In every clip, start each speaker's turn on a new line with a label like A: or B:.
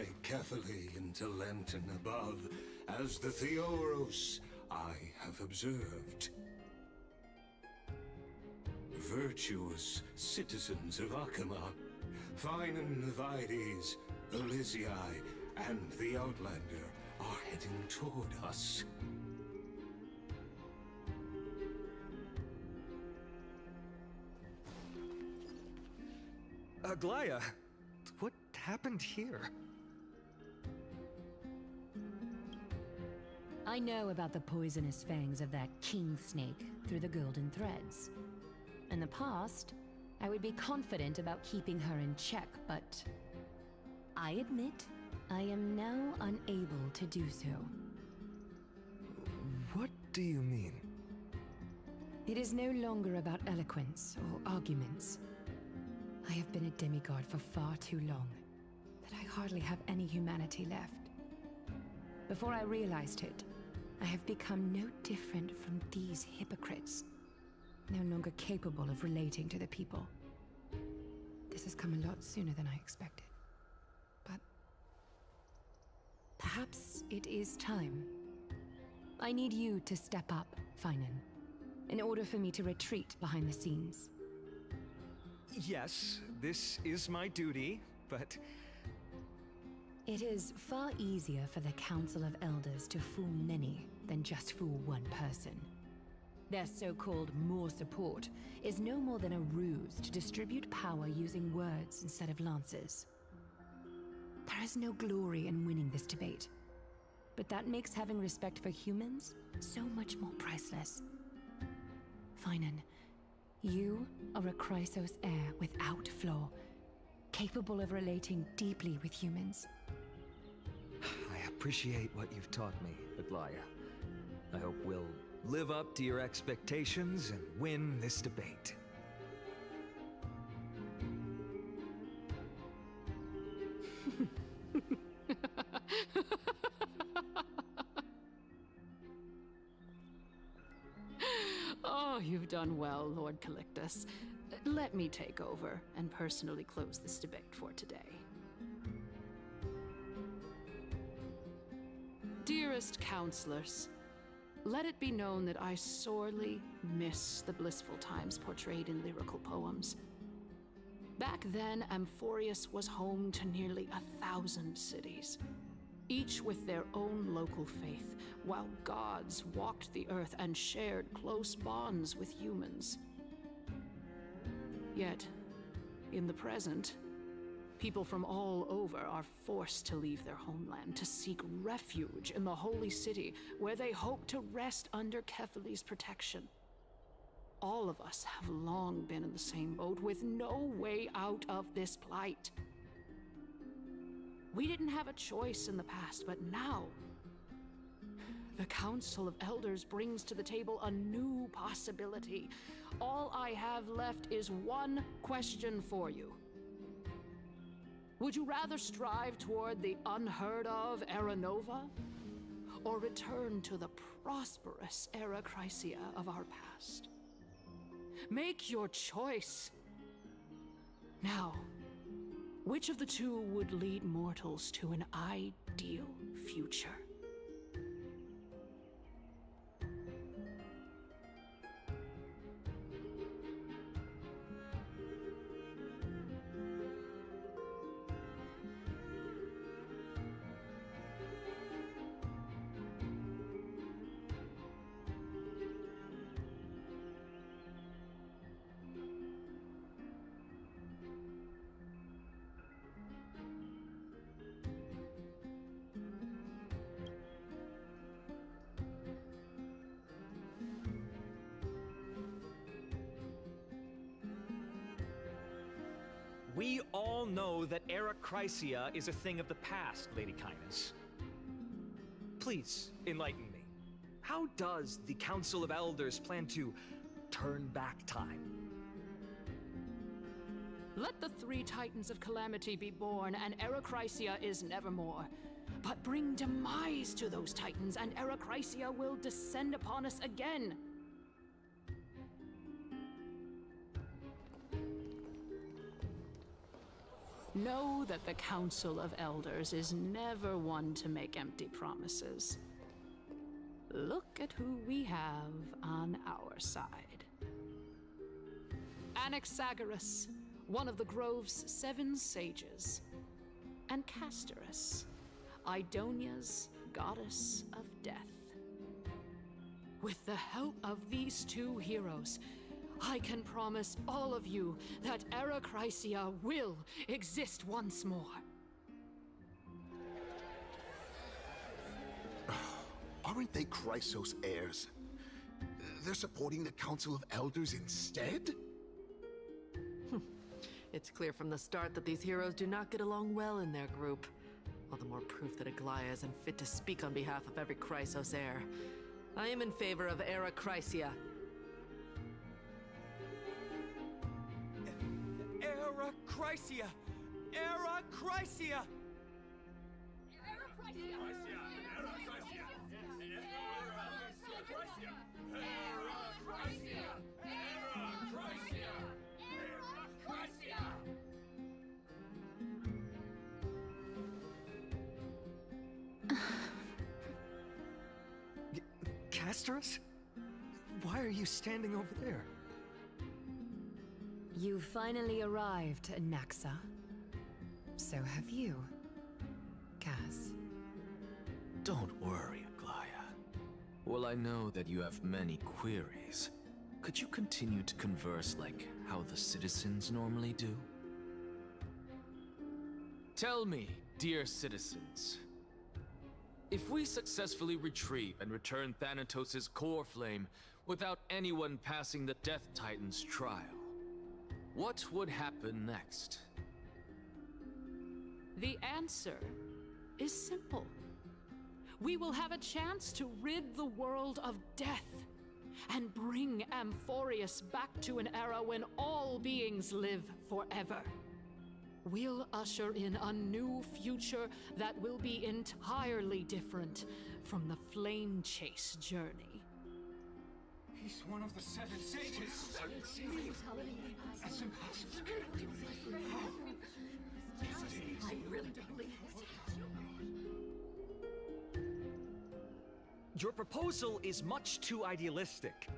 A: guide carefully into Lenten above, as the Theoros I have observed. Virtuous citizens of Akama, Fine and Vides, Elysiae, and the Outlander are heading toward us.
B: Aglaya, what happened here?
C: I know about the poisonous fangs of that king snake through the golden threads. In the past, I would be confident about keeping her in check, but I admit I am now unable to do so.
B: What do you mean?
C: It is no longer about eloquence or arguments. I have been a demigod for far too long that I hardly have any humanity left. Before I realized it, I have become no different from these hypocrites, no longer capable of relating to the people. This has come a lot sooner than I expected. But perhaps it is time. I need you to step up, Finan, in order for me to retreat behind the scenes.
B: Yes, this is my duty, but...
C: It is far easier for the Council of Elders to fool many than just fool one person. Their so-called more support is no more than a ruse to distribute power using words instead of lances. There is no glory in winning this debate, but that makes having respect for humans so much more priceless. Finan, you are a Chrysos heir without flaw, capable of relating deeply with humans.
B: I appreciate what you've taught me, Aglaya. I hope we'll live up to your expectations and win this debate.
D: Oh, you've done well, Lord Calictus. Let me take over and personally close this debate for today. Dearest counselors, let it be known that I sorely miss the blissful times portrayed in lyrical poems. Back then, Amphoreus was home to nearly 1,000 cities, each with their own local faith, while gods walked the earth and shared close bonds with humans. Yet, in the present, people from all over are forced to leave their homeland to seek refuge in the holy city, where they hope to rest under Kefali's protection. All of us have long been in the same boat, with no way out of this plight. We didn't have a choice in the past, but now, the Council of Elders brings to the table a new possibility. All I have left is one question for you. Would you rather strive toward the unheard of Era Nova, or return to the prosperous Era Chrysia of our past? Make your choice. Now, which of the two would lead mortals to an ideal future?
B: We all know that Era Chrysia is a thing of the past, Lady Kindness. Please, enlighten me. How does the Council of Elders plan to turn back time?
D: Let the 3 Titans of Calamity be born, and Era Chrysia is nevermore. But bring demise to those Titans, and Era Chrysia will descend upon us again. Know that the Council of Elders is never one to make empty promises. Look at who we have on our side. Anaxagoras, one of the Grove's 7 sages, and Castorus, Idonia's goddess of death. With the help of these 2 heroes, I can promise all of you that Era Chrysia will exist once more.
E: Aren't they Chrysos heirs? They're supporting the Council of Elders instead?
F: It's clear from the start that these heroes do not get along well in their group. All the more proof that Aglaya isn't fit to speak on behalf of every Chrysos heir. I am in favor of Era Chrysia.
B: Era Chrysia! Era Chrysia! Castorus? Why are you standing over there?
C: You finally arrived, Naxa. So have you, Cass.
G: Don't worry, Aglaya. Well, I know that you have many queries. Could you continue to converse like how the citizens normally do? Tell me, dear citizens, if we successfully retrieve and return Thanatos' core flame without anyone passing the Death Titan's trial, what would happen next?
D: The answer is simple. We will have a chance to rid the world of death and bring Amphoreus back to an era when all beings live forever. We'll usher in a new future that will be entirely different from the flame chase journey.
A: He's one of the 7 sages. That's impossible.
C: I really don't believe
B: Your proposal is much too idealistic.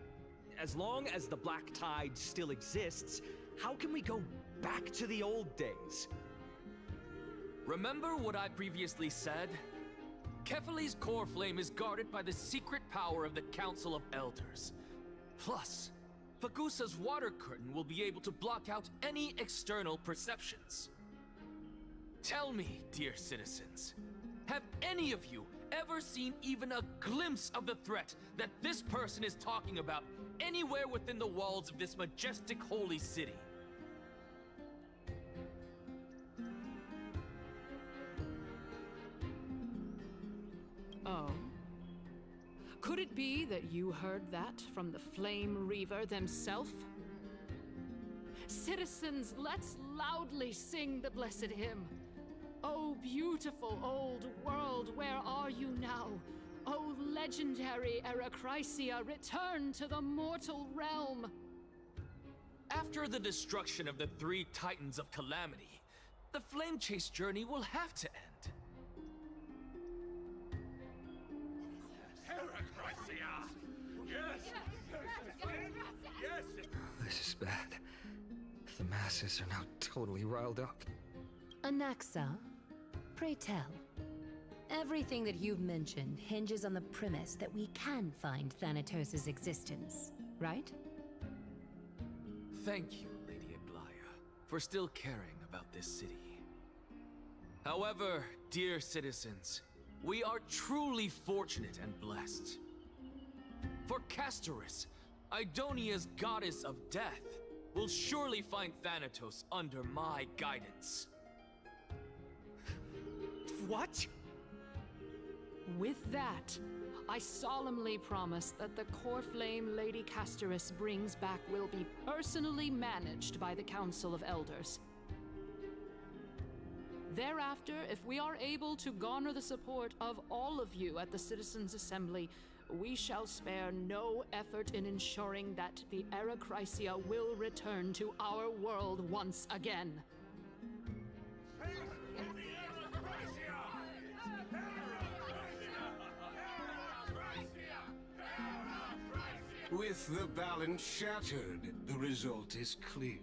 B: As long as the Black Tide still exists, how can we go back to the old days?
G: Remember what I previously said? Kefali's core flame is guarded by the secret power of the Council of Elders. Plus, Fagusa's water curtain will be able to block out any external perceptions. Tell me, dear citizens, have any of you ever seen even a glimpse of the threat that this person is talking about anywhere within the walls of this majestic holy city?
D: Oh. Could it be that you heard that from the Flame Reaver themselves? Citizens, let's loudly sing the blessed hymn. Oh, beautiful old world, where are you now? Oh, legendary Era Chrysia, return to the mortal realm!
G: After the destruction of the 3 Titans of Calamity, the Flame Chase journey will have to end.
B: This is bad. The masses are now totally riled up.
C: Anaxa, pray tell. Everything that you've mentioned hinges on the premise that we can find Thanatos' existence, right?
G: Thank you, Lady Aglaya, for still caring about this city. However, dear citizens, we are truly fortunate and blessed. For Castorus, Idonia's goddess of death, will surely find Thanatos under my guidance.
B: What?
D: With that, I solemnly promise that the core flame Lady Castorus brings back will be personally managed by the Council of Elders. Thereafter, if we are able to garner the support of all of you at the Citizens' Assembly, we shall spare no effort in ensuring that the Era Chrysia will return to our world once again.
A: With the balance shattered, the result is clear.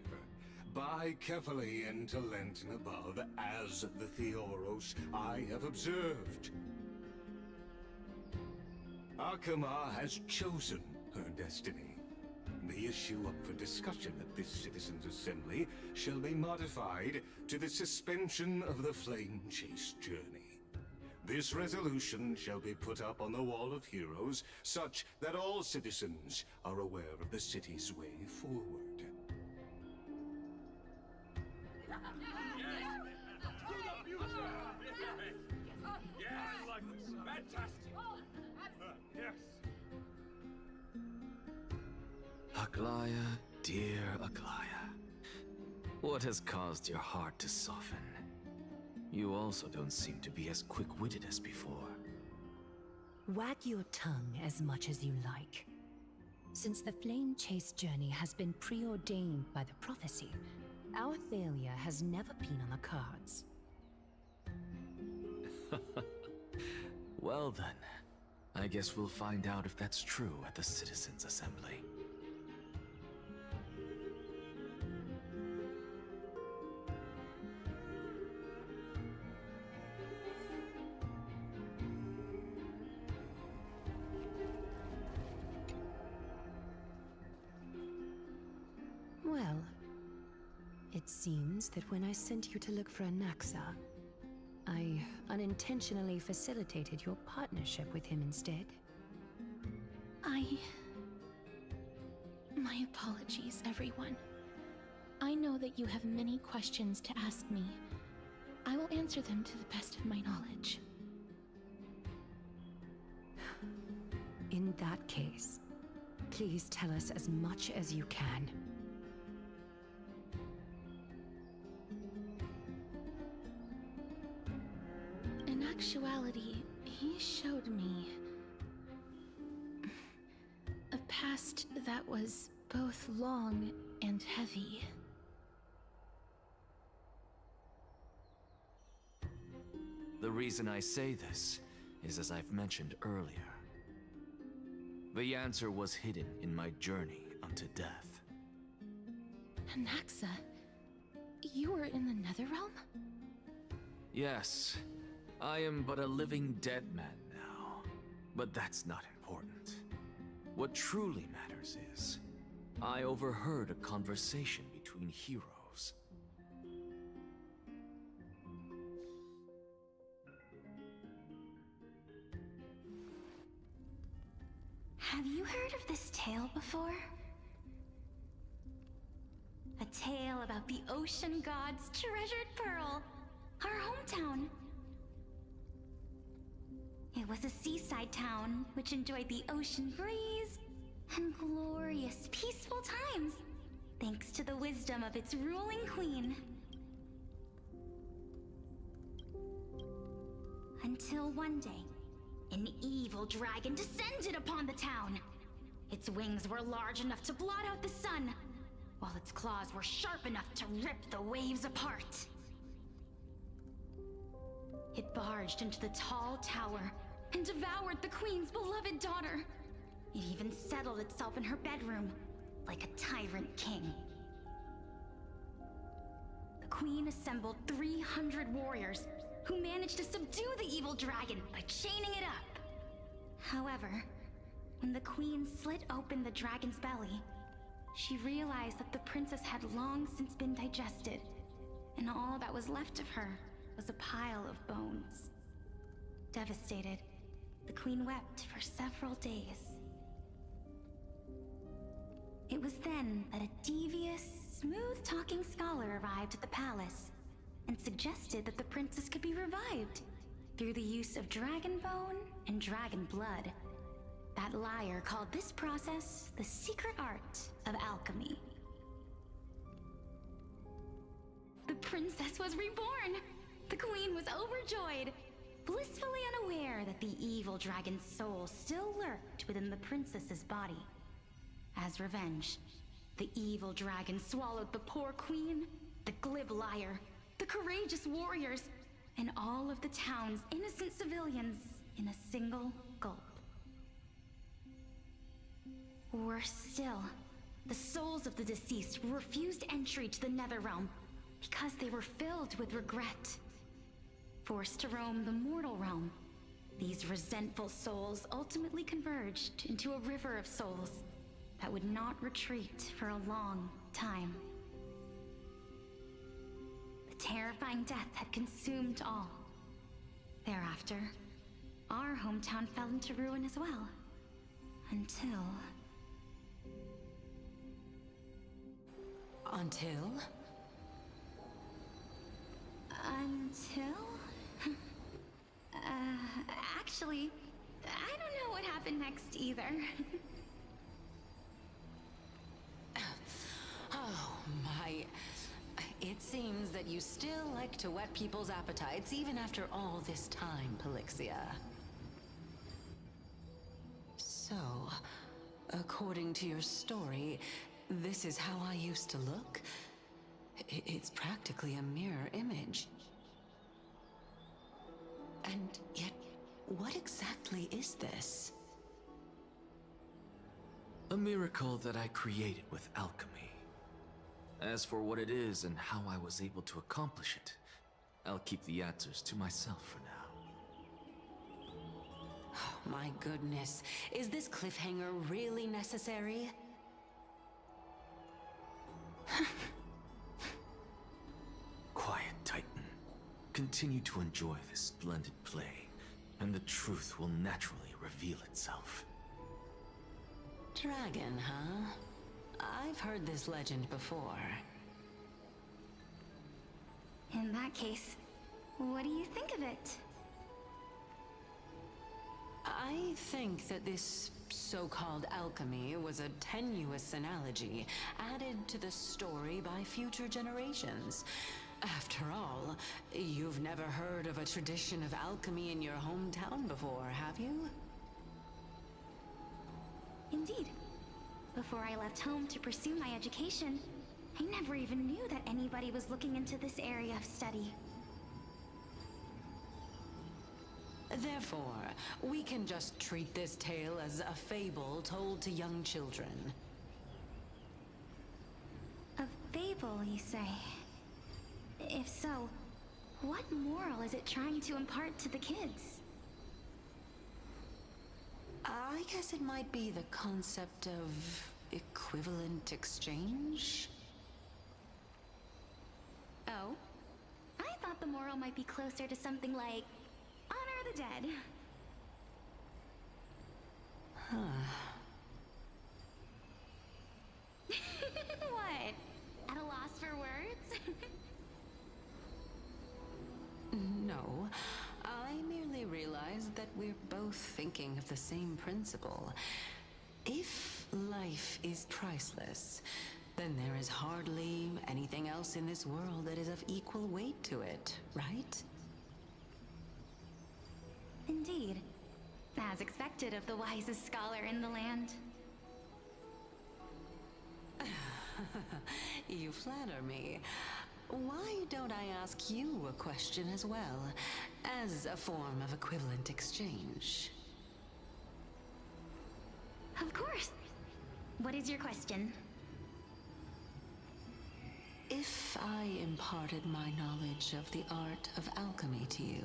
A: Buy carefully into Lenten above, as the Theoros I have observed. Akama has chosen her destiny. The issue up for discussion at this Citizens' Assembly shall be modified to the suspension of the Flame Chase journey. This resolution shall be put up on the Wall of Heroes, such that all citizens are aware of the city's way forward.
G: Aglaya, dear Aglaya, what has caused your heart to soften? You also don't seem to be as quick-witted as before.
C: Wag your tongue as much as you like. Since the Flame Chase journey has been preordained by the prophecy, our failure has never been on the cards.
G: Well then, I guess we'll find out if that's true at the Citizens' Assembly.
C: Well, it seems that when I sent you to look for Anaxa, I unintentionally facilitated your partnership with him instead.
H: My apologies, everyone. I know that you have many questions to ask me. I will answer them to the best of my knowledge.
C: In that case, please tell us as much as you can.
H: In actuality, he showed me a past that was both long and heavy.
G: The reason I say this is as I've mentioned earlier. The answer was hidden in my journey unto death.
H: Anaxa, you were in the Netherrealm?
G: Yes, I am but a living dead man now. But that's not important. What truly matters is, I overheard a conversation between heroes.
I: Have you heard of this tale before? A tale about the ocean god's treasured pearl, our hometown. It was a seaside town which enjoyed the ocean breeze and glorious, peaceful times, thanks to the wisdom of its ruling queen. Until one day, an evil dragon descended upon the town. Its wings were large enough to blot out the sun, while its claws were sharp enough to rip the waves apart. It barged into the tall tower and devoured the queen's beloved daughter. It even settled itself in her bedroom, like a tyrant king. The queen assembled 300 warriors who managed to subdue the evil dragon by chaining it up. However, when the queen slit open the dragon's belly, she realized that the princess had long since been digested, and all that was left of her was a pile of bones. Devastated, the queen wept for several days. It was then that a devious, smooth-talking scholar arrived at the palace and suggested that the princess could be revived through the use of dragon bone and dragon blood. That liar called this process the secret art of alchemy. The princess was reborn! The queen was overjoyed, blissfully unaware that the evil dragon's soul still lurked within the princess's body. As revenge, the evil dragon swallowed the poor queen, the glib liar, the courageous warriors, and all of the town's innocent civilians in a single gulp. Worse still, the souls of the deceased were refused entry to the Netherrealm because they were filled with regret. Forced to roam the mortal realm, these resentful souls ultimately converged into a river of souls that would not retreat for a long time. The terrifying death had consumed all. Thereafter, our hometown fell into ruin as well. Until...
C: Until?
I: Actually, I don't know what happened next either.
C: Oh my... It seems that you still like to whet people's appetites even after all this time, Pelixia. So, according to your story, this is how I used to look? It's practically a mirror image. And yet, what exactly is this?
G: A miracle that I created with alchemy. As for what it is and how I was able to accomplish it, I'll keep the answers to myself for now.
C: Oh, my goodness. Is this cliffhanger really necessary?
G: Quiet, Titan. Continue to enjoy this splendid play, and the truth will naturally reveal itself.
C: Dragon, huh? I've heard this legend before.
I: In that case, what do you think of it?
C: I think that this so-called alchemy was a tenuous analogy added to the story by future generations. After all, you've never heard of a tradition of alchemy in your hometown before, have you?
I: Indeed. Before I left home to pursue my education, I never even knew that anybody was looking into this area of study.
C: Therefore, we can just treat this tale as a fable told to young children.
I: A fable, you say? If so, what moral is it trying to impart to the kids?
C: I guess it might be the concept of equivalent exchange?
I: Oh? I thought the moral might be closer to something like honor the dead.
C: Huh.
I: What? At a loss for words?
C: No, I merely realized that we're both thinking of the same principle. If life is priceless, then there is hardly anything else in this world that is of equal weight to it, right?
I: Indeed. As expected of the wisest scholar in the land.
C: You flatter me. Why don't I ask you a question as well, as a form of equivalent exchange?
I: Of course. What is your question?
C: If I imparted my knowledge of the art of alchemy to you,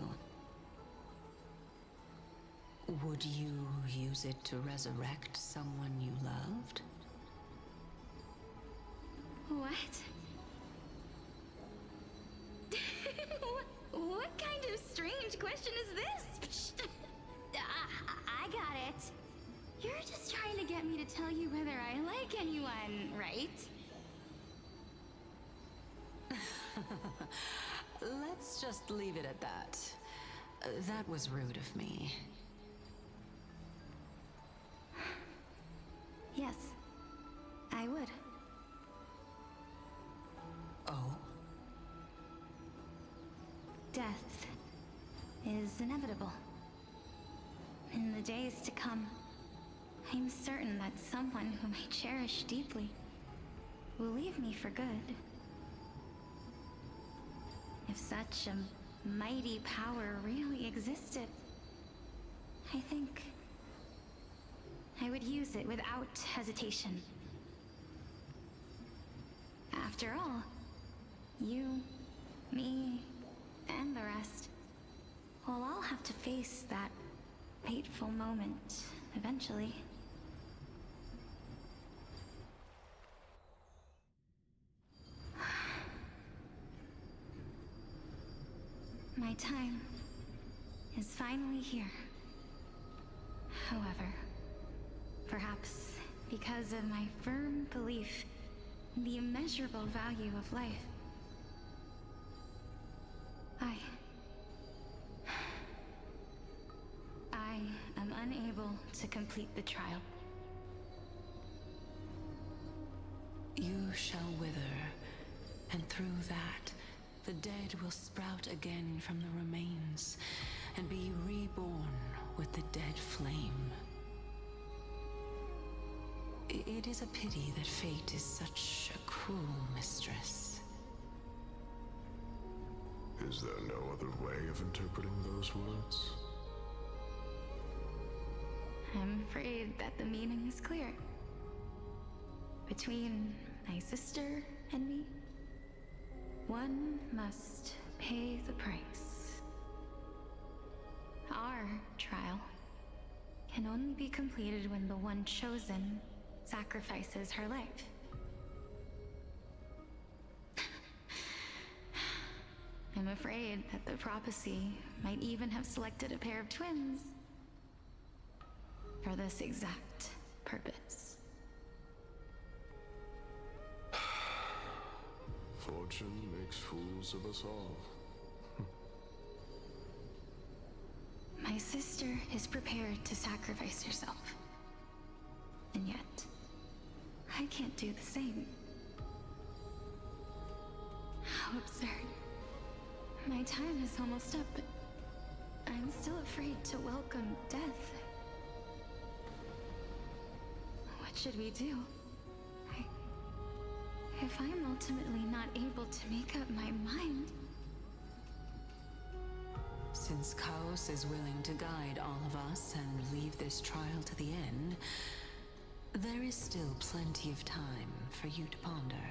C: would you use it to resurrect someone you loved?
I: What? What kind of strange question is this? I got it. You're just trying to get me to tell you whether I like anyone, right?
C: Let's just leave it at that. That was rude of me.
I: Yes, I would.
C: Oh?
I: Death is inevitable. In the days to come, I'm certain that someone whom I cherish deeply will leave me for good. If If such a mighty power really existed, I think I would use it without hesitation. After all, you, me, and the rest will all have to face that fateful moment eventually. My time is finally here. However, perhaps because of my firm belief in the immeasurable value of life, I am unable to complete the trial.
C: You shall wither, and through that, the dead will sprout again from the remains, and be reborn with the dead flame. It is a pity that fate is such a cruel mistress.
J: Is there no other way of interpreting those words?
I: I'm afraid that the meaning is clear. Between my sister and me, one must pay the price. Our trial can only be completed when the one chosen sacrifices her life. I'm afraid that the prophecy might even have selected a pair of twins for this exact purpose.
J: Fortune makes fools of us all.
I: My sister is prepared to sacrifice herself. And yet, I can't do the same. How absurd. My time is almost up, but I'm still afraid to welcome death. What should we do? If I'm ultimately not able to make up my mind...
C: Since Chaos is willing to guide all of us and leave this trial to the end, there is still plenty of time for you to ponder.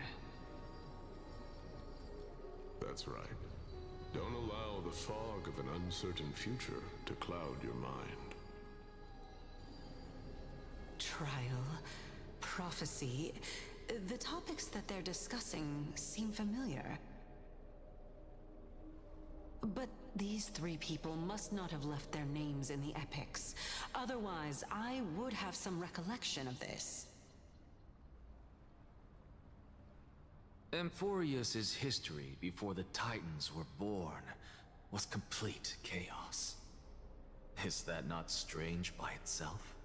J: That's right. Don't allow the fog of an uncertain future to cloud your mind.
C: Trial, prophecy, the topics that they're discussing seem familiar. But these three people must not have left their names in the epics. Otherwise, I would have some recollection of this.
G: Amphoreus' history before the Titans were born was complete chaos. Is that not strange by itself?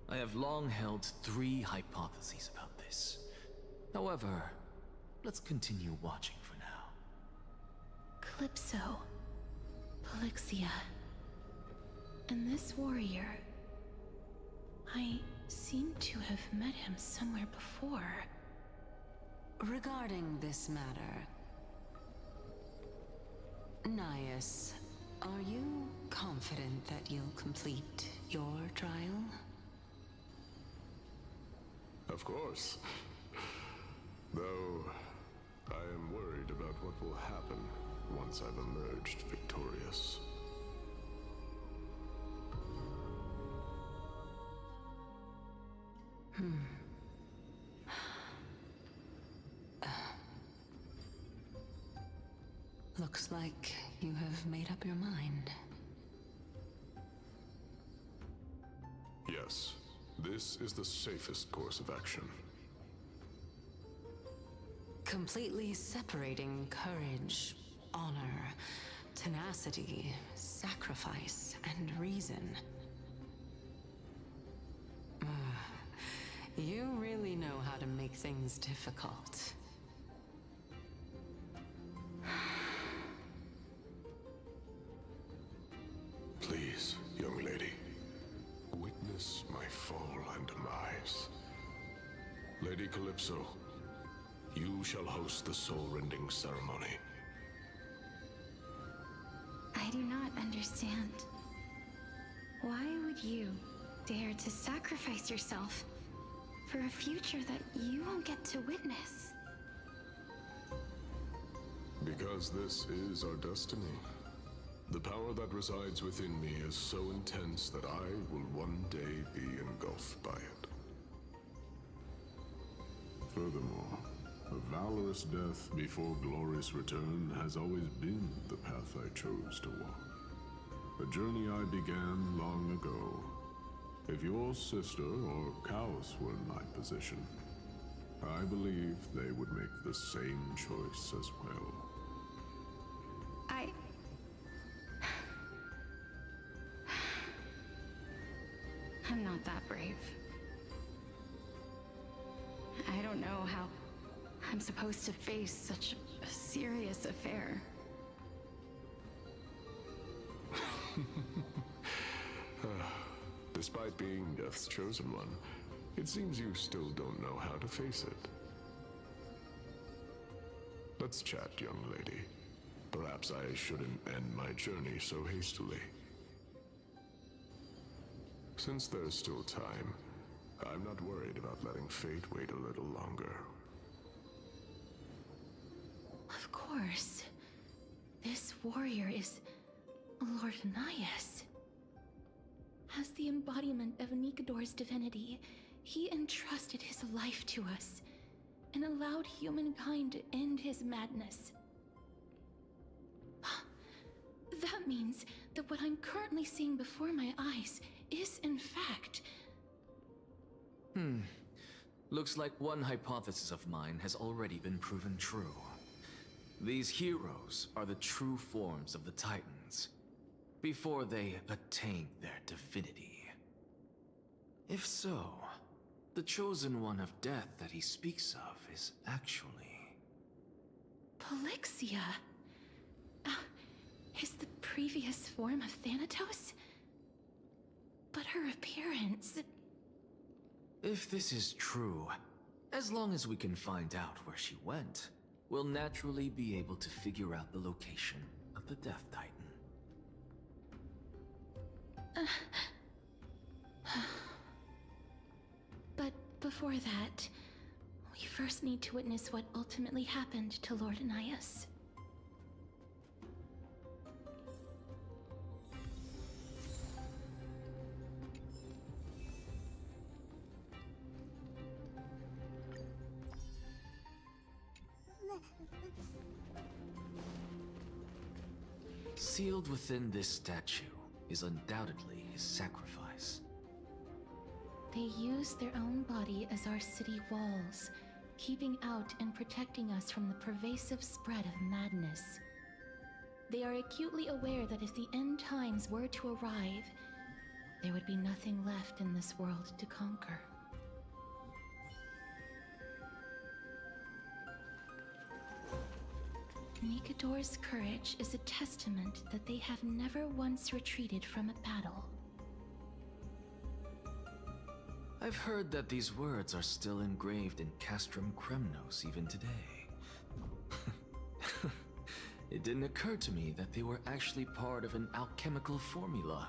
G: I have long held three hypotheses about this. However, let's continue watching for now.
H: Calypso, Polixia, and this warrior. I seem to have met him somewhere before.
C: Regarding this matter, Nias, are you confident that you'll complete your trial?
J: Of course. Though, I am worried about what will happen once I've emerged victorious.
C: Looks like you have made up your mind.
J: Yes, this is the safest course of action.
C: Completely separating courage, honor, tenacity, sacrifice, and reason. You really know how to make things difficult.
J: Please, young lady, witness my fall and demise. Lady Calypso, you shall host the soul-rending ceremony.
I: I do not understand. Why would you dare to sacrifice yourself for a future that you won't get to witness?
J: Because this is our destiny. The power that resides within me is so intense that I will one day be engulfed by it. Furthermore, a valorous death before glorious return has always been the path I chose to walk. A journey I began long ago. If your sister or cows were in my position, I believe they would make the same choice as well.
I: I'm not that brave. I don't know how I'm supposed to face such a serious affair.
J: Despite being Death's chosen one, it seems you still don't know how to face it. Let's chat, young lady. Perhaps I shouldn't end my journey so hastily. Since there's still time, I'm not worried about letting fate wait a little longer.
H: Of course. This warrior is Lord Anaias. As the embodiment of Nikador's divinity, he entrusted his life to us and allowed humankind to end his madness. That means that what I'm currently seeing before my eyes is, in fact...
G: Looks like one hypothesis of mine has already been proven true. These heroes are the true forms of the Titans, before they attain their divinity. If so, the chosen one of death that he speaks of is actually...
H: Polixia? Is the previous form of Thanatos? But her appearance...
G: If this is true, as long as we can find out where she went, we'll naturally be able to figure out the location of the Death Titan.
H: But before that, we first need to witness what ultimately happened to Lord Anaias.
G: Sealed within this statue is undoubtedly his sacrifice.
H: They use their own body as our city walls, keeping out and protecting us from the pervasive spread of madness. They are acutely aware that if the end times were to arrive, there would be nothing left in this world to conquer. Nikador's courage is a testament that they have never once retreated from a battle.
G: I've heard that these words are still engraved in Castrum Kremnos even today. It didn't occur to me that they were actually part of an alchemical formula.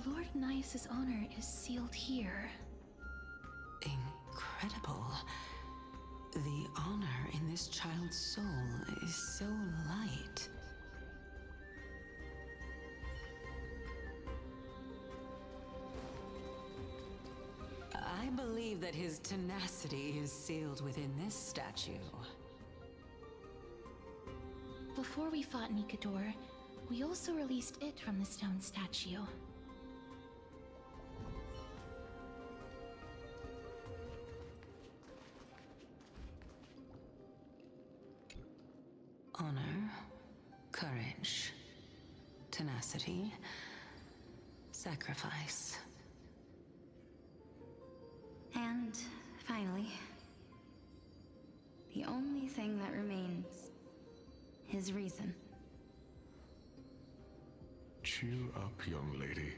H: Lord Anaias' honor is sealed here.
K: Incredible. The honor in this child's soul is so light. I believe that his tenacity is sealed within this statue.
H: Before we fought Nikador, we also released it from the stone statue.
K: Honor, courage, tenacity, sacrifice.
I: And finally, the only thing that remains is reason.
J: Cheer up, young lady.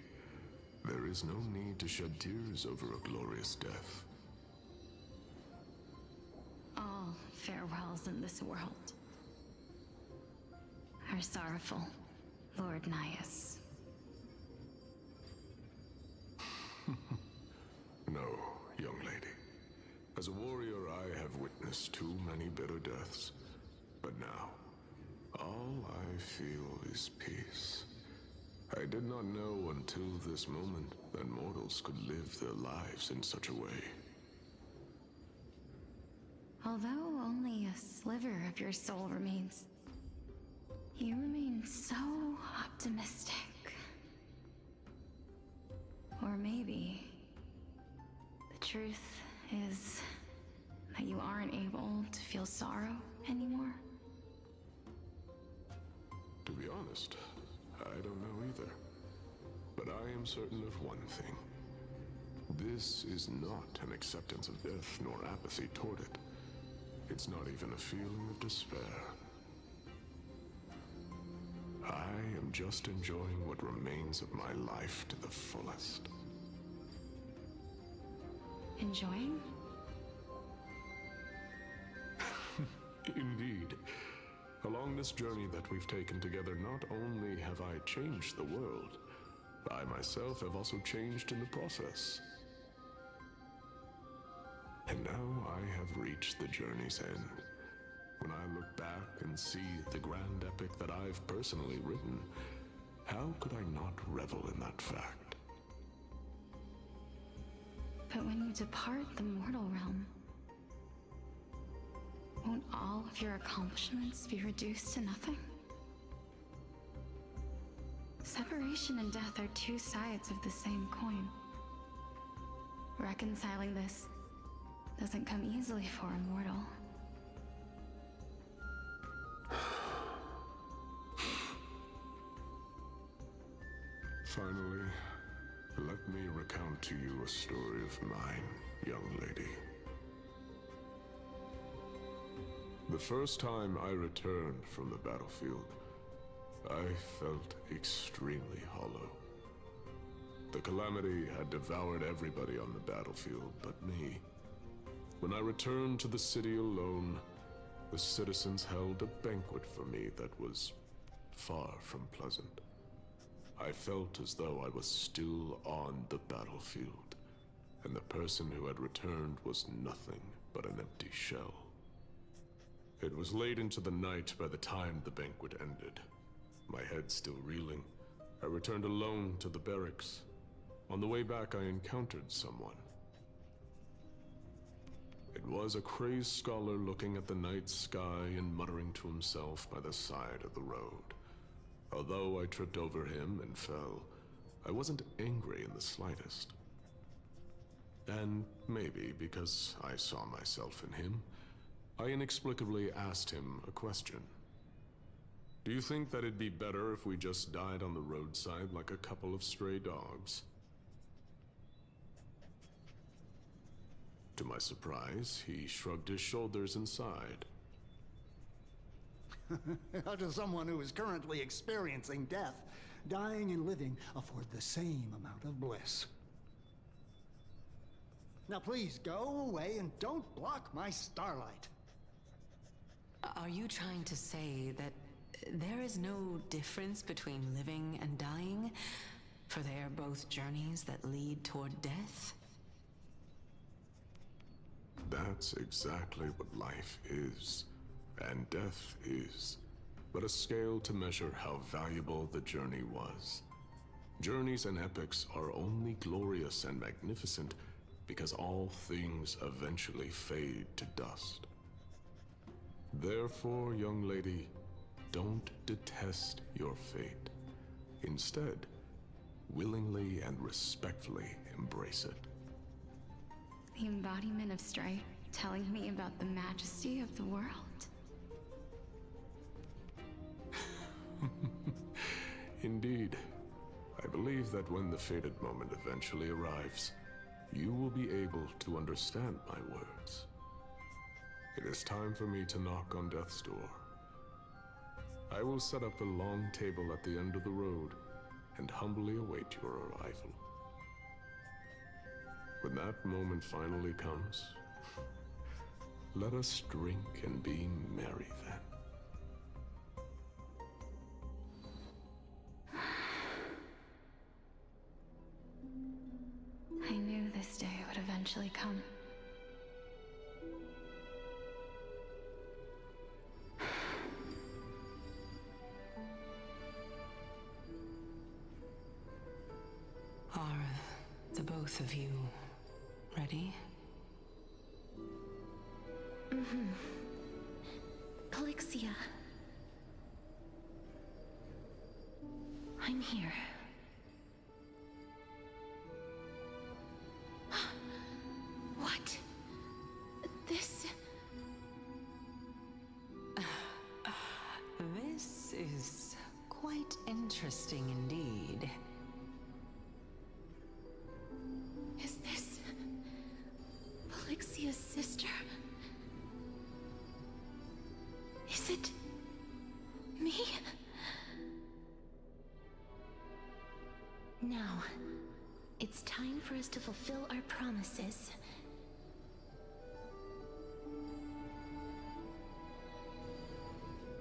J: There is no need to shed tears over a glorious death.
I: All farewells in this world. Our sorrowful Lord Naius.
J: No, young lady. As a warrior, I have witnessed too many bitter deaths. But now, all I feel is peace. I did not know until this moment that mortals could live their lives in such a way.
I: Although only a sliver of your soul remains, you remain so optimistic. Or maybe the truth is that you aren't able to feel sorrow anymore.
J: To be honest, I don't know either. But I am certain of one thing. This is not an acceptance of death nor apathy toward it. It's not even a feeling of despair. I am just enjoying what remains of my life to the fullest.
I: Enjoying?
J: Indeed. Along this journey that we've taken together, not only have I changed the world, I myself have also changed in the process. And now I have reached the journey's end. When I look back and see the grand epic that I've personally written, how could I not revel in that fact?
I: But when you depart the mortal realm, won't all of your accomplishments be reduced to nothing? Separation and death are two sides of the same coin. Reconciling this doesn't come easily for a mortal.
J: Finally, let me recount to you a story of mine, young lady. The first time I returned from the battlefield, I felt extremely hollow. The calamity had devoured everybody on the battlefield but me. When I returned to the city alone, the citizens held a banquet for me that was far from pleasant. I felt as though I was still on the battlefield, and the person who had returned was nothing but an empty shell. It was late into the night by the time the banquet ended. My head still reeling, I returned alone to the barracks. On the way back, I encountered someone. It was a crazed scholar looking at the night sky and muttering to himself by the side of the road. Although I tripped over him and fell, I wasn't angry in the slightest. And maybe because I saw myself in him, I inexplicably asked him a question. Do you think that it'd be better if we just died on the roadside like a couple of stray dogs? To my surprise, he shrugged his shoulders and sighed.
L: How does someone who is currently experiencing death, dying and living, afford the same amount of bliss? Now please, go away and don't block my starlight.
K: Are you trying to say that there is no difference between living and dying? For they are both journeys that lead toward death?
J: That's exactly what life is, and death is, but a scale to measure how valuable the journey was. Journeys and epics are only glorious and magnificent because all things eventually fade to dust. Therefore, young lady, don't detest your fate. Instead, willingly and respectfully embrace it.
I: The embodiment of strife, telling me about the majesty of the world.
J: Indeed. I believe that when the fated moment eventually arrives, you will be able to understand my words. It is time for me to knock on death's door. I will set up a long table at the end of the road and humbly await your arrival. When that moment finally comes, Let us drink and be merry then.
H: I knew this day would eventually come.
K: Are the both of you ready?
H: Mm-hmm. Polixia. I'm here. What? This...
K: This is quite interesting indeed.
H: Is this... Polixia's sister? Is it... me? Now, it's time for us to fulfill our promises.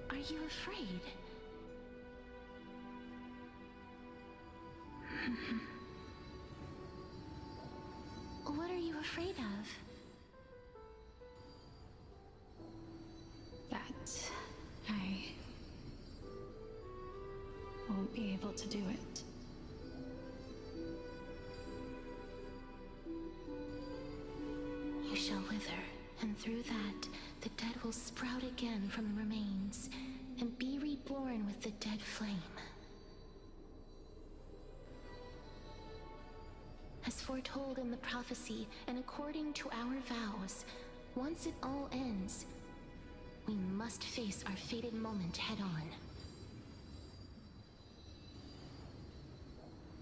H: Are you afraid? What are you afraid of? That I won't be able to do it. You shall wither, and through that, the dead will sprout again from the remains, and be reborn with the dead flame. As foretold in the prophecy, and according to our vows, once it all ends, we must face our fated moment head-on.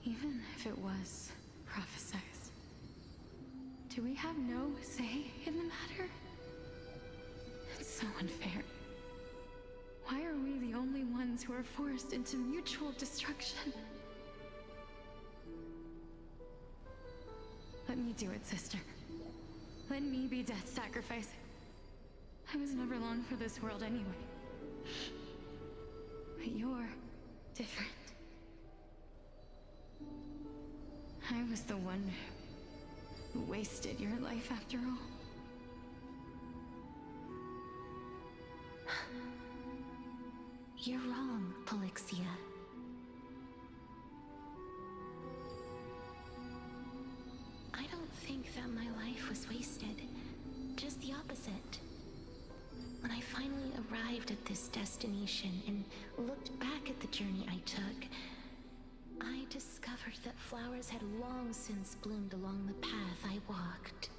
M: Even if it was prophesized, do we have no say in the matter? It's so unfair. Why are we the only ones who are forced into mutual destruction? Let me do it, sister. Let me be death sacrifice. I was never long for this world anyway. But you're different. I was the one who wasted your life after all.
H: You're wrong, Polixia. I don't think that my life was wasted. Just the opposite. When I finally arrived at this destination and looked back at the journey I took, I discovered that flowers had long since bloomed along the path I walked.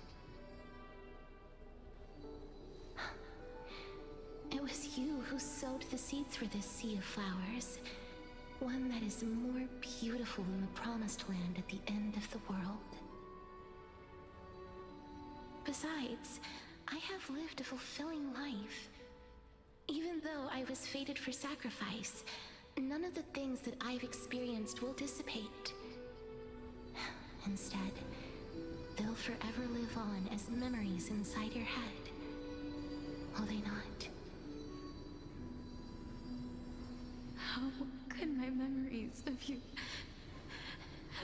H: It was you who sowed the seeds for this sea of flowers, one that is more beautiful than the promised land at the end of the world. Besides, I have lived a fulfilling life. Even though I was fated for sacrifice, none of the things that I've experienced will dissipate. Instead, they'll forever live on as memories inside your head. Will they not?
M: How could my memories of you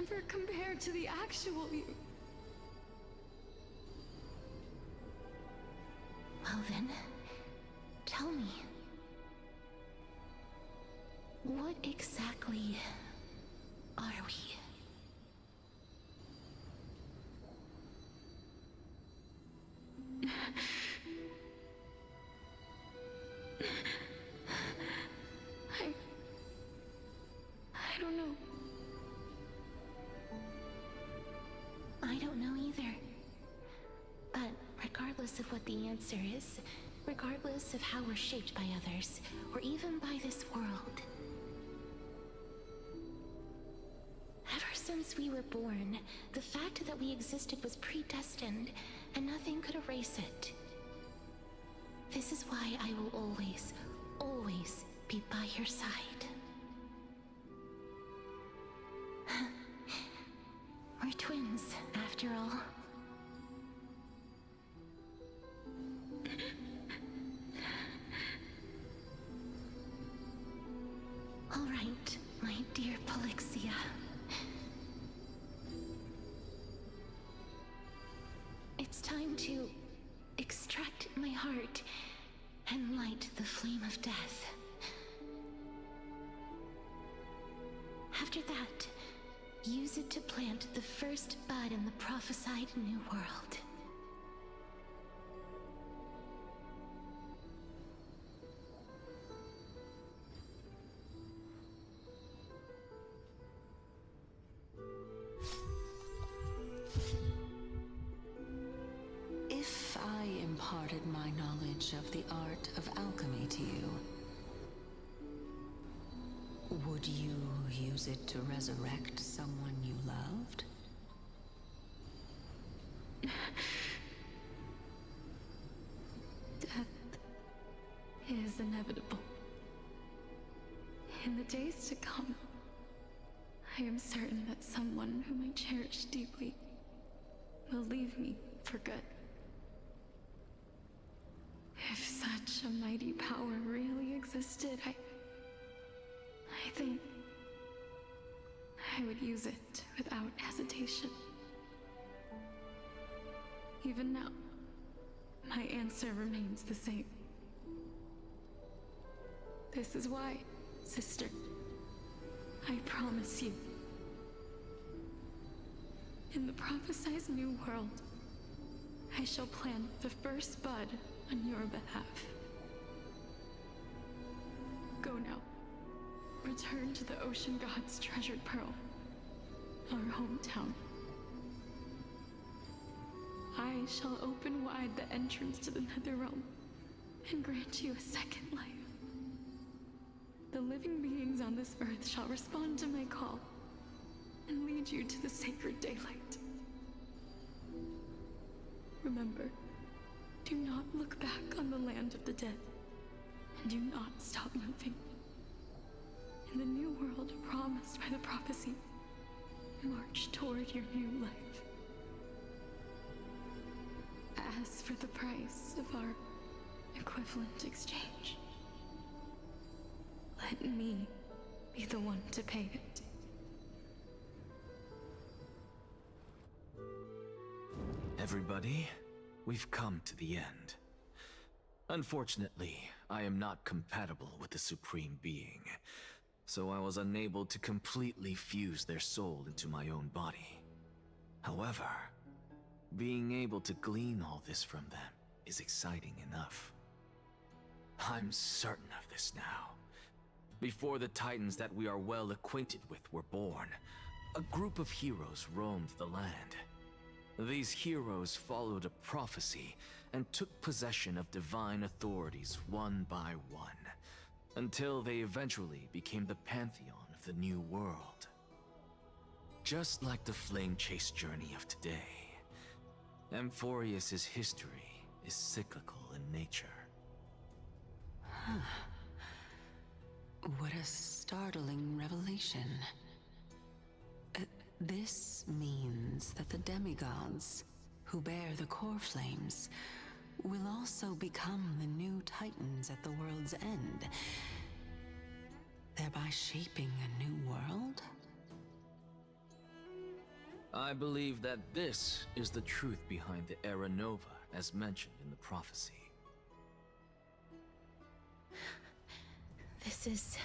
M: ever compare to the actual you?
H: Well then, tell me. What exactly are we?
M: I don't know.
H: I don't know either. But regardless of what the answer is, regardless of how we're shaped by others, or even by this world, ever since we were born, the fact that we existed was predestined, and nothing could erase it. This is why I will always, always be by your side. We're twins, after all. All right, my dear Polixia. It's time to extract my heart and light the flame of death. After that, use it to plant the first bud in the prophesied new world.
K: If I imparted my knowledge of the art of alchemy to you, would you use it to resurrect someone you loved?
M: Death is inevitable. In the days to come, I am certain that someone whom I cherish deeply will leave me for good. If such a mighty power really existed, I think I would use it without hesitation. Even now, my answer remains the same. This is why, sister, I promise you, in the prophesied new world, I shall plant the first bud on your behalf. Go now. Return to the ocean god's treasured pearl, our hometown. I shall open wide the entrance to the Netherrealm and grant you a second life. The living beings on this earth shall respond to my call and lead you to the sacred daylight. Remember, do not look back on the land of the dead, and do not stop moving. In the new world promised by the prophecy, march toward your new life. As for the price of our equivalent exchange, let me be the one to pay it.
B: Everybody, we've come to the end. Unfortunately, I am not compatible with the Supreme Being, so I was unable to completely fuse their soul into my own body. However, being able to glean all this from them is exciting enough. I'm certain of this now. Before the Titans that we are well acquainted with were born, a group of heroes roamed the land. These heroes followed a prophecy and took possession of divine authorities one by one, until they eventually became the pantheon of the new world. Just like the flame chase journey of today, Amphoreus' history is cyclical in nature.
K: What a startling revelation. This means that the demigods, who bear the core flames, will also become the new Titans at the world's end, thereby shaping a new world?
B: I believe that this is the truth behind the Era Nova, as mentioned in the prophecy.
H: This is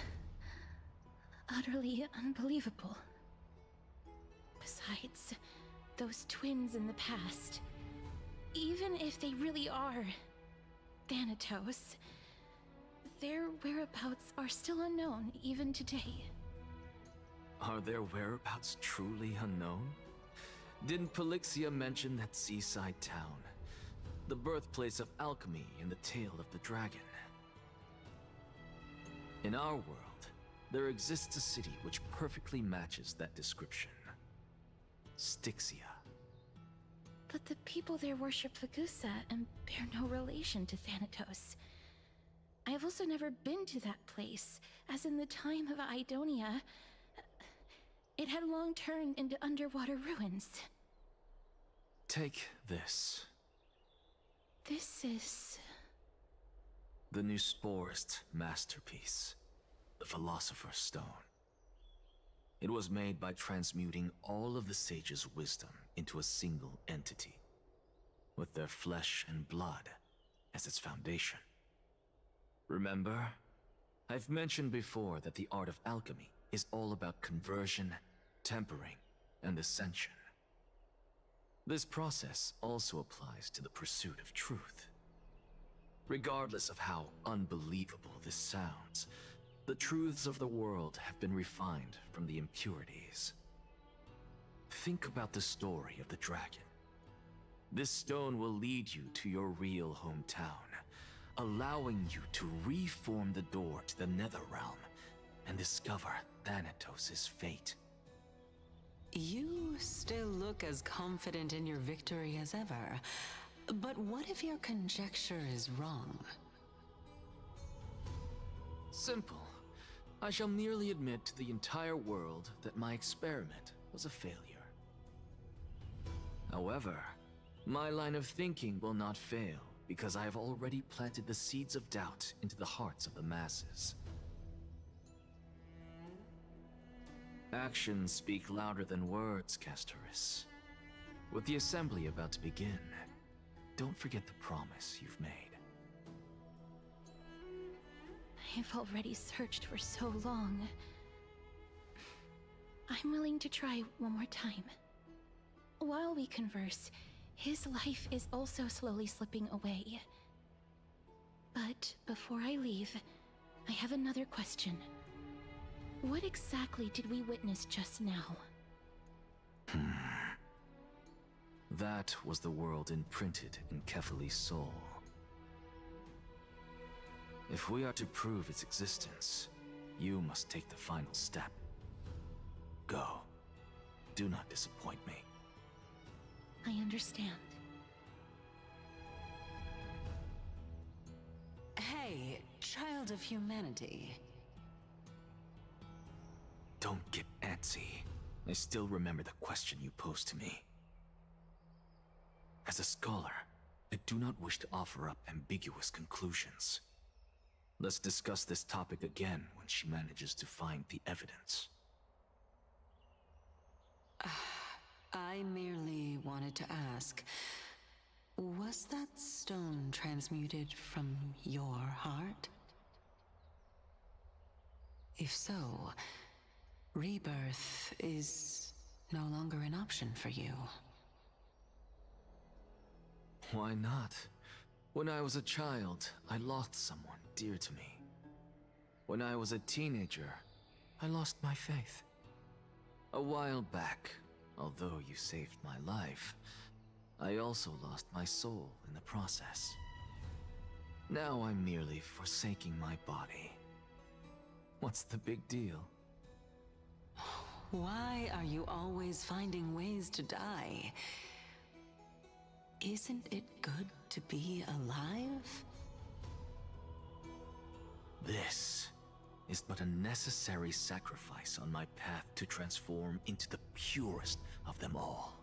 H: utterly unbelievable. Besides, those twins in the past, even if they really are Thanatos, their whereabouts are still unknown even today.
B: Are their whereabouts truly unknown? Didn't Polixia mention that seaside town, the birthplace of alchemy and the tale of the dragon? In our world, there exists a city which perfectly matches that description. Styxia.
H: But the people there worship Fagusa and bear no relation to Thanatos. I have also never been to that place, as in the time of Idonia, it had long turned into underwater ruins.
B: Take this.
H: This is...
B: the new Sporist masterpiece.
G: the Philosopher's Stone. It was made by transmuting all of the sages' wisdom into a single entity, with their flesh and blood as its foundation. Remember, I've mentioned before that the art of alchemy is all about conversion, tempering, and ascension. This process also applies to the pursuit of truth. Regardless of how unbelievable this sounds, the truths of the world have been refined from the impurities. Think about the story of the dragon. This stone will lead you to your real hometown, allowing you to reform the door to the Netherrealm and discover Thanatos' fate.
K: You still look as confident in your victory as ever. But what if your conjecture is wrong?
G: Simple. I shall merely admit to the entire world that my experiment was a failure. However, my line of thinking will not fail because I have already planted the seeds of doubt into the hearts of the masses. Actions speak louder than words, Castoris. With the assembly about to begin, don't forget the promise you've made.
H: I've already searched for so long. I'm willing to try one more time. While we converse, his life is also slowly slipping away. But before I leave, I have another question. What exactly did we witness just now?
G: That was the world imprinted in Kefali's soul. If we are to prove its existence, you must take the final step. Go. Do not disappoint me.
H: I understand.
K: Hey, child of humanity.
G: Don't get antsy. I still remember the question you posed to me. As a scholar, I do not wish to offer up ambiguous conclusions. Let's discuss this topic again when she manages to find the evidence.
K: I merely wanted to ask, was that stone transmuted from your heart? If so, rebirth is no longer an option for you.
G: Why not? When I was a child, I lost someone dear to me. When I was a teenager, I lost my faith. A while back, although you saved my life, I also lost my soul in the process. Now I'm merely forsaking my body. What's the big deal?
K: Why are you always finding ways to die? Isn't it good to be alive?
G: This is but a necessary sacrifice on my path to transform into the purest of them all.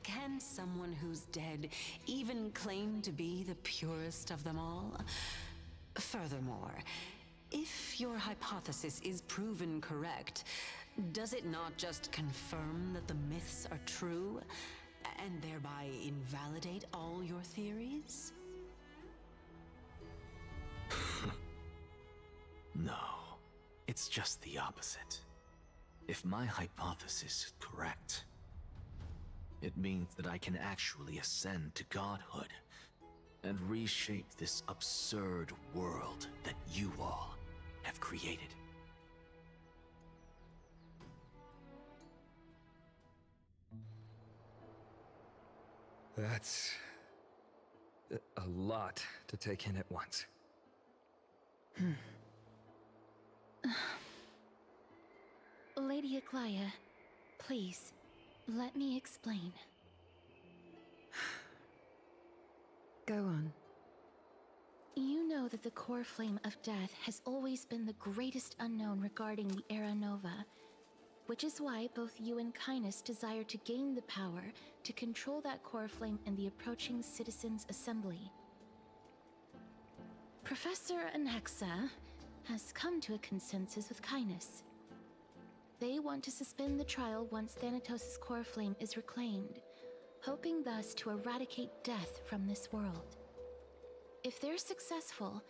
K: Can someone who's dead even claim to be the purest of them all? Furthermore, if your hypothesis is proven correct, does it not just confirm that the myths are true, and thereby invalidate all your theories?
G: No, it's just the opposite. If my hypothesis is correct, it means that I can actually ascend to godhood and reshape this absurd world that you all have created.
B: That's a lot to take in at once.
H: Lady Aglaia, please, let me explain.
C: Go on.
H: You know that the core flame of death has always been the greatest unknown regarding the Era Nova, which is why both you and Kainis desire to gain the power to control that core flame in the approaching Citizens' Assembly. Professor Anexa, has come to a consensus with Kindness. They want to suspend the trial once Thanatos' core flame is reclaimed, hoping thus to eradicate death from this world. If they're successful,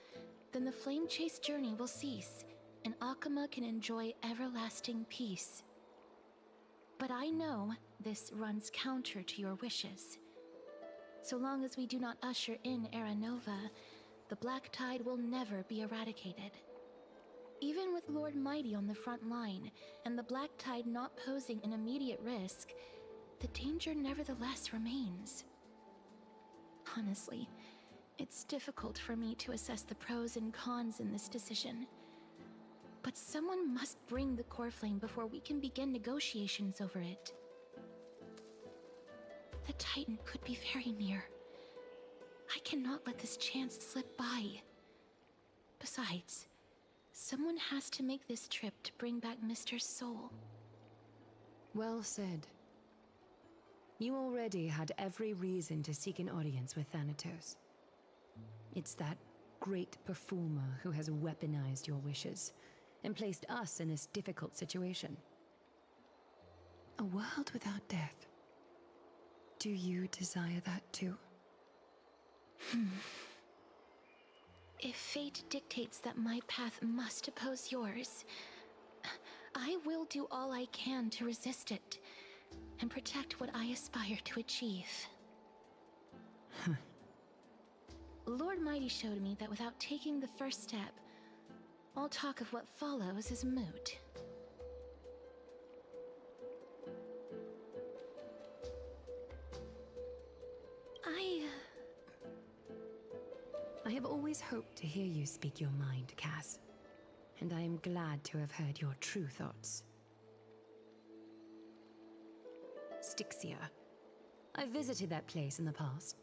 H: then the flame chase journey will cease, and Akama can enjoy everlasting peace. But I know this runs counter to your wishes. So long as we do not usher in Era Nova, the Black Tide will never be eradicated. Even with Lord Mighty on the front line, and the Black Tide not posing an immediate risk, the danger nevertheless remains. Honestly, it's difficult for me to assess the pros and cons in this decision. But someone must bring the core flame before we can begin negotiations over it. The Titan could be very near. I cannot let this chance slip by. Besides, someone has to make this trip to bring back Mr. Soul.
C: Well said. You already had every reason to seek an audience with Thanatos. It's that great performer who has weaponized your wishes and placed us in this difficult situation. A world without death. Do you desire that too?
H: If fate dictates that my path must oppose yours, I will do all I can to resist it and protect what I aspire to achieve. Lord Mighty showed me that without taking the first step, all talk of what follows is moot.
C: I have always hoped to hear you speak your mind, Cass. And I am glad to have heard your true thoughts. Styxia. I visited that place in the past.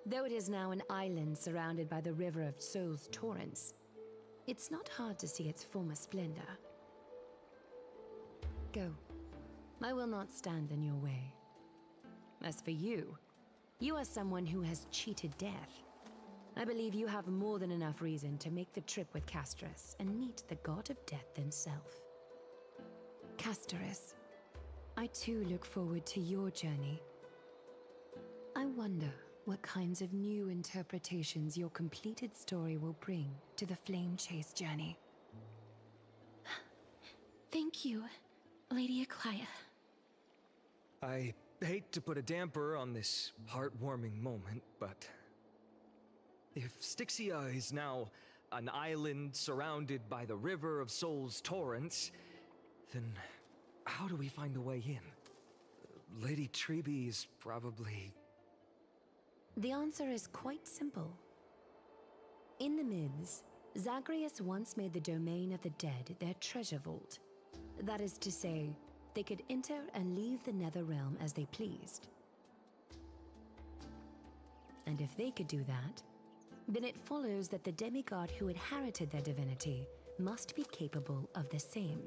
C: Though it is now an island surrounded by the river of Souls torrents, it's not hard to see its former splendor. Go. I will not stand in your way. As for you, you are someone who has cheated death. I believe you have more than enough reason to make the trip with Casterus and meet the god of death himself. Casterus, I too look forward to your journey. I wonder what kinds of new interpretations your completed story will bring to the Flame Chase journey.
H: Thank you, Lady Akaya.
B: I hate to put a damper on this heartwarming moment, but if Styxia is now an island surrounded by the river of Souls torrents, then how do we find a way in? Lady Trebe is probably...
C: The answer is quite simple. In the Mids, Zagreus once made the domain of the dead their treasure vault. That is to say, they could enter and leave the Netherrealm as they pleased. And if they could do that, then it follows that the demigod who inherited their divinity must be capable of the same.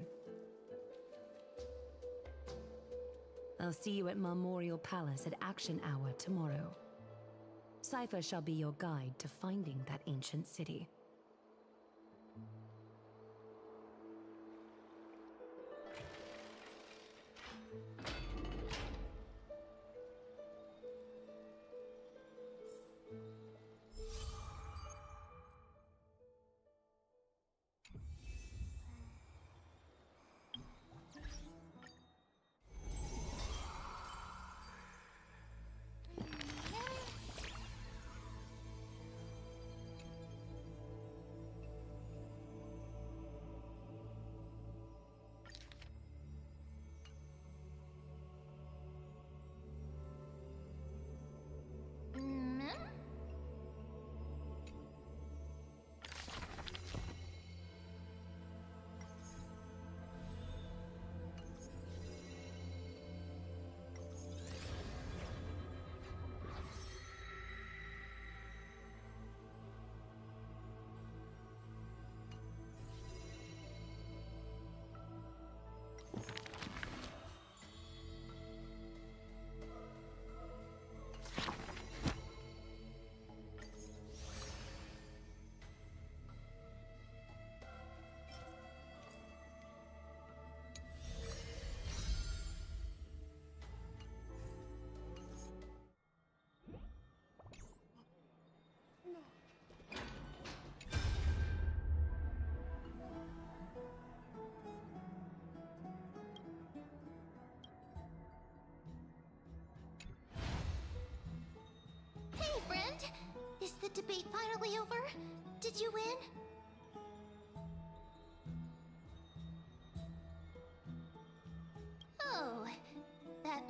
C: I'll see you at Memorial Palace at Action Hour tomorrow. Cypher shall be your guide to finding that ancient city.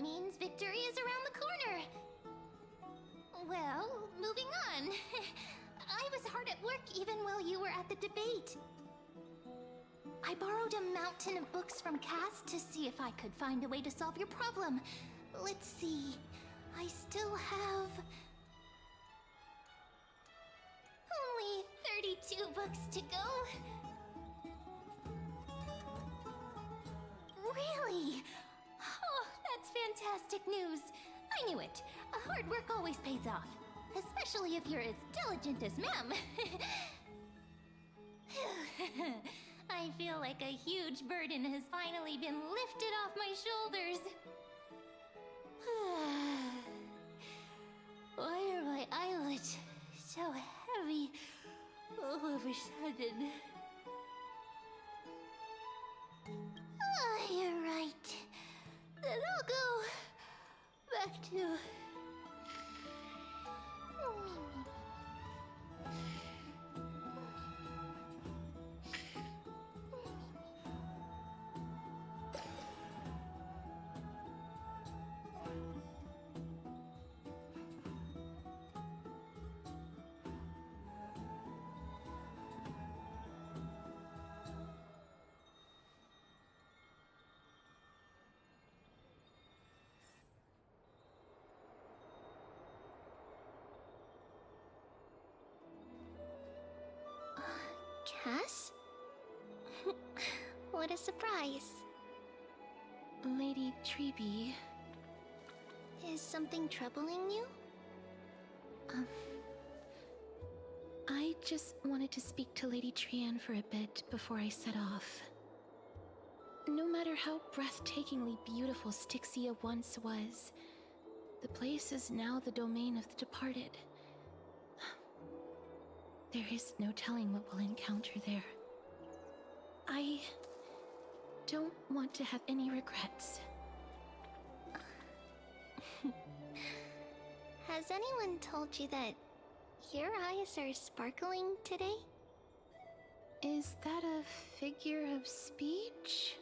I: means victory is around the corner. Well, moving on. I was hard at work even while you were at the debate. I borrowed a mountain of books from Cass to see if I could find a way to solve your problem. Let's see. I still have... only 32 books to go. Really? Oh, that's fantastic news. I knew it. Hard work always pays off. Especially if you're as diligent as Ma'am. I feel like a huge burden has finally been lifted off my shoulders. Why are my eyelids so heavy all of a sudden? You're right. Then I'll go back to... Cass? What a surprise.
H: Lady Treeby.
I: Is something troubling you?
H: I just wanted to speak to Lady Trian for a bit before I set off. No matter how breathtakingly beautiful Styxia once was, the place is now the domain of the departed. There is no telling what we'll encounter there. I don't want to have any regrets.
I: Has anyone told you that your eyes are sparkling today?
H: Is that a figure of speech?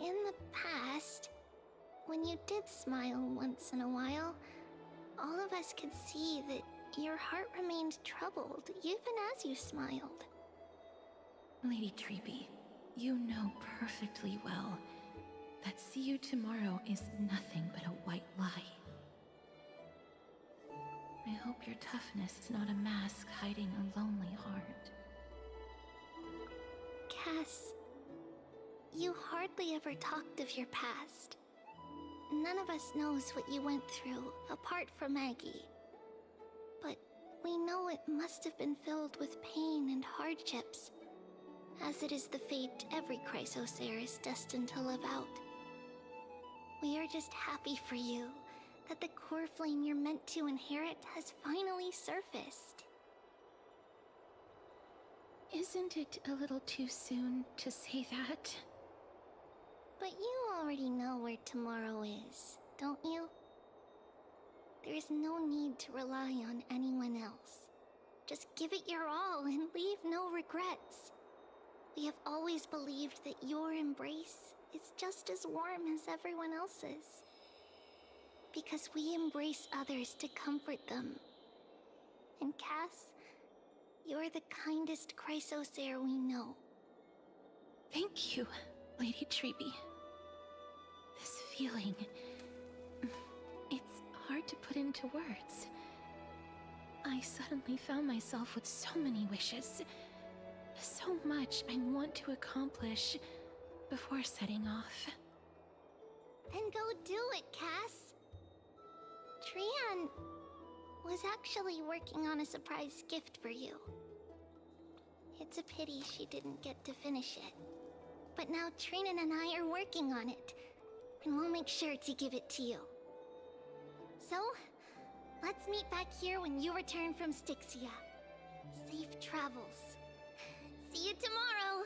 I: In the past, when you did smile once in a while, all of us could see that your heart remained troubled even as you smiled.
H: Lady Treeby, you know perfectly well that see you tomorrow is nothing but a white lie. I hope your toughness is not a mask hiding a lonely heart.
I: Cass, you hardly ever talked of your past. None of us knows what you went through, apart from Maggie. But we know it must have been filled with pain and hardships, as it is the fate every Chrysosaur is destined to live out. We are just happy for you that the core flame you're meant to inherit has finally surfaced.
H: Isn't it a little too soon to say that?
I: But you already know where tomorrow is, don't you? There's no need to rely on anyone else. Just give it your all and leave no regrets. We have always believed that your embrace is just as warm as everyone else's. Because we embrace others to comfort them. And Cass, you're the kindest Chrysosaur we know.
H: Thank you, Lady Treeby. This feeling... it's hard to put into words. I suddenly found myself with so many wishes. So much I want to accomplish before setting off.
I: Then go do it, Cass. Trian was actually working on a surprise gift for you. It's a pity she didn't get to finish it. But now Trinan and I are working on it, and we'll make sure to give it to you. So, let's meet back here when you return from Styxia. Safe travels. See you tomorrow!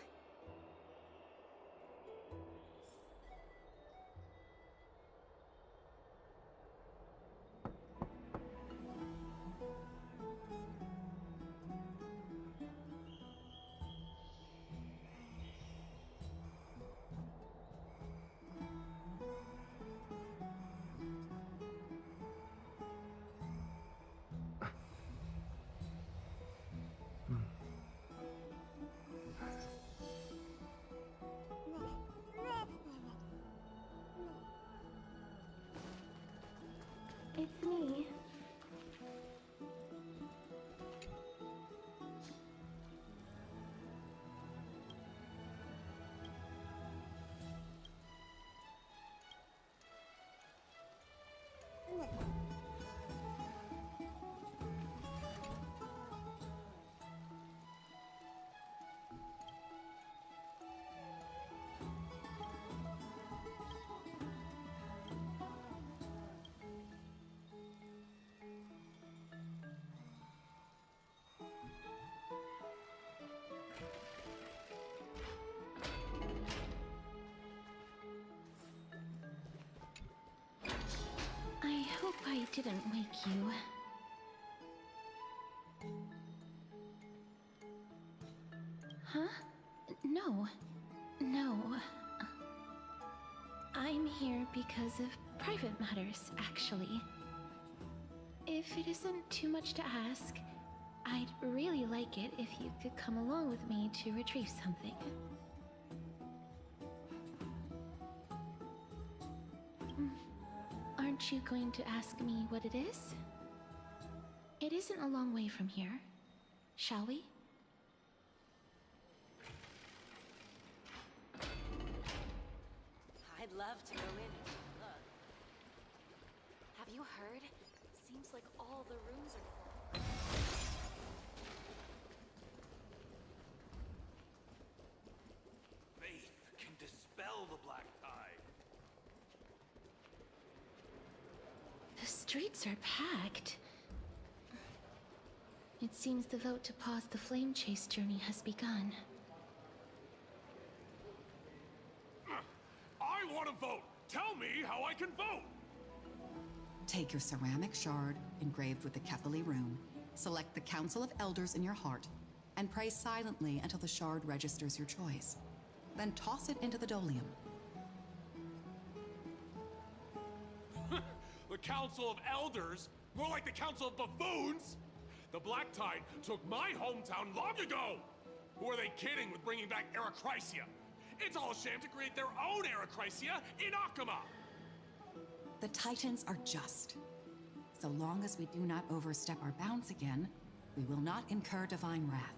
H: I didn't wake you. Huh? No. No. I'm here because of private matters, actually. If it isn't too much to ask, I'd really like it if you could come along with me to retrieve something. Aren't you going to ask me what it is? It isn't a long way from here. Shall we?
K: I'd love to go in and look. Have you heard? Seems like all the rooms are full.
N: Faith can dispel the black tide.
H: The streets are packed. It seems the vote to pause the flame chase journey has begun.
N: I want to vote! Tell me how I can vote!
O: Take your ceramic shard, engraved with the Kefali rune, select the Council of Elders in your heart, and pray silently until the shard registers your choice. Then toss it into the Dolium.
N: The Council of Elders? More like the Council of Buffoons? The Black Tide took my hometown long ago! Who are they kidding with bringing back Eracrysia? It's all a sham to create their own Eracrysia in Akama!
O: The Titans are just. So long as we do not overstep our bounds again, we will not incur divine wrath.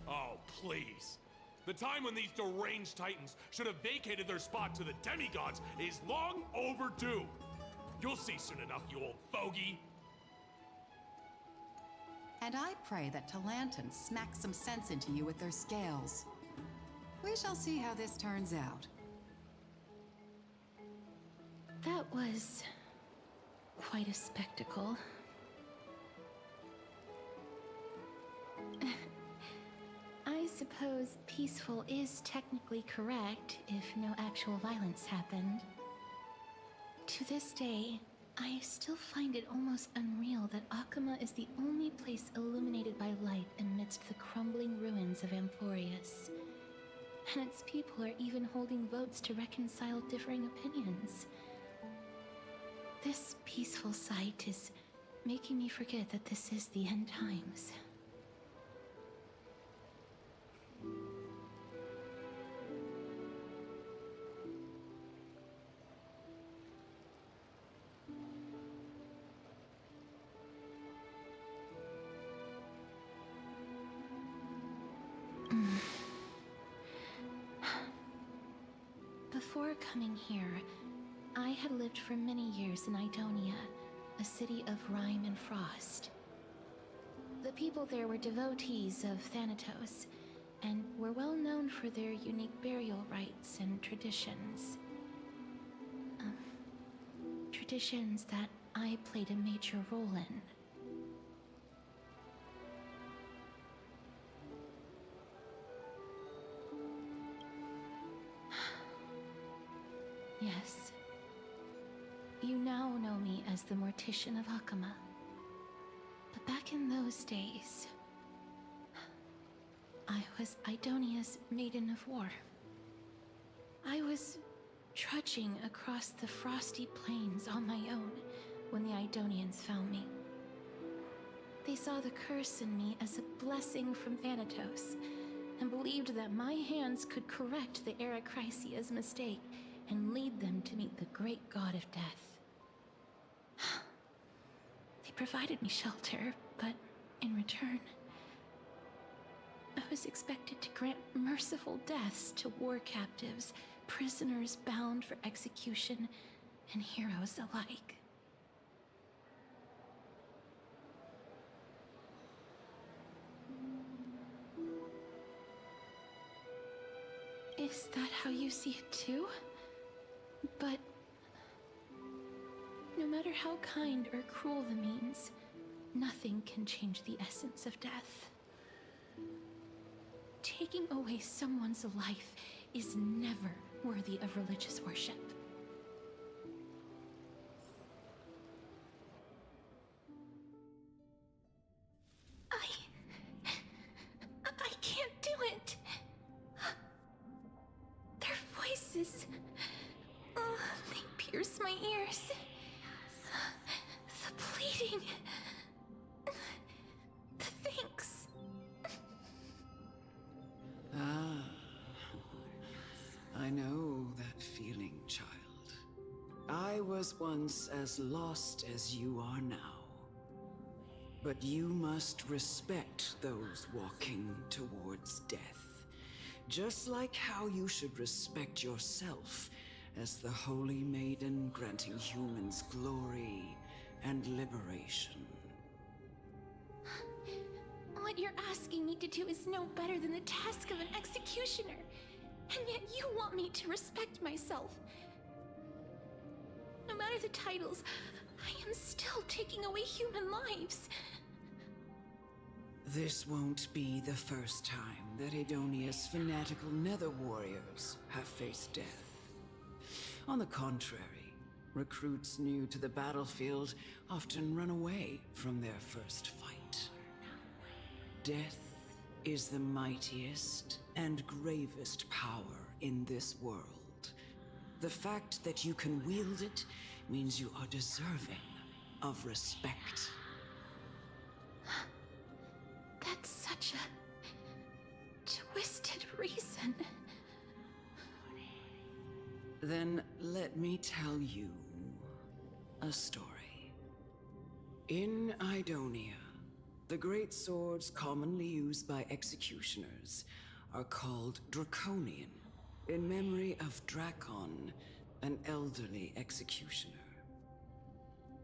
N: Oh, please. The time when these deranged Titans should have vacated their spot to the demigods is long overdue. You'll see soon enough, you old fogey.
O: And I pray that Talanton smacks some sense into you with their scales. We shall see how this turns out.
H: That was quite a spectacle. I suppose peaceful is technically correct if no actual violence happened. To this day, I still find it almost unreal that Akama is the only place illuminated by light amidst the crumbling ruins of Amphoreus. And its people are even holding votes to reconcile differing opinions. This peaceful sight is making me forget that this is the end times. Before coming here, I had lived for many years in Idonia, a city of rime and frost. The people there were devotees of Thanatos, and were well known for their unique burial rites and traditions. Traditions that I played a major role in. Yes. You now know me as the Mortician of Akama. But back in those days, I was Idonia's Maiden of War. I was trudging across the frosty plains on my own when the Idonians found me. They saw the curse in me as a blessing from Thanatos, and believed that my hands could correct the Eracrysia's mistake and lead them to meet the great god of death. They provided me shelter, but in return, I was expected to grant merciful deaths to war captives, prisoners bound for execution, and heroes alike. Is that how you see it too? But no matter how kind or cruel the means, nothing can change the essence of death. Taking away someone's life is never worthy of religious worship. hurts my ears. The bleeding. The thanks.
P: Ah. I know that feeling, child. I was once as lost as you are now. But you must respect those walking towards death. Just like how you should respect yourself as the Holy Maiden granting humans glory and liberation.
H: What you're asking me to do is no better than the task of an executioner. And yet you want me to respect myself. No matter the titles, I am still taking away human lives.
P: This won't be the first time that Edonia's fanatical nether warriors have faced death. On the contrary, recruits new to the battlefield often run away from their first fight. Death is the mightiest and gravest power in this world. The fact that you can wield it means you are deserving of respect.
H: That's such a twisted reason.
P: Then let me tell you a story. In Idonia, the great swords commonly used by executioners are called Draconian, in memory of Drakon, an elderly executioner.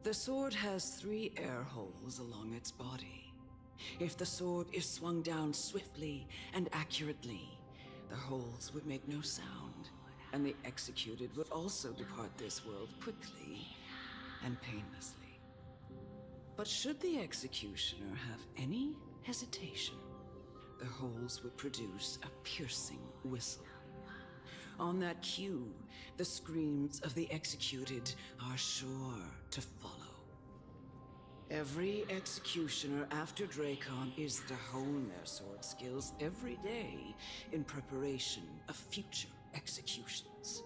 P: The sword has 3 air holes along its body. If the sword is swung down swiftly and accurately, the holes would make no sound, and the executed would also depart this world quickly and painlessly. But should the executioner have any hesitation, the holes would produce a piercing whistle. On that cue, the screams of the executed are sure to follow. Every executioner after Drakon is to hone their sword skills every day in preparation of future executions.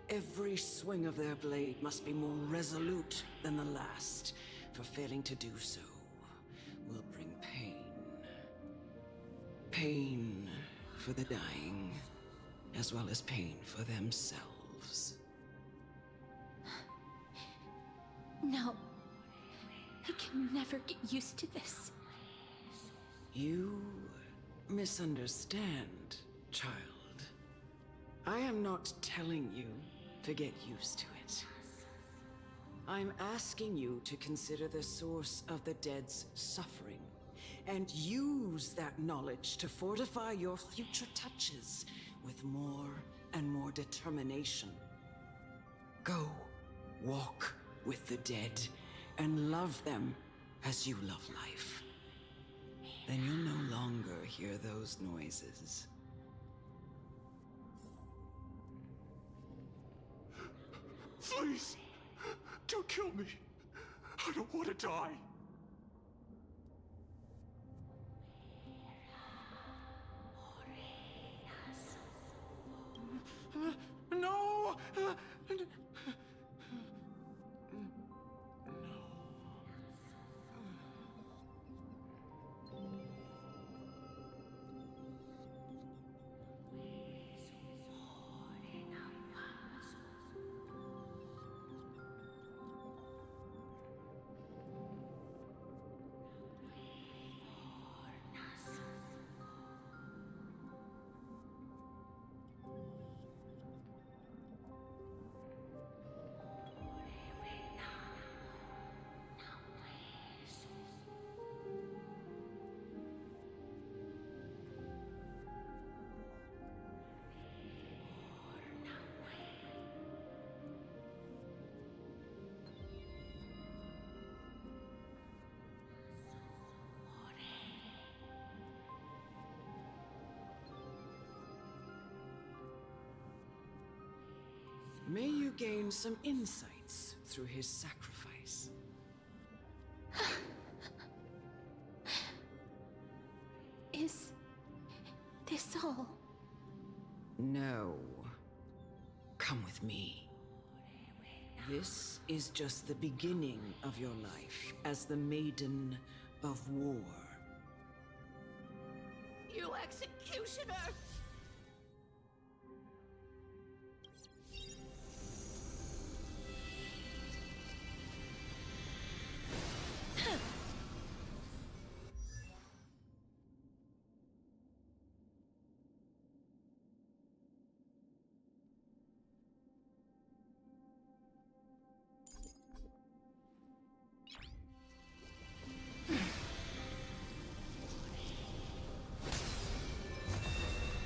P: Every swing of their blade must be more resolute than the last, for failing to do so will bring pain. Pain for the dying, as well as pain for themselves.
H: No. I can never get used to this.
P: You misunderstand, child. I am not telling you to get used to it. I'm asking you to consider the source of the dead's suffering, and use that knowledge to fortify your future touches with more and more determination. Go, walk with the dead, and love them as you love life. Then you'll no longer hear those noises.
N: Please, don't kill me. I don't want to die. No!
P: May you gain some insights through his sacrifice.
H: Is this all?
P: No. Come with me. This is just the beginning of your life as the Maiden of War.
F: You executioner!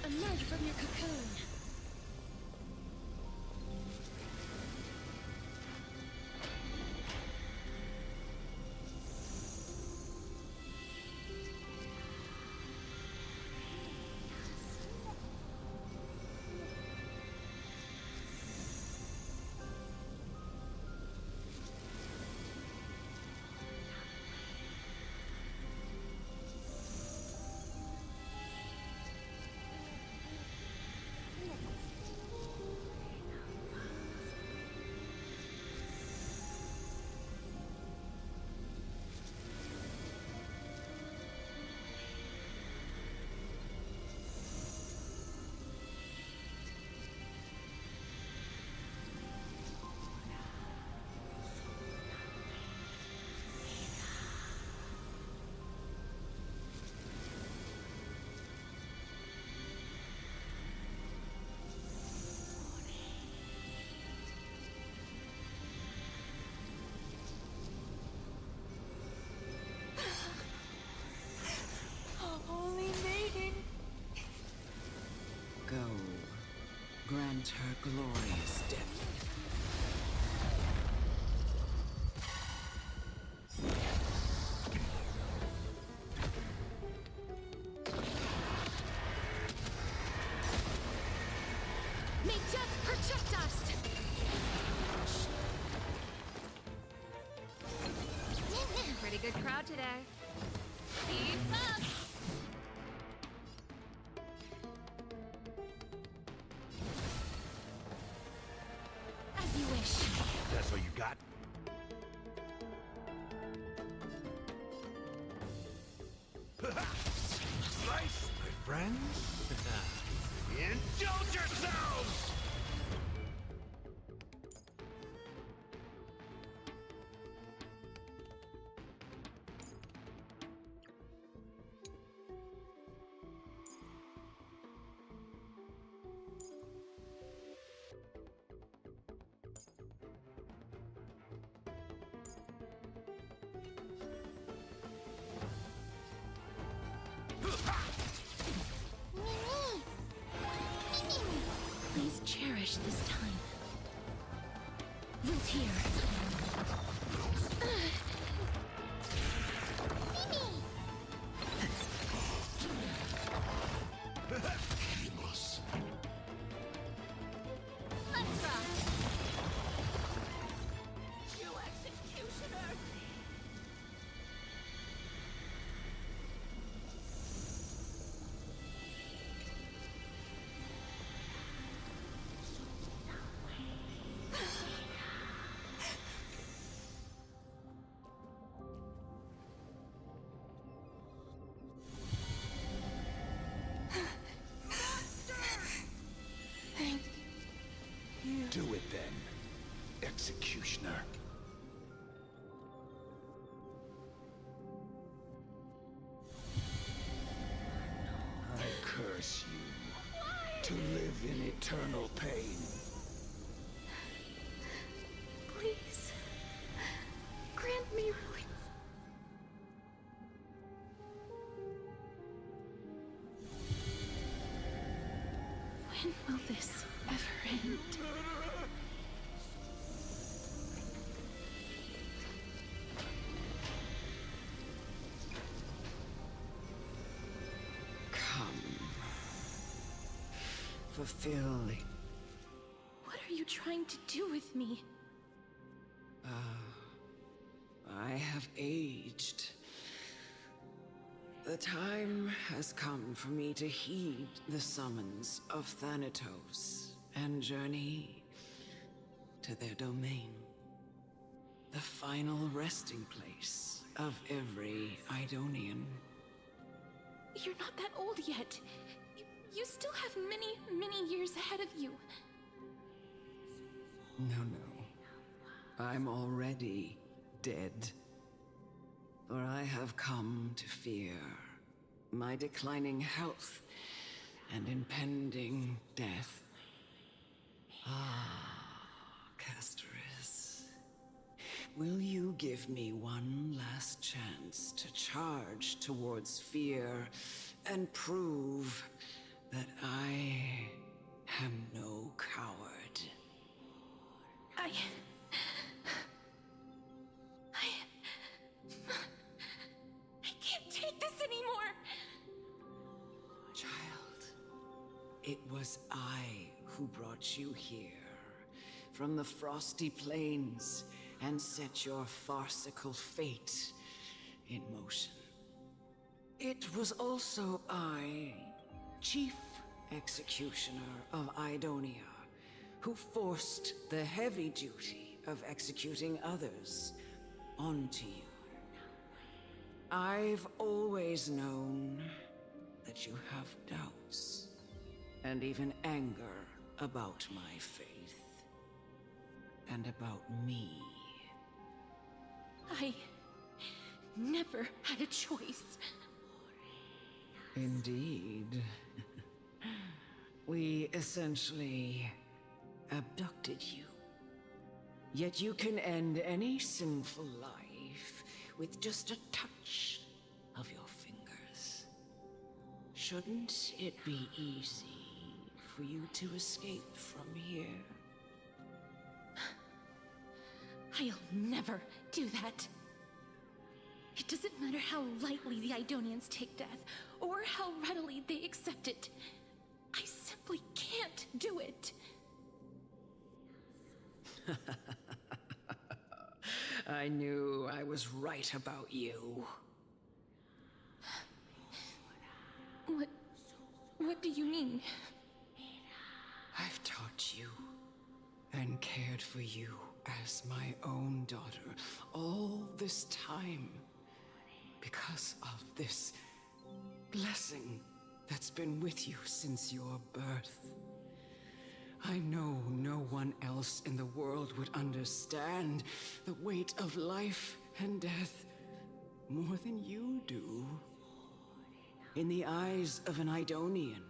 H: Emerge from your cocoon.
F: Holy maiden!
P: Go. Grant her glorious death.
H: May death protect us!
Q: Pretty good crowd today. Keep up!
H: As you wish.
R: That's all you got? Slice, my friends. Indulge yourselves!
H: Please cherish this time. Root here.
E: Painless.
Q: Let's rock!
F: You executioner!
E: Do it then, executioner. I curse you to live in eternal pain.
H: Please. Grant me relief. When will this ever end?
P: Fulfill.
H: What are you trying to do with me?
P: I have aged. The time has come for me to heed the summons of Thanatos and journey to their domain. The final resting place of every Idonian.
H: You're not that old yet. You still have many, many years ahead of you.
P: No. I'm already dead. For I have come to fear my declining health and impending death. Castoris, will you give me one last chance to charge towards fear and prove that I am no coward?
H: I can't take this anymore!
P: Child, it was I who brought you here, from the frosty plains, and set your farcical fate in motion. It was also I, Chief Executioner of Idonia, who forced the heavy duty of executing others onto you. I've always known that you have doubts, and even anger about my faith, and about me.
H: I never had a choice.
P: Indeed. We essentially abducted you. Yet you can end any sinful life with just a touch of your fingers. Shouldn't it be easy for you to escape from here?
H: I'll never do that. It doesn't matter how lightly the Idonians take death, or how readily they accept it. I simply can't do it.
P: I knew I was right about you.
H: What do you mean?
P: I've taught you and cared for you as my own daughter all this time because of this blessing that's been with you since your birth. I know no one else in the world would understand the weight of life and death more than you do. In the eyes of an Idonian,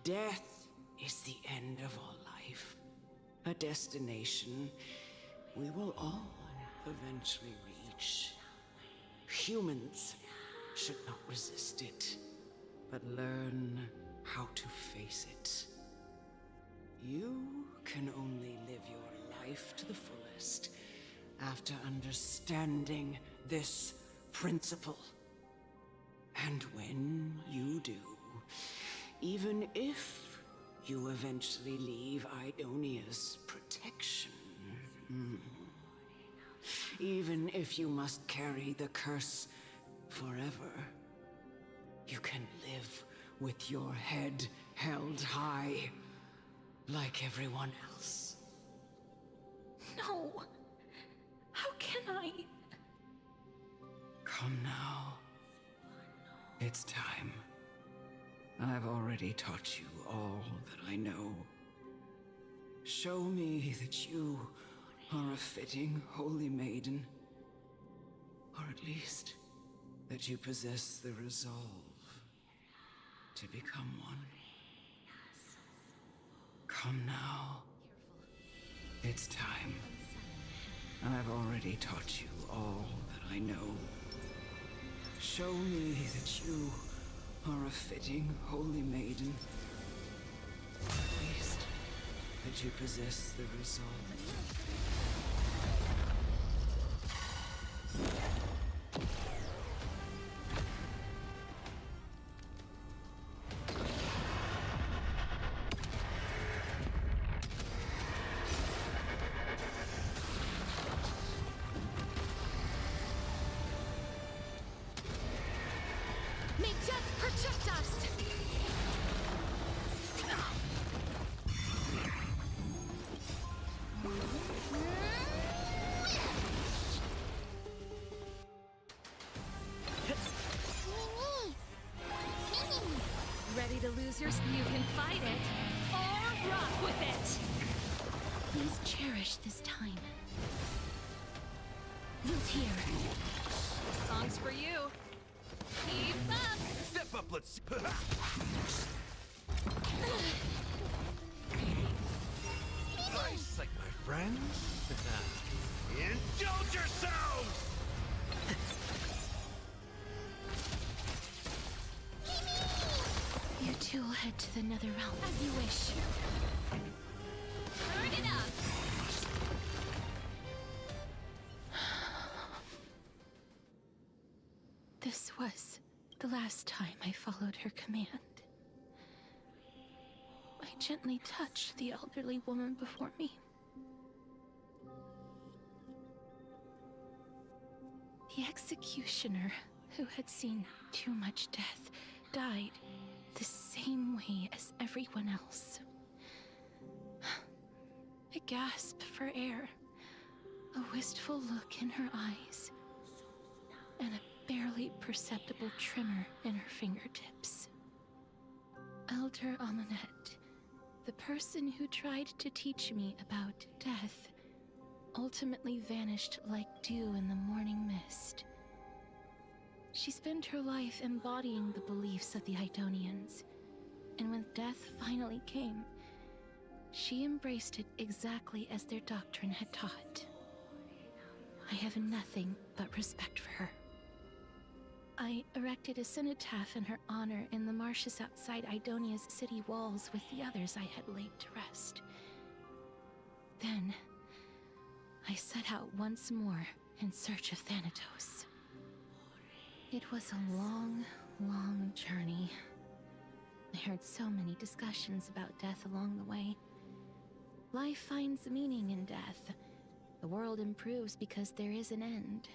P: death is the end of all life. A destination we will all eventually reach. Humans should not resist it, but learn how to face it. You can only live your life to the fullest after understanding this principle. And when you do, even if you eventually leave Idonia's protection, even if you must carry the curse forever, you can live with your head held high, like everyone else.
H: No! How can I?
P: Come now. It's time. I've already taught you all that I know. Show me that you are a fitting holy maiden. Or at least, that you possess the resolve to become one. Come now. It's time. I've already taught you all that I know. Show me that you are a fitting holy maiden. Or at least, that you possess the resolve.
H: May death protect us! losers. You can fight it, or rock with it! Please cherish this time. Volteer.
Q: This song's for you. Keep up!
R: Step up, let's... Nice, like my friends. Indulge yourselves!
H: You two will head to the nether realm as you wish.
Q: Turn it up!
H: This was the last time I followed her command. I gently touched the elderly woman before me. The executioner, who had seen too much death, died the same way as everyone else. A gasp for air, a wistful look in her eyes, and a barely perceptible tremor in her fingertips. Elder Amunet, the person who tried to teach me about death, ultimately vanished like dew in the morning mist. She spent her life embodying the beliefs of the Idonians, and when death finally came, she embraced it exactly as their doctrine had taught. I have nothing but respect for her. I erected a cenotaph in her honor in the marshes outside Idonia's city walls with the others I had laid to rest. Then, I set out once more in search of Thanatos. It was a long, long journey. I heard so many discussions about death along the way. Life finds meaning in death. The world improves because there is an end.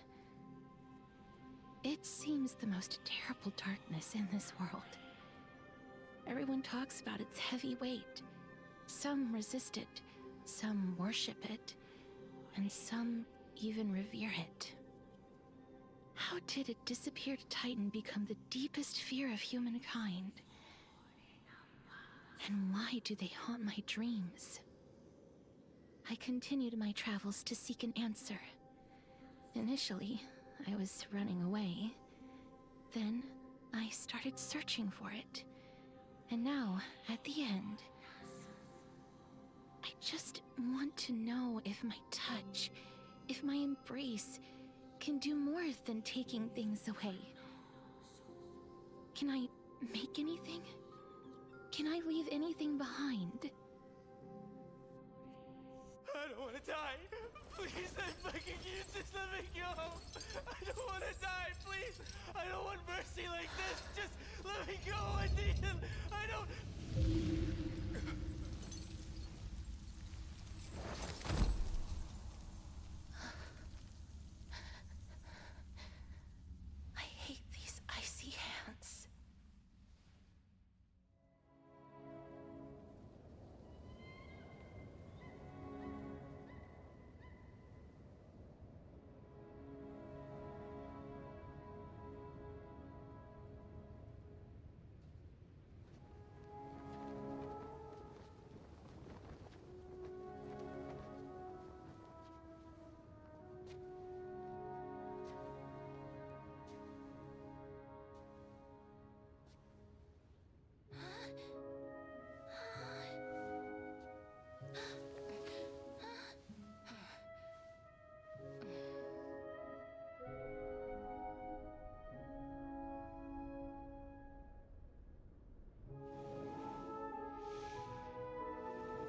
H: It seems the most terrible darkness in this world. Everyone talks about its heavy weight. Some resist it, some worship it, and some even revere it. How did a disappeared titan become the deepest fear of humankind? And why do they haunt my dreams? I continued my travels to seek an answer. Initially, I was running away. Then, I started searching for it. And now, at the end, I just want to know if my touch, if my embrace, can do more than taking things away. Can I make anything? Can I leave anything behind?
S: I don't want to die. Please, I'm begging you, just let me go. I don't want to die, please. I don't want mercy like this. Just let me go. I need it. I don't...
H: I hate these icy hands.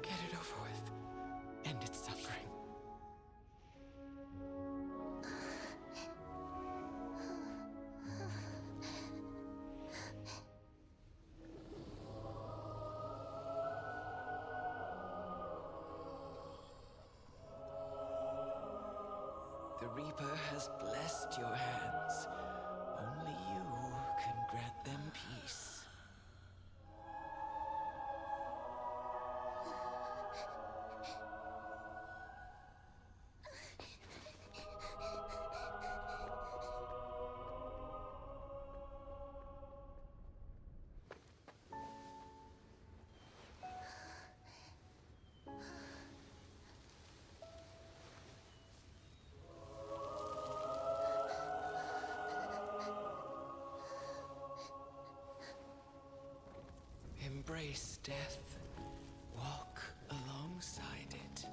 S: Get it over with. End its suffering.
P: The Reaper has blessed your hands. Only you can grant them peace. Embrace death. Walk alongside it.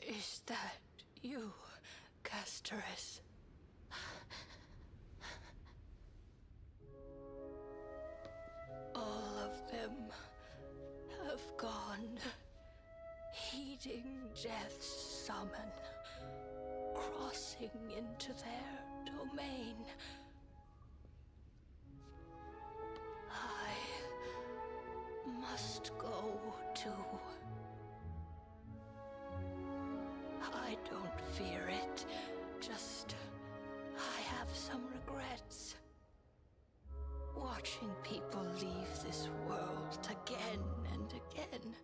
D: Is that you, Casterus? All of them have gone, heeding death's summon, crossing into their domain. I must go too. I don't fear it, just I have some regrets. Watching people leave this world again and again,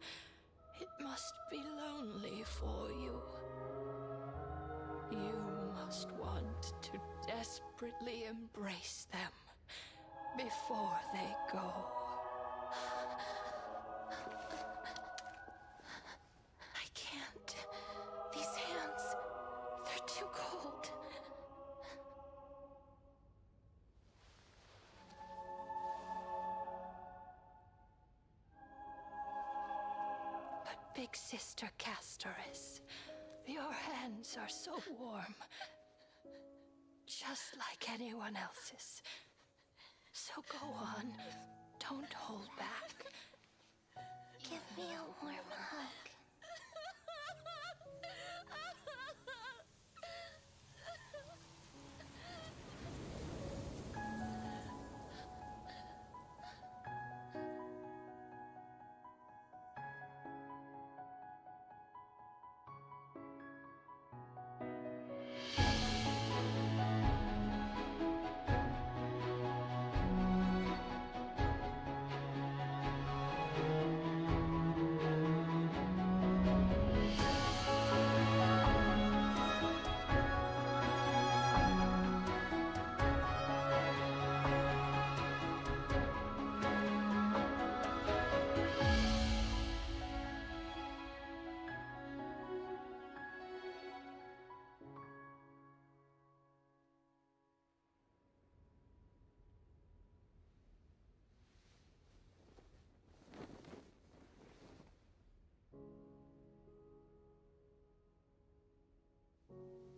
D: it must be lonely for you. You must want to desperately embrace them before they go. I can't. These hands, they're too cold. But Big Sister Casterus, your hands are so warm. Just like anyone else's. So go on. Don't hold back.
I: Give me a warm hug.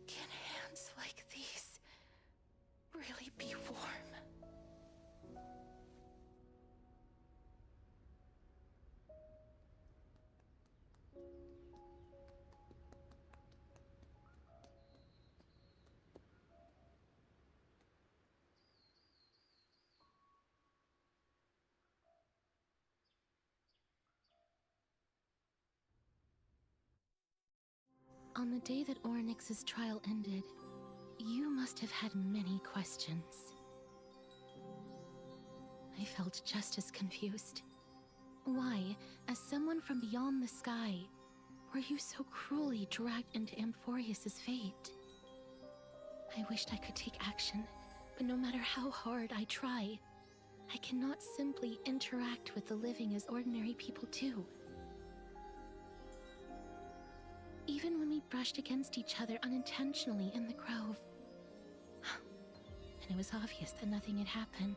I: Can hands like these really be warm?
H: On the day that Oryx's trial ended, you must have had many questions. I felt just as confused. Why, as someone from beyond the sky, were you so cruelly dragged into Amphoreus' fate? I wished I could take action, but no matter how hard I try, I cannot simply interact with the living as ordinary people do. Even when we brushed against each other unintentionally in the grove, and it was obvious that nothing had happened.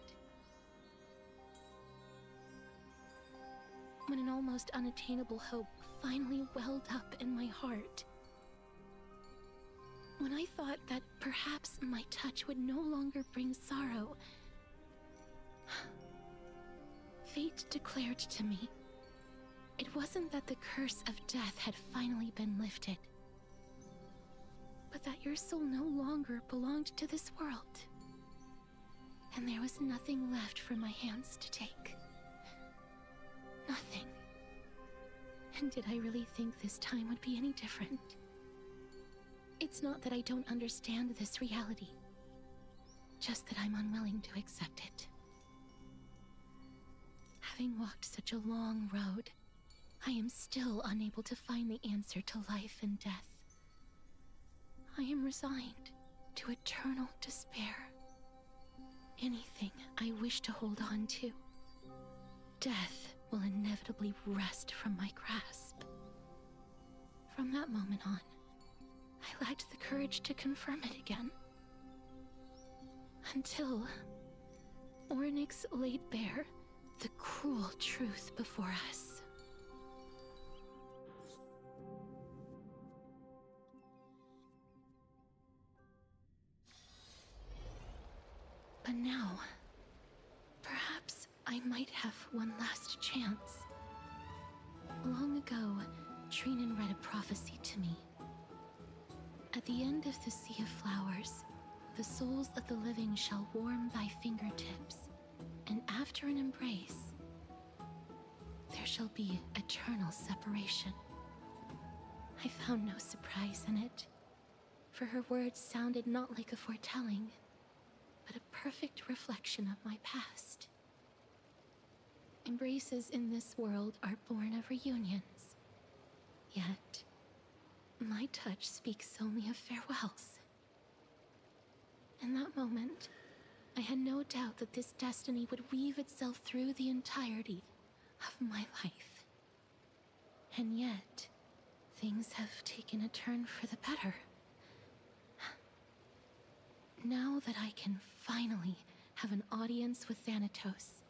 H: When an almost unattainable hope finally welled up in my heart. When I thought that perhaps my touch would no longer bring sorrow, fate declared to me, it wasn't that the curse of death had finally been lifted, but that your soul no longer belonged to this world. And there was nothing left for my hands to take. Nothing. And did I really think this time would be any different? It's not that I don't understand this reality, just that I'm unwilling to accept it. Having walked such a long road, I am still unable to find the answer to life and death. I am resigned to eternal despair. Anything I wish to hold on to, death will inevitably wrest from my grasp. From that moment on, I lacked the courage to confirm it again. Until Oryx laid bare the cruel truth before us. But now, perhaps I might have one last chance. Long ago, Trinan read a prophecy to me. At the end of the Sea of Flowers, the souls of the living shall warm thy fingertips, and after an embrace, there shall be eternal separation. I found no surprise in it, for her words sounded not like a foretelling, but a perfect reflection of my past. Embraces in this world are born of reunions, yet my touch speaks only of farewells. In that moment, I had no doubt that this destiny would weave itself through the entirety of my life. And yet, things have taken a turn for the better. Now that I can finally have an audience with Thanatos,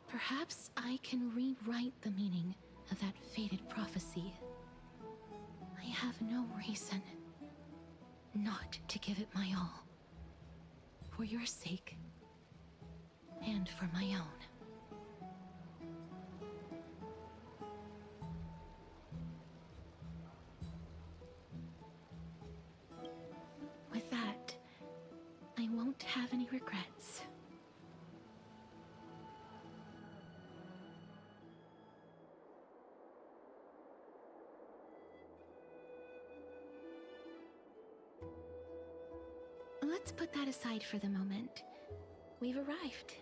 H: perhaps I can rewrite the meaning of that fated prophecy. I have no reason not to give it my all. For your sake, and for my own. With that, I won't have any regrets. Let's put that aside for the moment. We've arrived.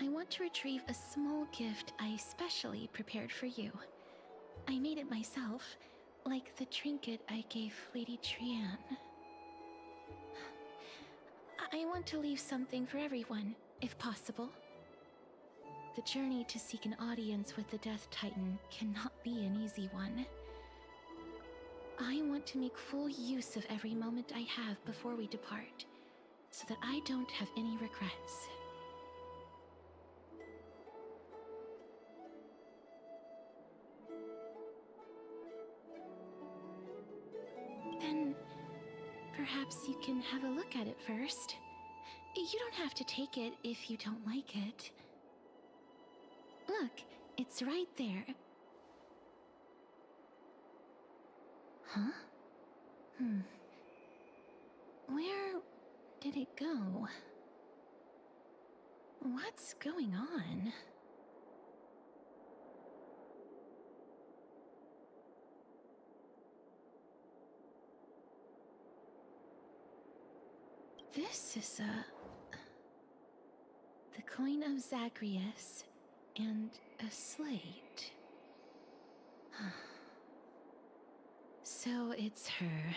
H: I want to retrieve a small gift I specially prepared for you. I made it myself, like the trinket I gave Lady Trian. I want to leave something for everyone, if possible. The journey to seek an audience with the Death Titan cannot be an easy one. I want to make full use of every moment I have before we depart, so that I don't have any regrets. Then, perhaps you can have a look at it first. You don't have to take it if you don't like it. Look, it's right there. Huh? Where did it go? What's going on? This is the coin of Zagreus and a slate. So it's her.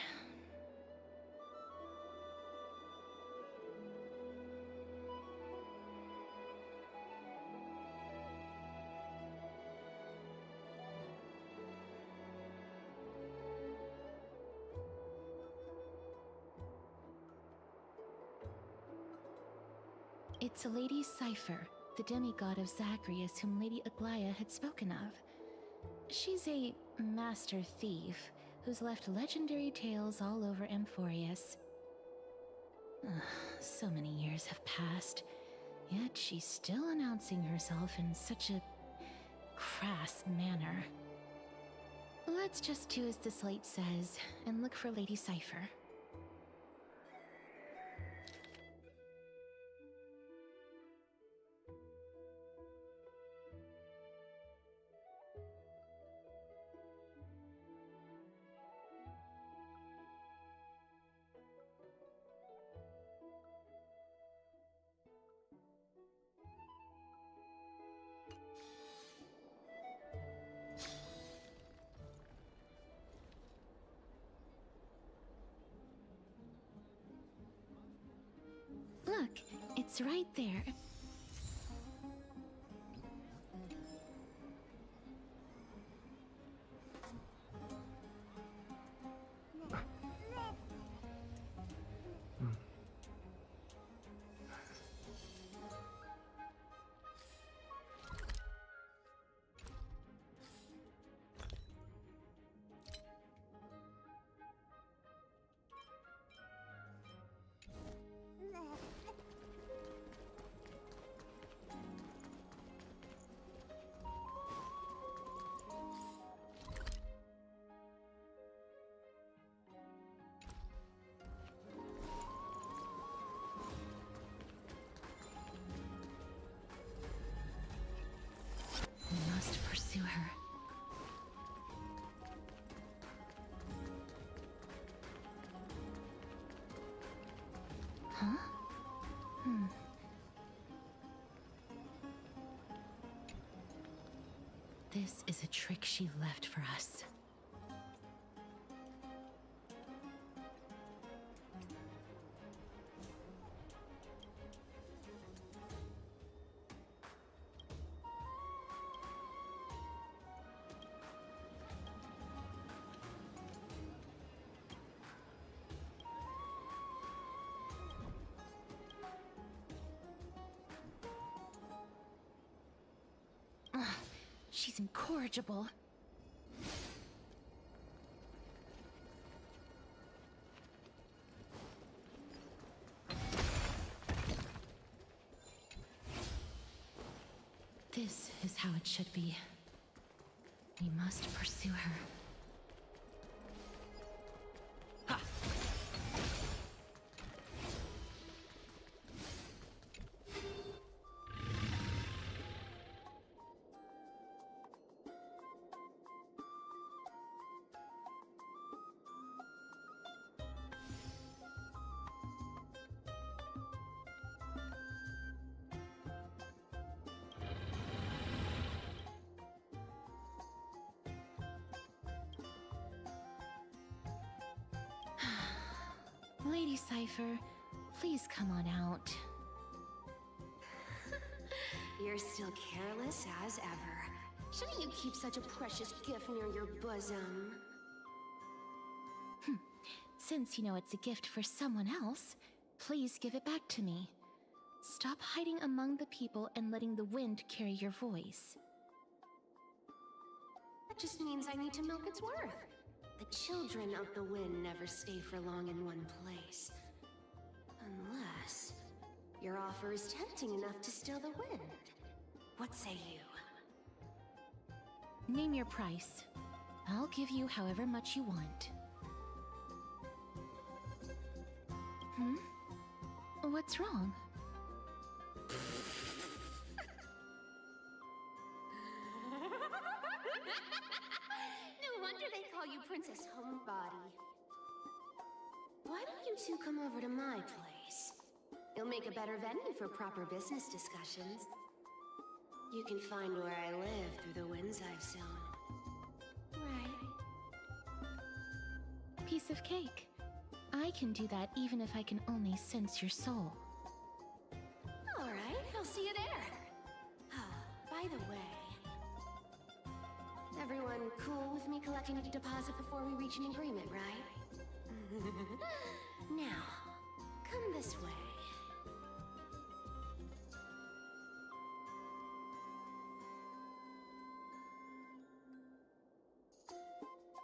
H: It's a Lady Cypher, the demigod of Zagreus whom Lady Aglaia had spoken of. She's a master thief who's left legendary tales all over Amphoreus. So many years have passed, yet she's still announcing herself in such a crass manner. Let's just do as the slate says and look for Lady Cypher. Look, it's right there. We must pursue her. Huh? This is a trick she left for us. She's incorrigible. This is how it should be. We must pursue her. Lady Cypher, please come on out.
T: You're still careless as ever. Shouldn't you keep such a precious gift near your bosom?
H: Since you know it's a gift for someone else, please give it back to me. Stop hiding among the people and letting the wind carry your voice.
T: That just means I need to milk its worth. The children of the wind never stay for long in one place. Unless your offer is tempting enough to still the wind. What say you?
H: Name your price. I'll give you however much you want. What's wrong?
T: No wonder they call you Princess Homebody. Why don't you two come over to my place? It'll make a better venue for proper business discussions. You can find where I live through the winds I've sown.
H: Right. Piece of cake. I can do that even if I can only sense your soul.
T: All right, I'll see you there. By the way, everyone cool with me collecting a deposit before we reach an agreement, right? Now, come this way.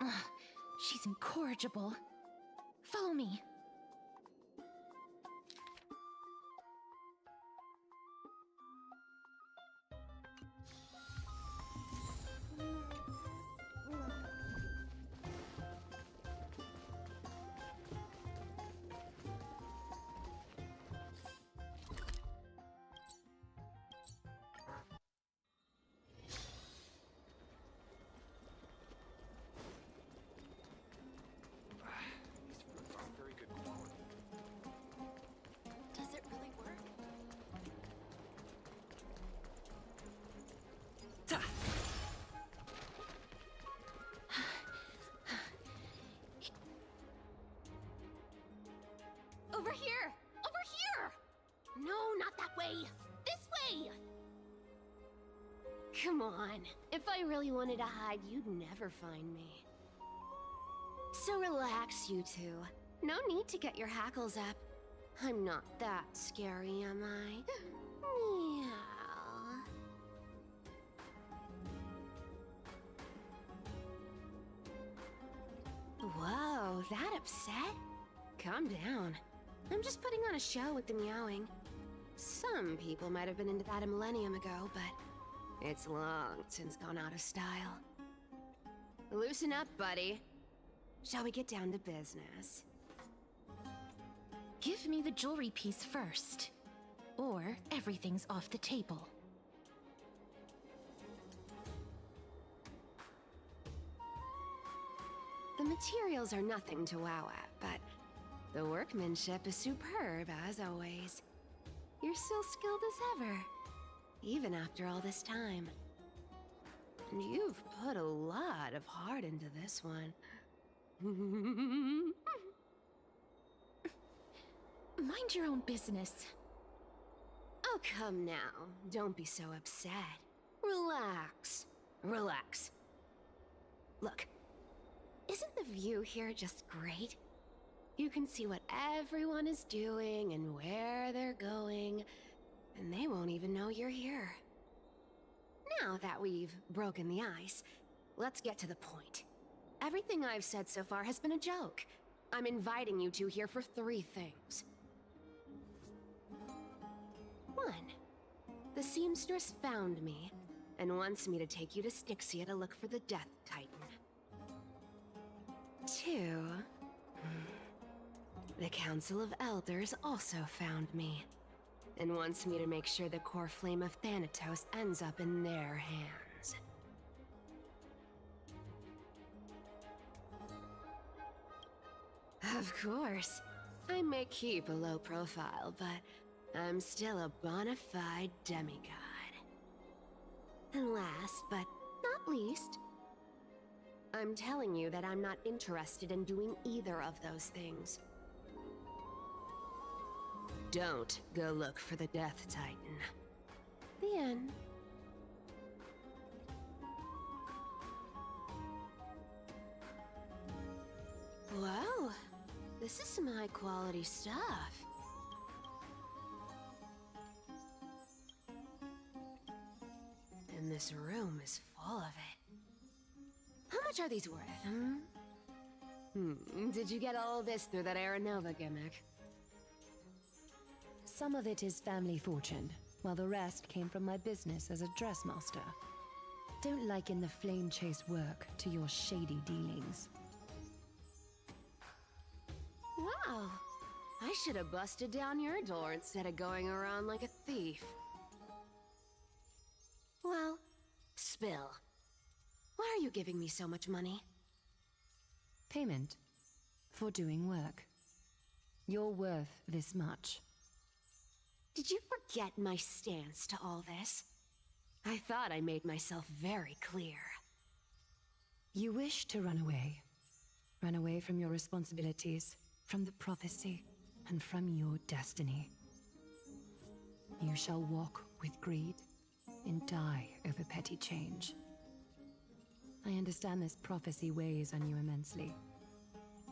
H: Ugh, she's incorrigible. Follow me.
T: Does it really work?
I: Over here! Over here! No, not that way! This way!
T: Come on. If I really wanted to hide, you'd never find me. So relax, you two. No need to get your hackles up. I'm not that scary, am I? Meow. Whoa, that upset? Calm down. I'm just putting on a show with the meowing. Some people might have been into that a millennium ago, but it's long since gone out of style. Loosen up, buddy. Shall we get down to business?
H: Give me the jewelry piece first, or everything's off the table.
T: The materials are nothing to wow at, but the workmanship is superb, as always. You're still skilled as ever, even after all this time. And you've put a lot of heart into this one.
H: Mind your own business.
T: Oh, come now. Don't be so upset. Relax. Relax. Look, isn't the view here just great? You can see what everyone is doing and where they're going, and they won't even know you're here. Now that we've broken the ice, let's get to the point. Everything I've said so far has been a joke. I'm inviting you two here for 3 things. 1. The seamstress found me and wants me to take you to Styxia to look for the Death Titan. 2. The Council of Elders also found me and wants me to make sure the core flame of Thanatos ends up in their hands. Of course, I may keep a low profile, but I'm still a bona fide demigod. And last but not least, I'm telling you that I'm not interested in doing either of those things. Don't go look for the Death Titan. The end. Wow, this is some high-quality stuff. And this room is full of it. How much are these worth, Did you get all this through that Aranova gimmick?
C: Some of it is family fortune, while the rest came from my business as a dressmaster. Don't liken the flame chase work to your shady dealings.
T: Wow, I should have busted down your door instead of going around like a thief. Well, spill. Why are you giving me so much money?
C: Payment for doing work. You're worth this much.
T: Did you forget my stance to all this? I thought I made myself very clear.
C: You wish to run away. Run away from your responsibilities, from the prophecy, and from your destiny. You shall walk with greed and die over petty change. I understand this prophecy weighs on you immensely.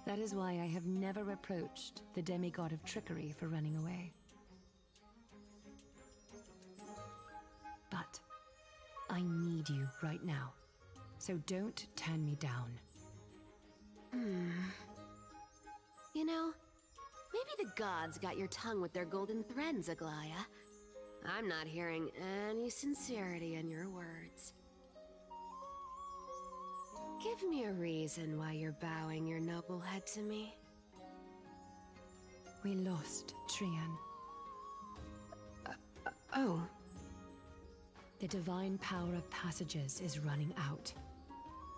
C: That is why I have never reproached the demigod of trickery for running away. But I need you right now, so don't turn me down.
T: You know, maybe the gods got your tongue with their golden threads, Aglaya. I'm not hearing any sincerity in your words. Give me a reason why you're bowing your noble head to me.
C: We lost Trian.
T: Oh.
C: The divine power of passages is running out.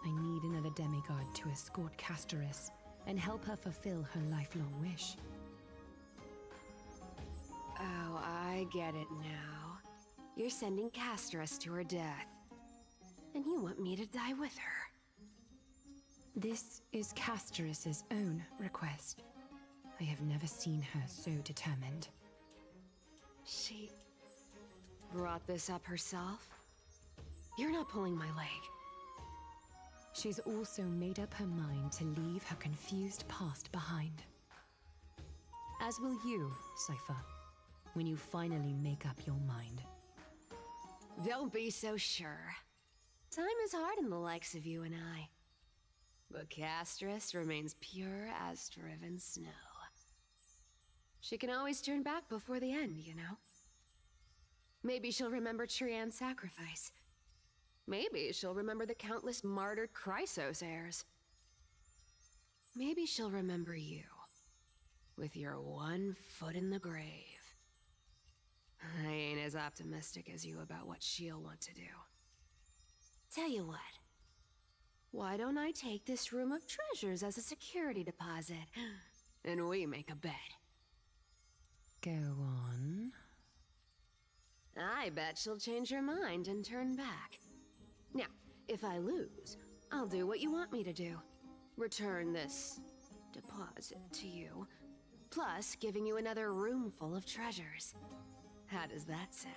C: I need another demigod to escort Castoris and help her fulfill her lifelong wish.
T: Oh, I get it now. You're sending Castoris to her death. And you want me to die with her.
C: This is Castoris' own request. I have never seen her so determined.
T: She brought this up herself? You're not pulling my leg.
C: She's also made up her mind to leave her confused past behind. As will you, Cypher, when you finally make up your mind.
T: Don't be so sure. Time is hard in the likes of you and I. But Castoris remains pure as driven snow. She can always turn back before the end, you know? Maybe she'll remember Trian's sacrifice. Maybe she'll remember the countless martyred Chrysos heirs. Maybe she'll remember you, with your one foot in the grave. I ain't as optimistic as you about what she'll want to do. Tell you what. Why don't I take this room of treasures as a security deposit, and we make a bet?
C: Go on.
T: I bet she'll change her mind and turn back. Now, if I lose, I'll do what you want me to do. Return this deposit to you, plus giving you another room full of treasures. How does that sound?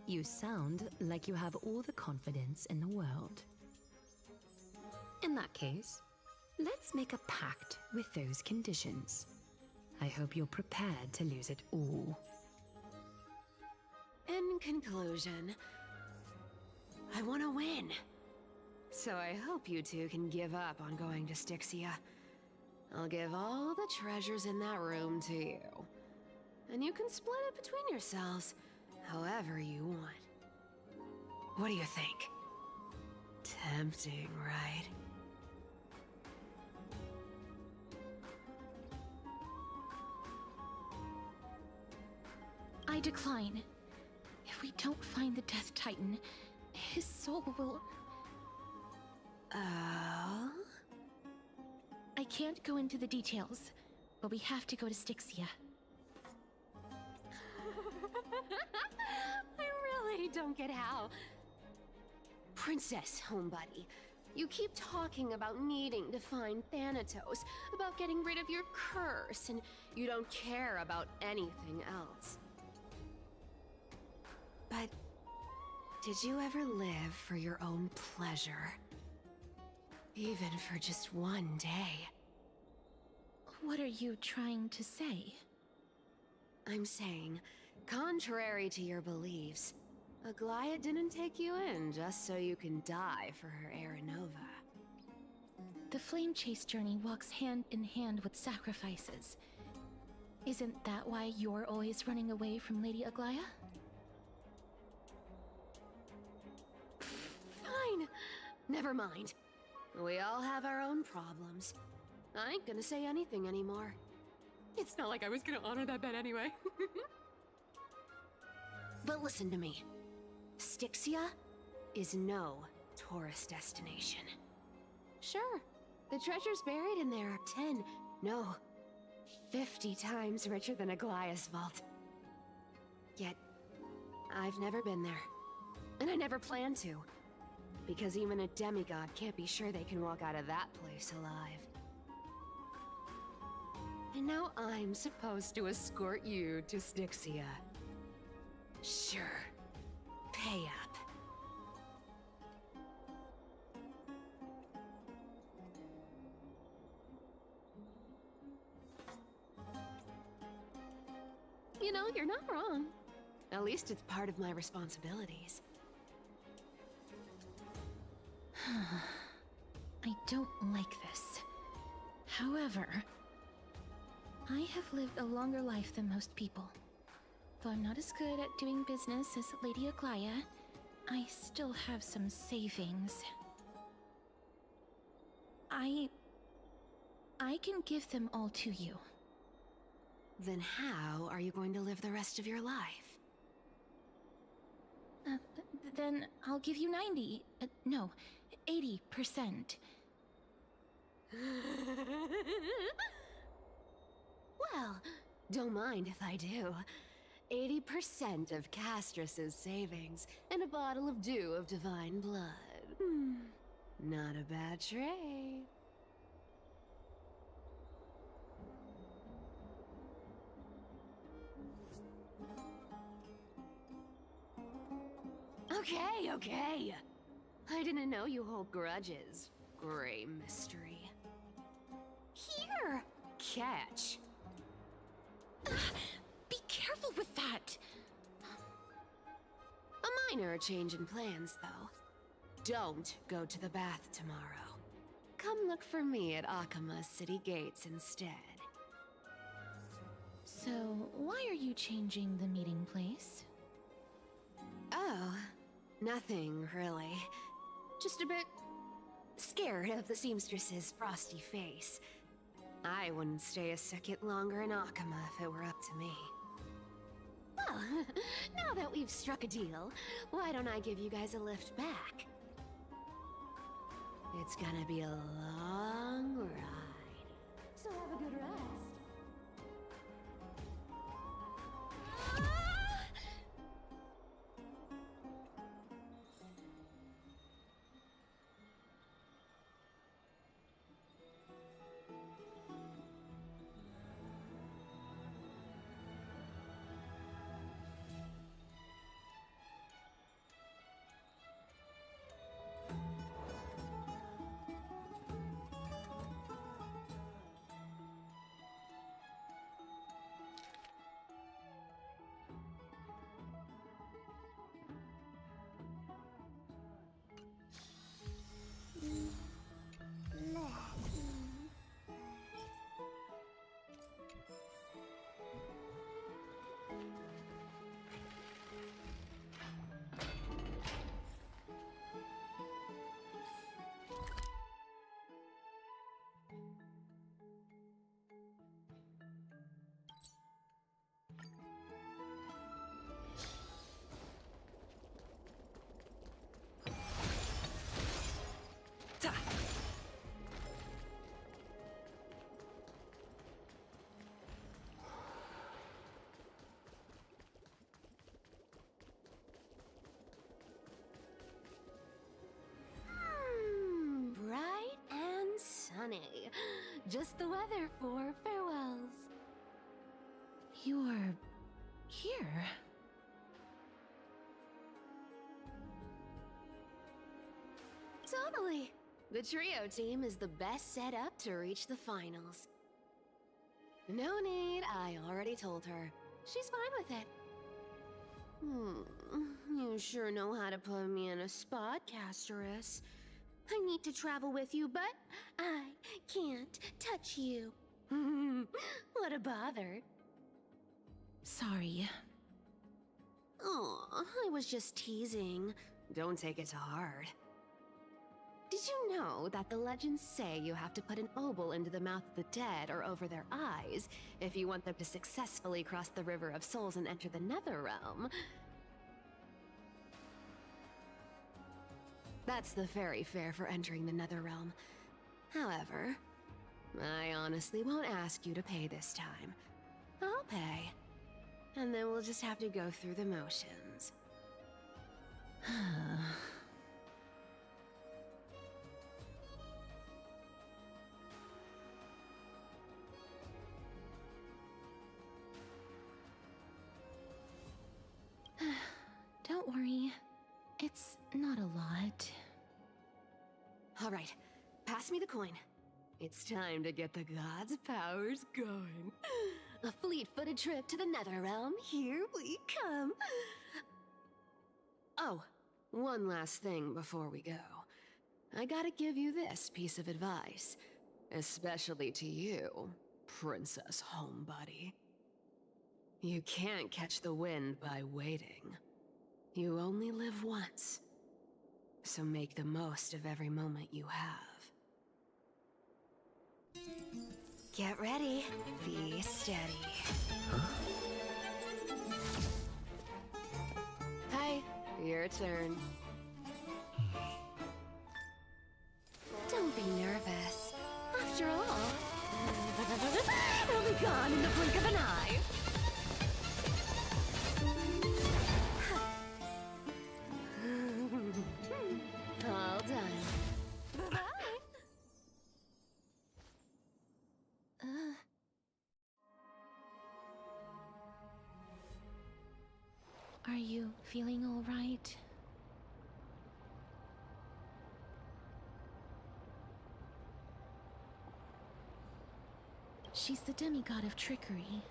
C: You sound like you have all the confidence in the world. In that case, let's make a pact with those conditions. I hope you're prepared to lose it all.
T: In conclusion, I want to win. So I hope you two can give up on going to Styxia. I'll give all the treasures in that room to you. And you can split it between yourselves, however you want. What do you think? Tempting, right?
H: I decline. If we don't find the Death Titan, his soul will...
T: Oh?
H: I can't go into the details, but we have to go to Styxia.
T: I really don't get how. Princess, homebuddy, you keep talking about needing to find Thanatos, about getting rid of your curse, and you don't care about anything else. But did you ever live for your own pleasure? Even for just one day?
H: What are you trying to say?
T: I'm saying, contrary to your beliefs, Aglaya didn't take you in just so you can die for her Aranova.
H: The Flame Chase journey walks hand in hand with sacrifices. Isn't that why you're always running away from Lady Aglaya?
T: Fine. Never mind. We all have our own problems. I ain't gonna say anything anymore. It's not like I was gonna honor that bet anyway. But listen to me. Styxia is no tourist destination. Sure, the treasures buried in there are 10, no, 50 times richer than Aglaya's vault. Yet, I've never been there. And I never plan to. Because even a demigod can't be sure they can walk out of that place alive. And now I'm supposed to escort you to Styxia. Sure. Pay up. You know, you're not wrong. At least it's part of my responsibilities.
H: I don't like this. However, I have lived a longer life than most people. Though I'm not as good at doing business as Lady Aglaya, I still have some savings. I can give them all to you.
T: Then how are you going to live the rest of your life?
H: Then I'll give you 90. No, 80%.
T: Well, don't mind if I do. 80% of Castrus's savings and a bottle of dew of divine blood. Not a bad trade. Okay. I didn't know you hold grudges. Gray mystery. Here! Catch.
H: Be careful with that!
T: A minor change in plans, though. Don't go to the bath tomorrow. Come look for me at Akama's city gates instead.
H: So, why are you changing the meeting place?
T: Oh, nothing really. Just a bit scared of the seamstress's frosty face. I wouldn't stay a second longer in Akama if it were up to me. Well, now that we've struck a deal, why don't I give you guys a lift back? It's gonna be a long ride, so have a good rest. Bright and sunny. Just the weather for farewells.
H: You're here?
T: Totally. The trio team is the best set up to reach the finals. No need, I already told her. She's fine with it. You sure know how to put me in a spot, Casterus. I need to travel with you, but I can't touch you. What a bother.
H: Sorry.
T: Aw, I was just teasing. Don't take it to heart. Did you know that the legends say you have to put an obol into the mouth of the dead or over their eyes if you want them to successfully cross the River of Souls and enter the Netherrealm? That's the fairy fare for entering the Netherrealm. However, I honestly won't ask you to pay this time. I'll pay. And then we'll just have to go through the motions.
H: Don't worry. It's not a lot.
T: All right, pass me the coin. It's time to get the gods' powers going. A fleet-footed trip to the Netherrealm. Here we come. Oh, one last thing before we go. I gotta give you this piece of advice. Especially to you, Princess Homebody. You can't catch the wind by waiting. You only live once. So make the most of every moment you have. Get ready. Be steady. Hi, your turn. Don't be nervous. After all, it'll be gone in the blink of an eye. All done. Bye-bye.
H: Are you feeling all right? She's the demigod of trickery.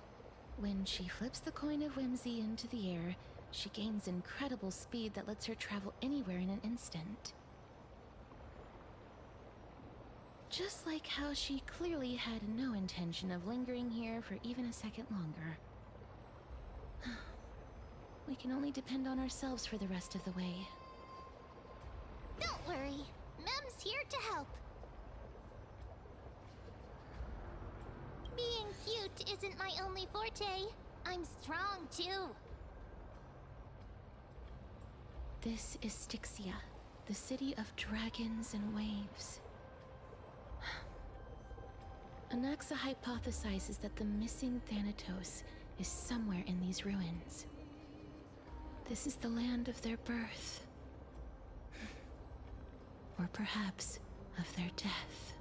H: When she flips the coin of whimsy into the air, she gains incredible speed that lets her travel anywhere in an instant. Just like how she clearly had no intention of lingering here for even a second longer. We can only depend on ourselves for the rest of the way.
I: Don't worry. Mem's here to help. Being cute isn't my only forte. I'm strong, too.
H: This is Styxia, the city of dragons and waves. Anaxa hypothesizes that the missing Thanatos is somewhere in these ruins. This is the land of their birth. Or perhaps of their death.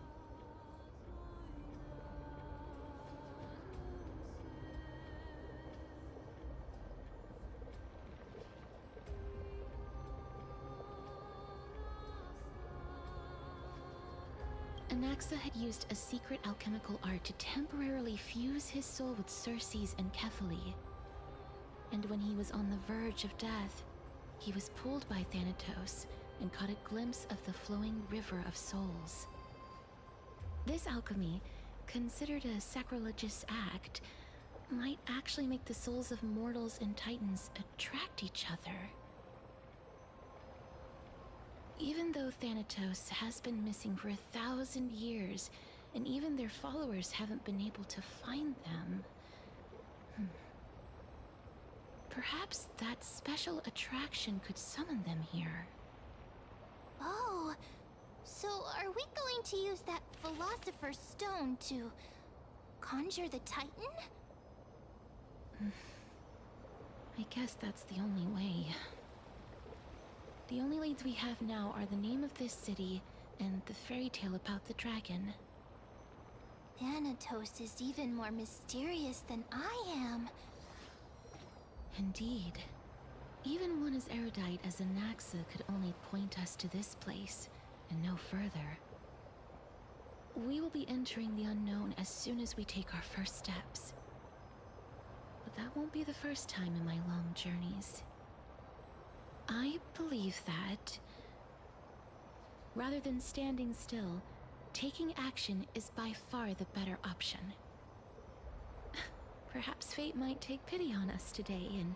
H: Anaxa had used a secret alchemical art to temporarily fuse his soul with Circe's and Kephae. And when he was on the verge of death, he was pulled by Thanatos and caught a glimpse of the flowing river of souls. This alchemy, considered a sacrilegious act, might actually make the souls of mortals and titans attract each other. Even though Thanatos has been missing for 1,000 years, and even their followers haven't been able to find them, perhaps that special attraction could summon them here.
I: Oh, so are we going to use that Philosopher's Stone to conjure the Titan?
H: I guess that's the only way. The only leads we have now are the name of this city and the fairy tale about the dragon.
I: Thanatos is even more mysterious than I am.
H: Indeed. Even one as erudite as Anaxa could only point us to this place, and no further. We will be entering the unknown as soon as we take our first steps. But that won't be the first time in my long journeys. I believe that, rather than standing still, taking action is by far the better option. Perhaps fate might take pity on us today and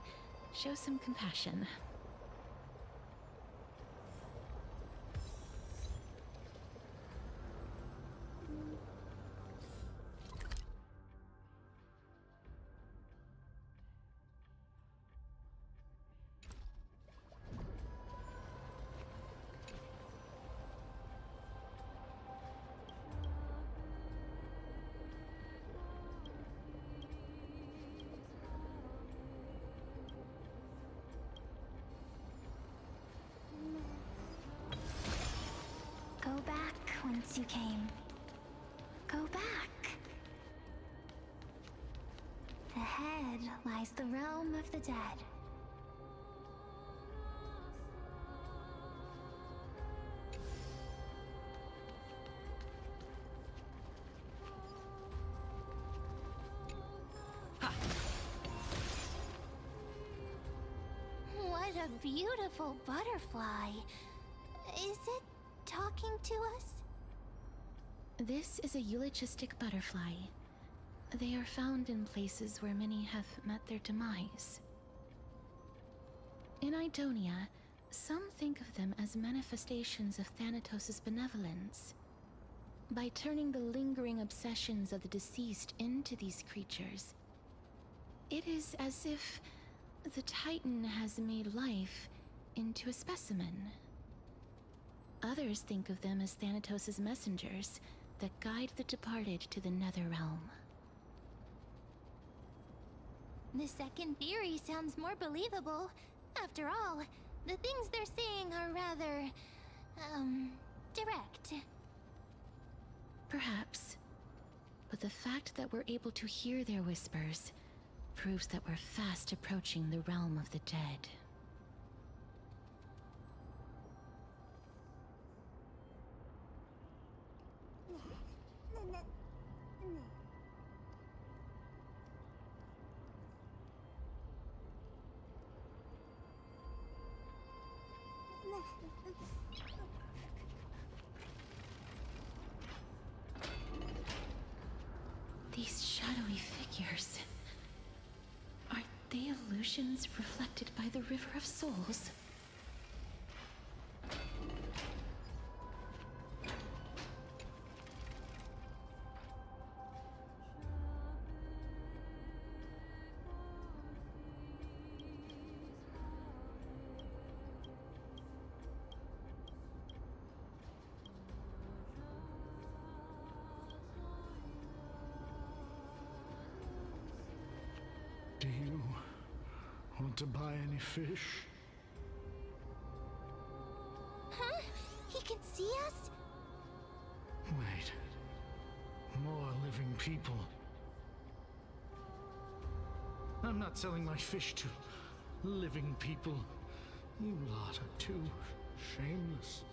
H: show some compassion.
I: whence you came. Go back. Ahead lies the realm of the dead. What a beautiful butterfly. Is it talking to us?
H: This is a eulogistic butterfly. They are found in places where many have met their demise. In Idonia, some think of them as manifestations of Thanatos' benevolence. By turning the lingering obsessions of the deceased into these creatures, it is as if the Titan has made life into a specimen. Others think of them as Thanatos' messengers that guide the departed to the nether realm.
I: The second theory sounds more believable. After all, the things they're saying are rather, direct.
H: Perhaps. But the fact that we're able to hear their whispers proves that we're fast approaching the realm of the dead. These shadowy figures. Are they illusions reflected by the River of Souls?
L: Do you want to buy any fish?
I: Huh? He can see us?
L: Wait. More living people. I'm not selling my fish to living people. You lot are too shameless.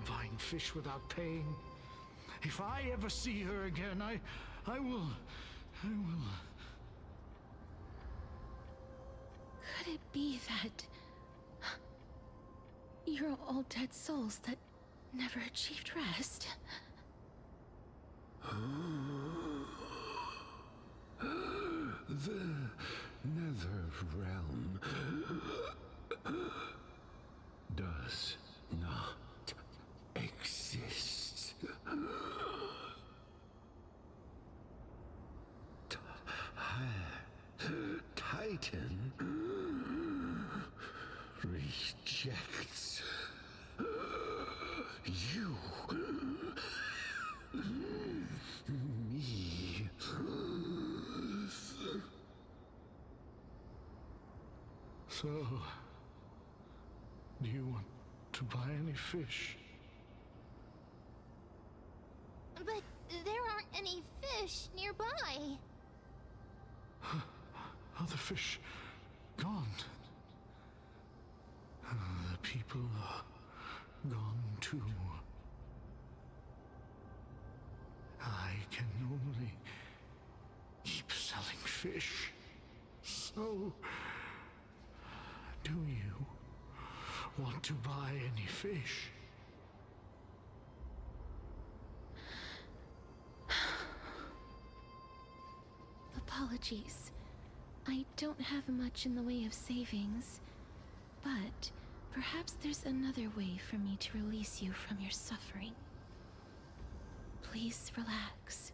L: Buying fish without paying. If I ever see her again, I will...
H: Could it be that you're all dead souls that never achieved rest?
J: The nether realm does not exist. Titan rejects you. Me.
L: So, do you want to buy any fish?
I: But there aren't any fish nearby.
L: Other fish gone. The people are gone too. I can only keep selling fish. So, do you want to buy any fish?
H: Apologies. I don't have much in the way of savings, but perhaps there's another way for me to release you from your suffering. Please relax.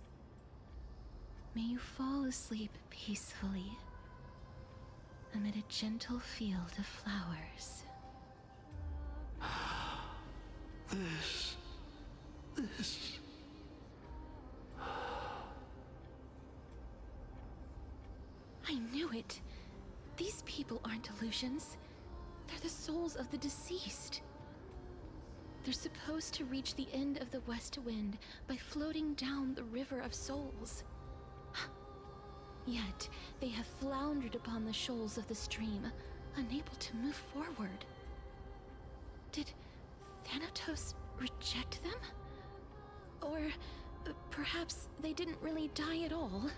H: May you fall asleep peacefully amid a gentle field of flowers.
L: This.
H: I knew it. These people aren't illusions. They're the souls of the deceased. They're supposed to reach the end of the West Wind by floating down the River of Souls. Yet, they have floundered upon the shoals of the stream, unable to move forward. Did Thanatos reject them? Or perhaps they didn't really die at all?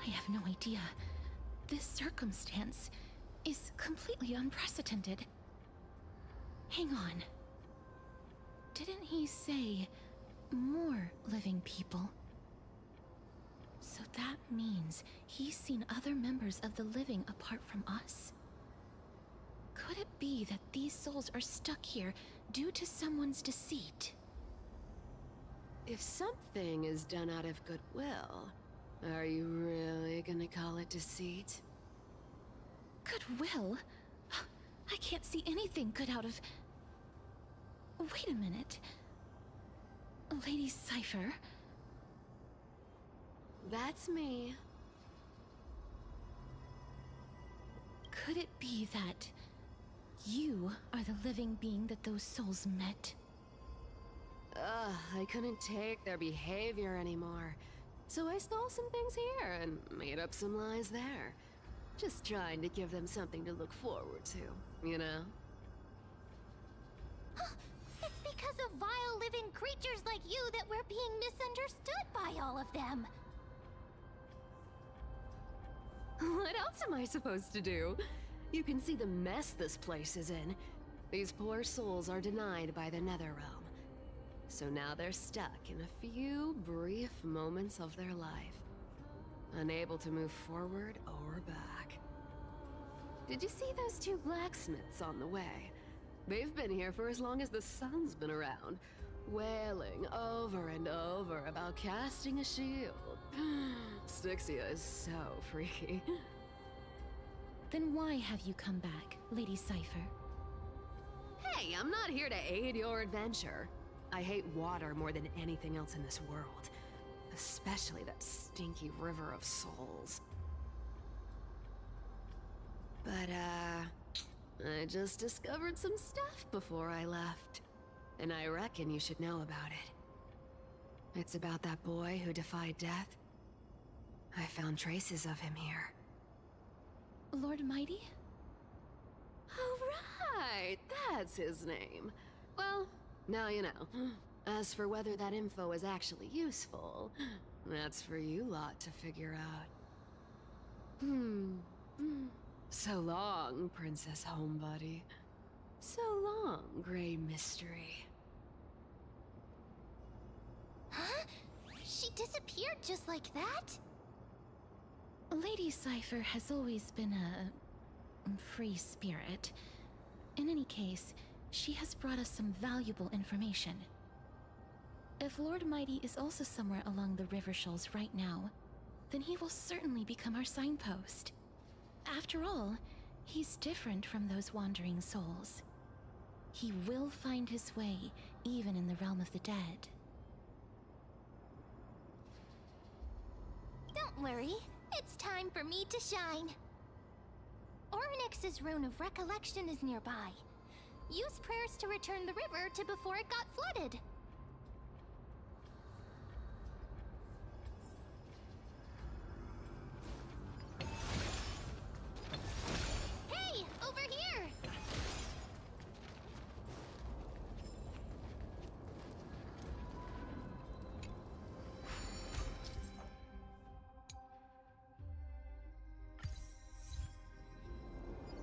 H: I have no idea. This circumstance is completely unprecedented. Hang on. Didn't he say more living people? So that means he's seen other members of the living apart from us? Could it be that these souls are stuck here due to someone's deceit?
D: If something is done out of goodwill, are you really gonna call it deceit?
H: Goodwill? I can't see anything good out of... Wait a minute. Lady Cypher?
D: That's me.
H: Could it be that you are the living being that those souls met?
D: I couldn't take their behavior anymore. So I stole some things here and made up some lies there. Just trying to give them something to look forward to, you know?
I: It's because of vile living creatures like you that we're being misunderstood by all of them.
D: What else am I supposed to do? You can see the mess this place is in. These poor souls are denied by the Netherrealm. So now they're stuck in a few brief moments of their life. Unable to move forward or back. Did you see those two blacksmiths on the way? They've been here for as long as the sun's been around, wailing over and over about casting a shield. Styxia is so freaky.
H: Then why have you come back, Lady Cypher?
D: Hey, I'm not here to aid your adventure. I hate water more than anything else in this world. Especially that stinky River of Souls. But, I just discovered some stuff before I left. And I reckon you should know about it. It's about that boy who defied death. I found traces of him here.
H: Lord Mighty?
D: Oh, right! That's his name. Well, now you know. As for whether that info is actually useful, that's for you lot to figure out. So long, Princess Homebody. So long, Grey Mystery.
I: Huh? She disappeared just like that?
H: Lady Cypher has always been a free spirit. In any case, she has brought us some valuable information. If Lord Mighty is also somewhere along the river shoals right now, then he will certainly become our signpost. After all, he's different from those wandering souls. He will find his way, even in the realm of the dead.
I: Don't worry, it's time for me to shine. Ornyx's Rune of Recollection is nearby. Use prayers to return the river to before it got flooded. Hey, over here!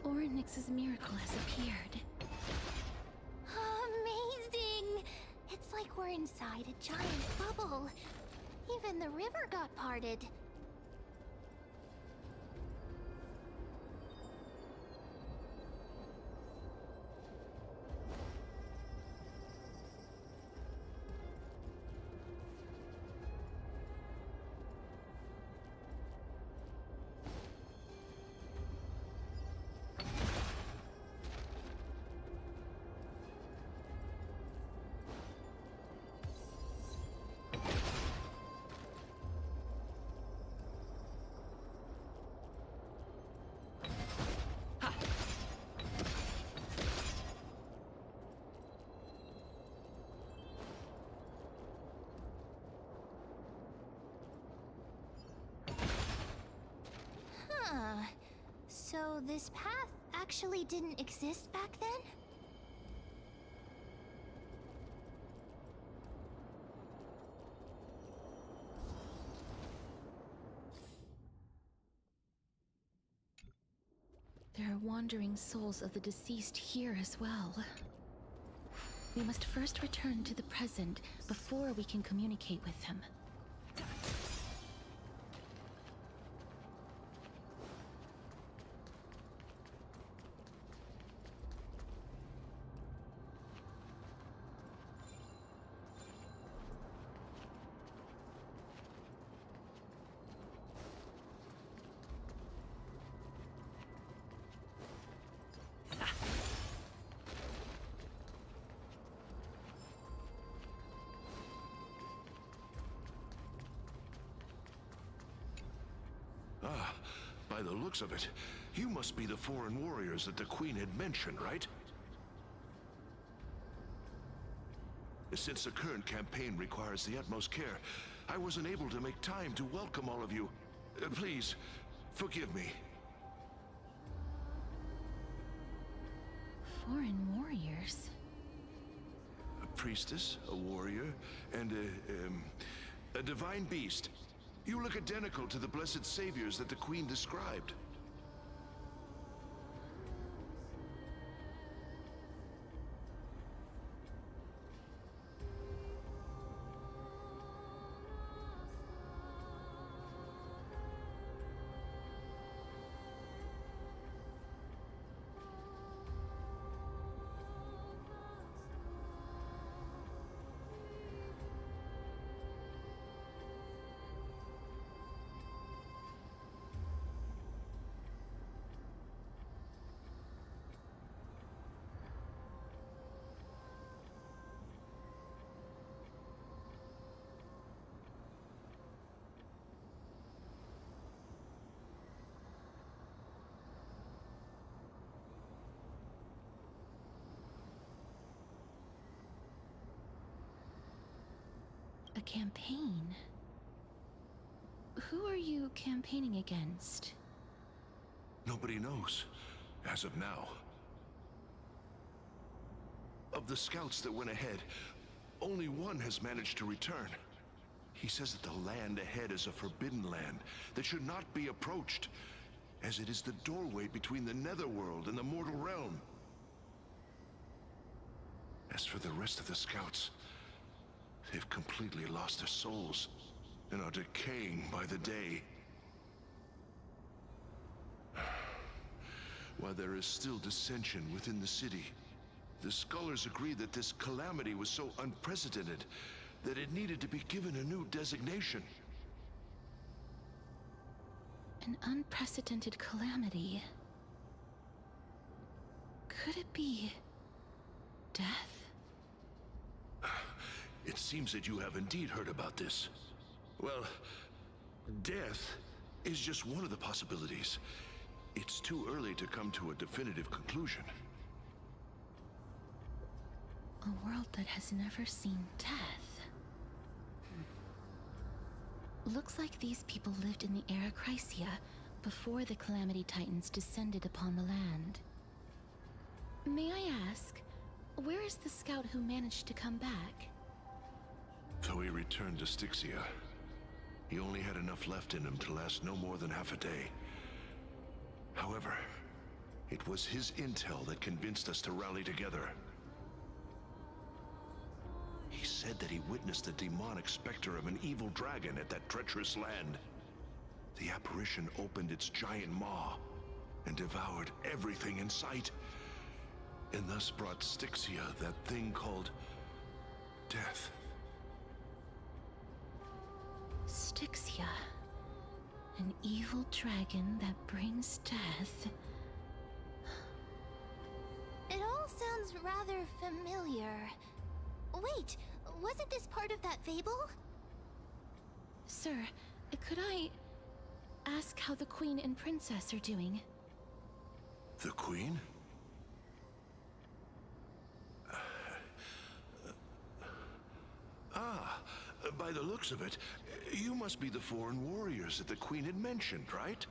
H: Ornyx's miracle has appeared.
I: Amazing! It's like we're inside a giant bubble. Even the river got parted. So this path actually didn't exist back then?
H: There are wandering souls of the deceased here as well. We must first return to the present before we can communicate with them.
R: Ah, by the looks of it, you must be the foreign warriors that the Queen had mentioned, right? Since the current campaign requires the utmost care, I wasn't able to make time to welcome all of you. Please, forgive me.
H: Foreign warriors?
R: A priestess, a warrior, and a divine beast. You look identical to the blessed saviors that the Queen described.
H: A campaign? Who are you campaigning against?
R: Nobody knows, as of now. Of the scouts that went ahead, only one has managed to return. He says that the land ahead is a forbidden land that should not be approached, as it is the doorway between the netherworld and the mortal realm. As for the rest of the scouts, they've completely lost their souls and are decaying by the day. While there is still dissension within the city, the scholars agree that this calamity was so unprecedented that it needed to be given a new designation.
H: An unprecedented calamity. Could it be death?
R: It seems that you have indeed heard about this. Well, death is just one of the possibilities. It's too early to come to a definitive conclusion.
H: A world that has never seen death. Looks like these people lived in the era Chrysia before the Calamity Titans descended upon the land. May I ask, where is the scout who managed to come back?
R: Though he returned to Styxia, he only had enough left in him to last no more than half a day. However, it was his intel that convinced us to rally together. He said that he witnessed the demonic specter of an evil dragon at that treacherous land. The apparition opened its giant maw and devoured everything in sight, and thus brought Styxia that thing called death.
H: Styxia. An evil dragon that brings death.
I: It all sounds rather familiar. Wait, wasn't this part of that fable?
H: Sir, could I ask how the Queen and Princess are doing?
R: The Queen? By the looks of it, you must be the foreign warriors that the Queen had mentioned, right?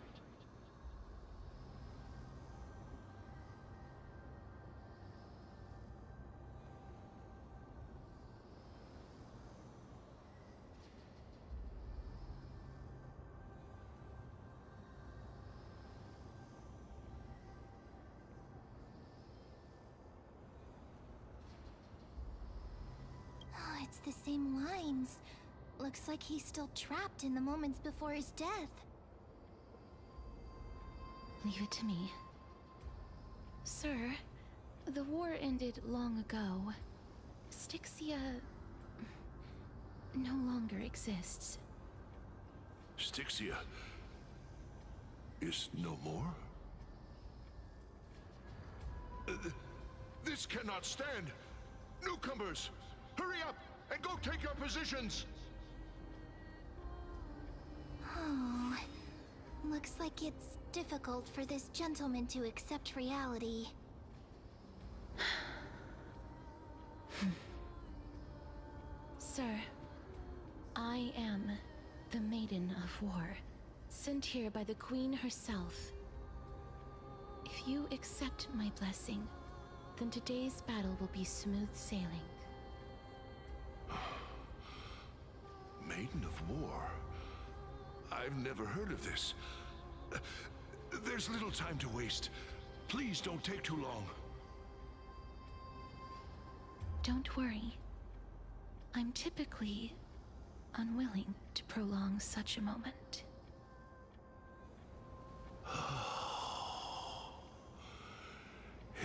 U: same lines. Looks like he's still trapped in the moments before his death.
H: Leave it to me. Sir, the war ended long ago. Styxia no longer exists.
R: Styxia is no more? This cannot stand! Newcomers, hurry up and go take your positions!
U: Oh, looks like it's difficult for this gentleman to accept reality.
H: Sir, I am the Maiden of War, sent here by the Queen herself. If you accept my blessing, then today's battle will be smooth sailing.
R: Maiden of War? I've never heard of this. There's little time to waste. Please don't take too long.
H: Don't worry. I'm typically unwilling to prolong such a moment.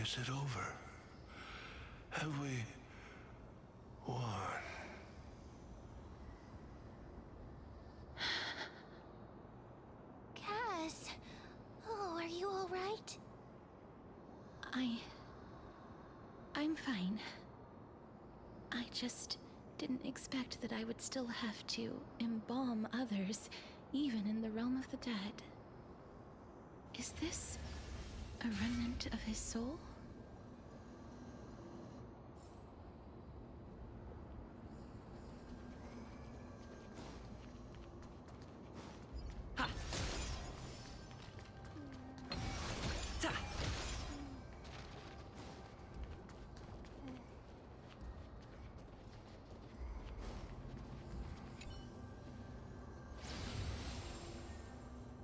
R: Is it over? Have we won?
U: Cass, oh, are you all right?
H: I'm fine. I just didn't expect that I would still have to embalm others, even in the realm of the dead. Is this a remnant of his soul?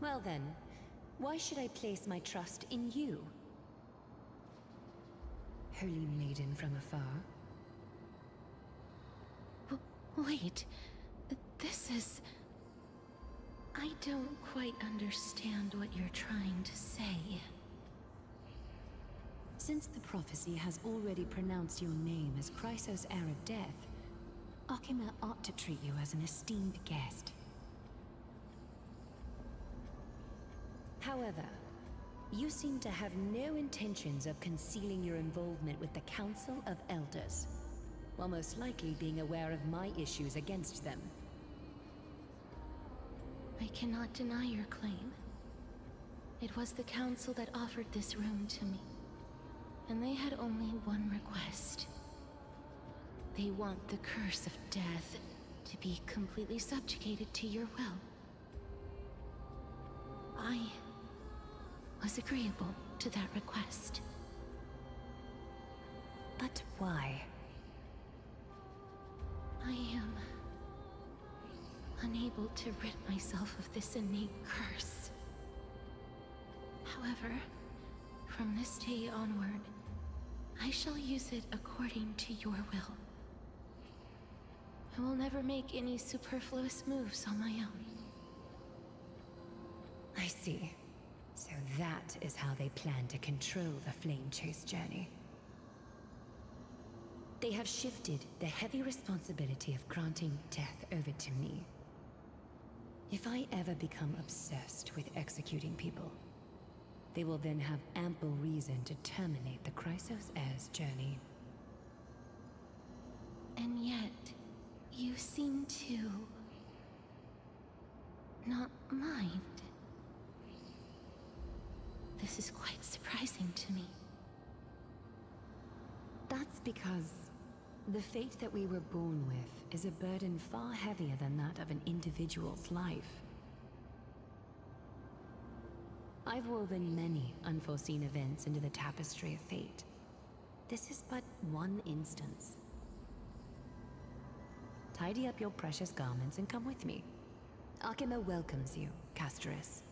C: Well then, why should I place my trust in you? Holy maiden from afar.
H: Wait, this is... I don't quite understand what you're trying to say.
C: Since the prophecy has already pronounced your name as Chrysos' heir of death, Akima ought to treat you as an esteemed guest. However, you seem to have no intentions of concealing your involvement with the Council of Elders, while most likely being aware of my issues against them.
H: I cannot deny your claim. It was the Council that offered this room to me, and they had only one request. They want the curse of death to be completely subjugated to your will. I was agreeable to that request.
C: But why?
H: I am unable to rid myself of this innate curse. However, from this day onward, I shall use it according to your will. I will never make any superfluous moves on my own.
C: I see. So that is how they plan to control the Flame Chase journey. They have shifted the heavy responsibility of granting death over to me. If I ever become obsessed with executing people, they will then have ample reason to terminate the Chrysos heir's journey.
H: And yet, you seem to not mind. This is quite surprising to me.
C: That's because the fate that we were born with is a burden far heavier than that of an individual's life. I've woven many unforeseen events into the tapestry of fate. This is but one instance. Tidy up your precious garments and come with me. Akima welcomes you, Casterus.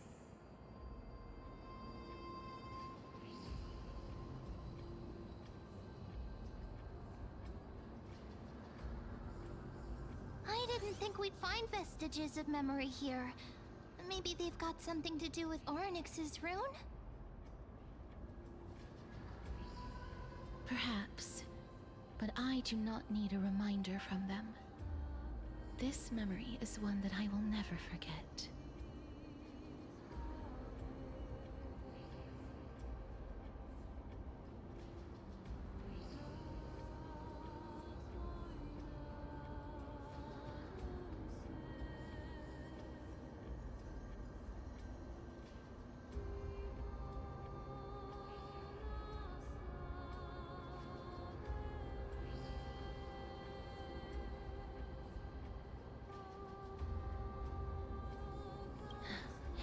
U: we'd find vestiges of memory here. Maybe they've got something to do with Orynyx's rune?
H: Perhaps, but I do not need a reminder from them. This memory is one that I will never forget.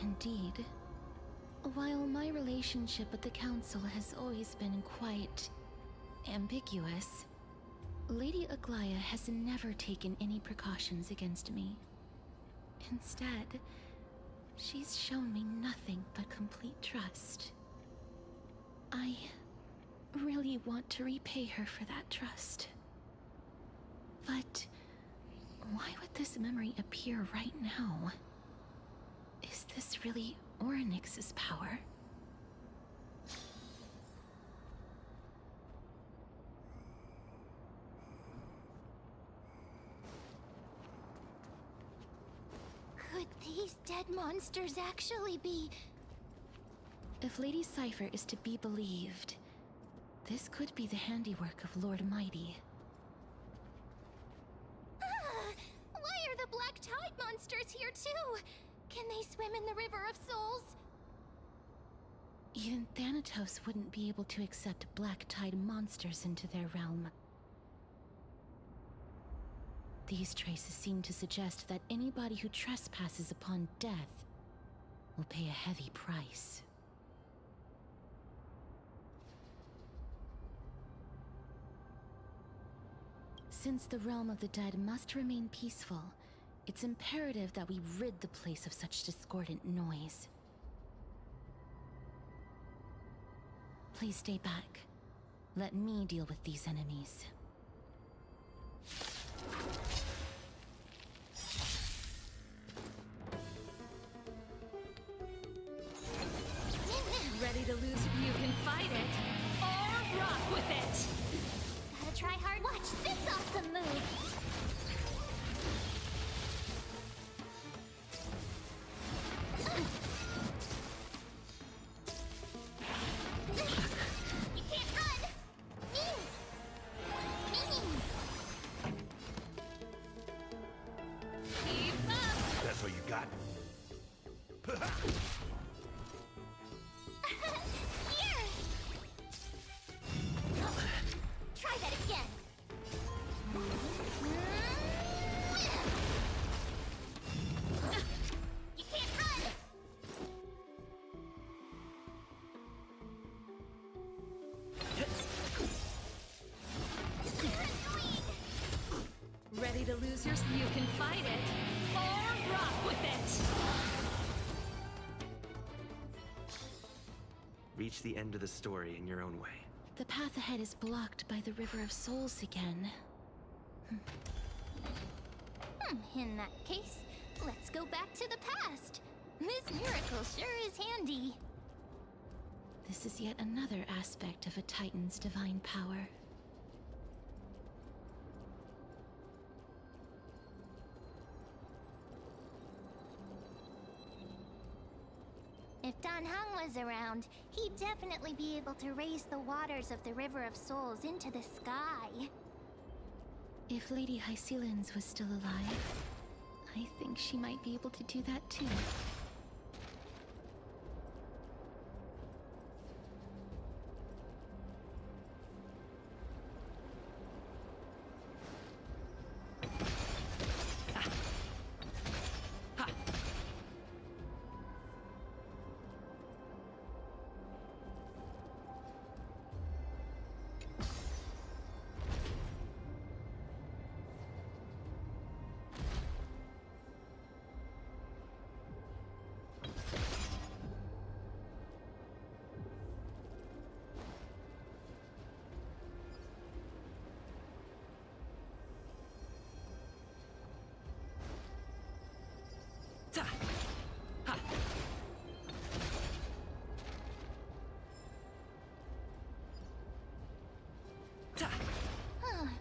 H: Indeed. While my relationship with the Council has always been quite ambiguous, Lady Aglaya has never taken any precautions against me. Instead, she's shown me nothing but complete trust. I really want to repay her for that trust. But why would this memory appear right now? Is this really Orynyx's power?
U: Could these dead monsters actually be...
H: If Lady Cypher is to be believed, this could be the handiwork of Lord Mighty.
U: Ah! Why are the Black Tide monsters here too? Can they swim in the River of Souls?
H: Even Thanatos wouldn't be able to accept Black Tide monsters into their realm. These traces seem to suggest that anybody who trespasses upon death will pay a heavy price. Since the realm of the dead must remain peaceful, it's imperative that we rid the place of such discordant noise. Please stay back. Let me deal with these enemies.
Q: Ready to lose? You can fight it, or rock with it!
U: Gotta try hard. Watch this awesome move! You can't run!
Q: Keep up!
R: That's all you got?
U: Here! Try that again! You can't run!
Q: Ready to lose yours? You can fight it, or rock with it!
A: Reach the end of the story in your own way.
H: The path ahead is blocked by the River of Souls again.
U: In that case, let's go back to the past. This miracle sure is handy.
H: This is yet another aspect of a Titan's divine power.
U: If Dan Heng was around, he'd definitely be able to raise the waters of the River of Souls into the sky.
H: If Lady Hycelens was still alive, I think she might be able to do that too.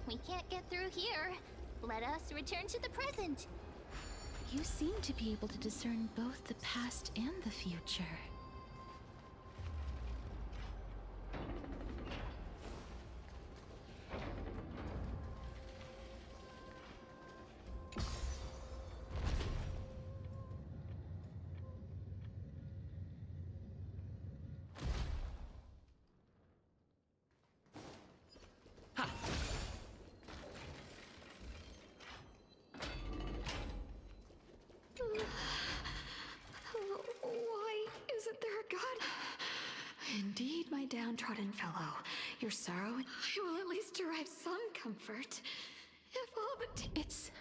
U: we can't get through here. Let us return to the present.
H: You seem to be able to discern both the past and the future.
D: Why isn't there a god? Indeed, my downtrodden fellow. Your sorrow, I will at least derive some comfort. If all the
C: It's...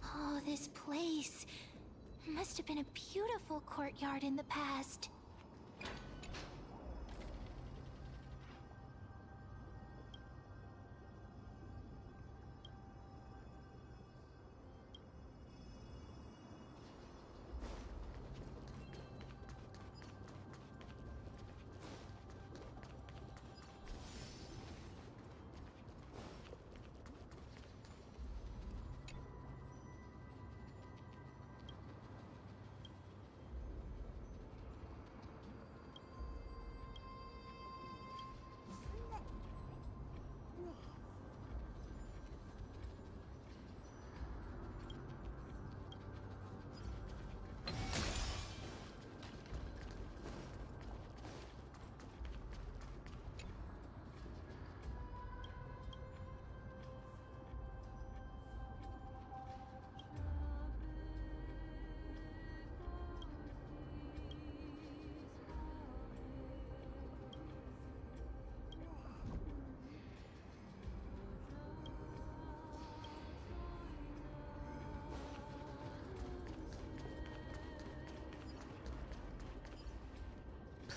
U: Oh, this place. Must have been a beautiful courtyard in the past.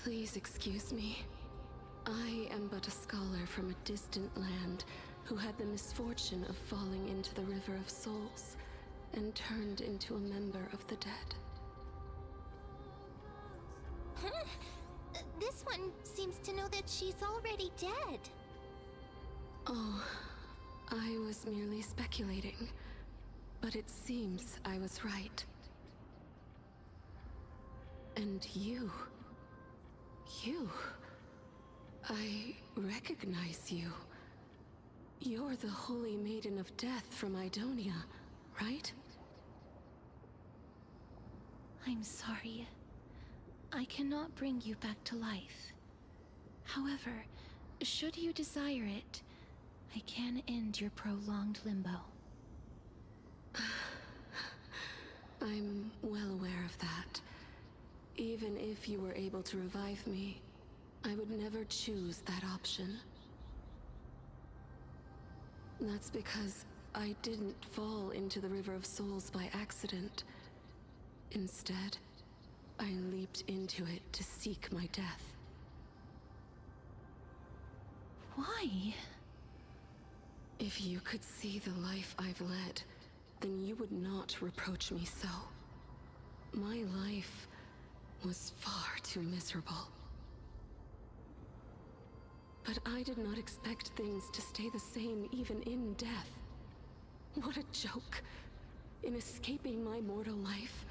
D: Please excuse me. I am but a scholar from a distant land who had the misfortune of falling into the River of Souls and turned into a member of the dead.
U: Huh? This one seems to know that she's already dead.
D: Oh, I was merely speculating, but it seems I was right. And you... I recognize you. You're the Holy Maiden of Death from Idonia, right?
H: I'm sorry. I cannot bring you back to life. However, should you desire it, I can end your prolonged limbo.
D: I'm well aware of that. Even if you were able to revive me, I would never choose that option. That's because I didn't fall into the River of Souls by accident. Instead, I leaped into it to seek my death.
H: Why?
D: If you could see the life I've led, then you would not reproach me so. My life was far too miserable. But I did not expect things to stay the same even in death. What a joke. In escaping my mortal life,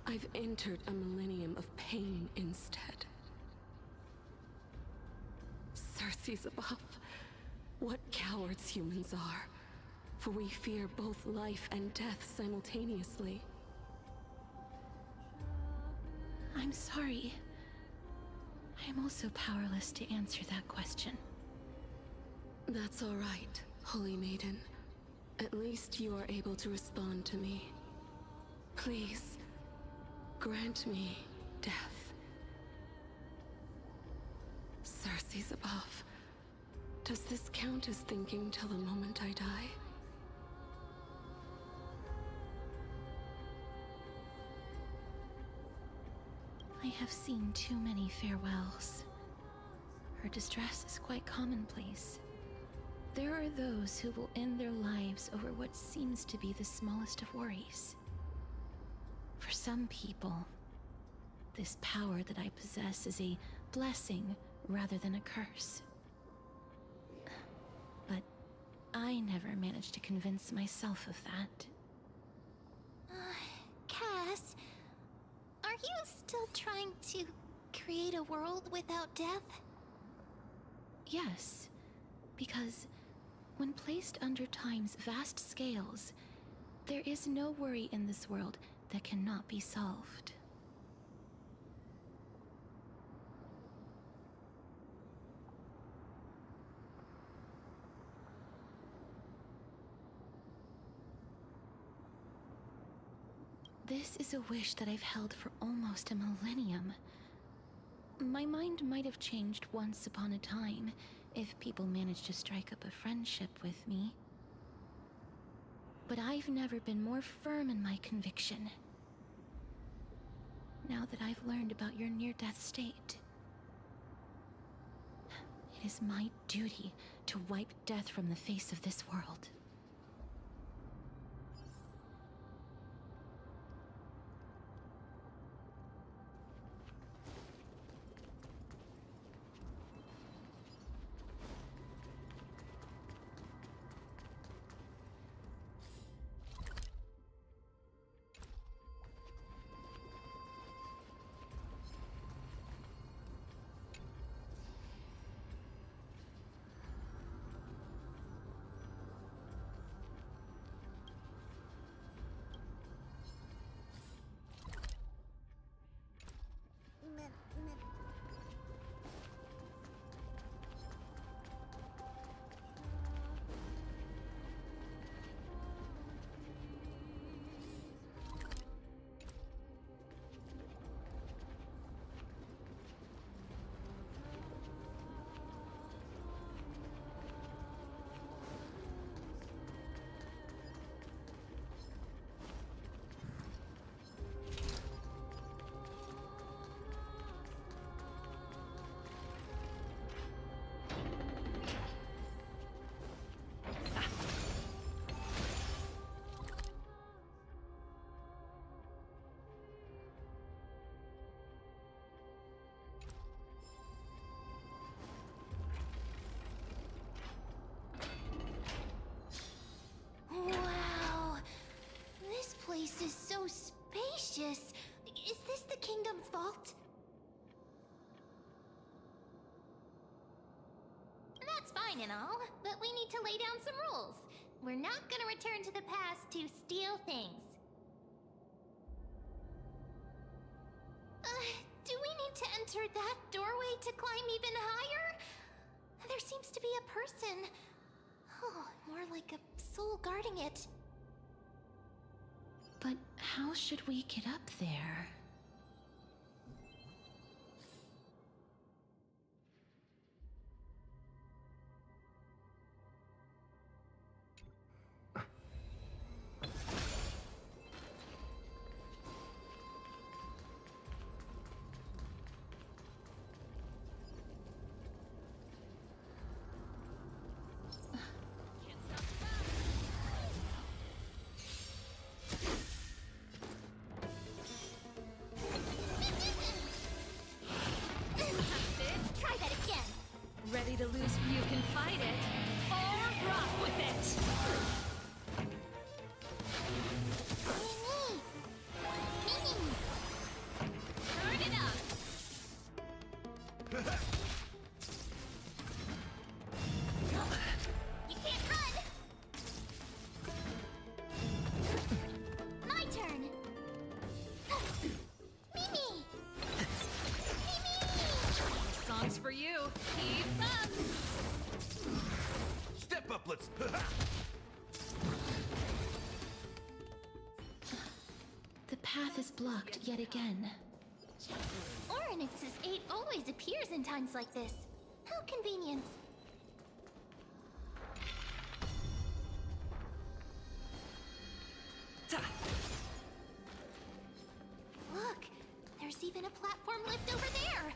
D: I've entered a millennium of pain instead. Circes above. What cowards humans are. For we fear both life and death simultaneously.
H: I'm sorry. I'm also powerless to answer that question.
D: That's all right, Holy Maiden. At least you are able to respond to me. Please, grant me death. Circes above. Does this count as thinking till the moment I die?
H: I have seen too many farewells. Her distress is quite commonplace. There are those who will end their lives over what seems to be the smallest of worries. For some people, this power that I possess is a blessing rather than a curse. But I never managed to convince myself of that.
U: Cass, are you still trying to create a world without death?
H: Yes, because when placed under time's vast scales, there is no worry in this world that cannot be solved. This is a wish that I've held for almost a millennium. My mind might have changed once upon a time if people managed to strike up a friendship with me. But I've never been more firm in my conviction. Now that I've learned about your near-death state, it is my duty to wipe death from the face of this world.
U: Wow! This place is so spacious. Is this the kingdom's vault? That's fine and all, but we need to lay down some rules. We're not gonna return to the past to steal things. Do we need to enter that doorway to climb even higher? There seems to be a person. Oh, more like a soul guarding it.
H: But how should we get up there?
U: Try that again.
Q: Ready to lose? You can fight it, or rock with it. Turn it up.
U: You can't run. My turn. Mimi.
Q: Songs for you. Keep up.
R: Step up, let's...
H: The path is blocked yet again.
U: Oryx's 8 always appears in times like this. How convenient. Look, there's even a platform lift over there.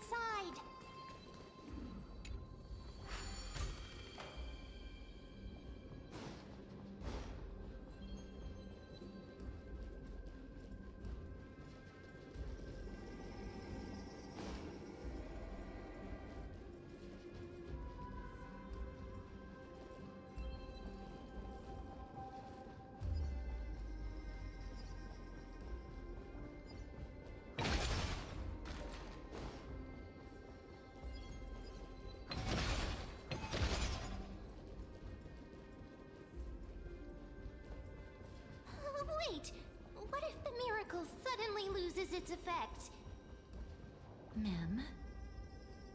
U: inside. Wait, what if the miracle suddenly loses its effect?
H: Mem,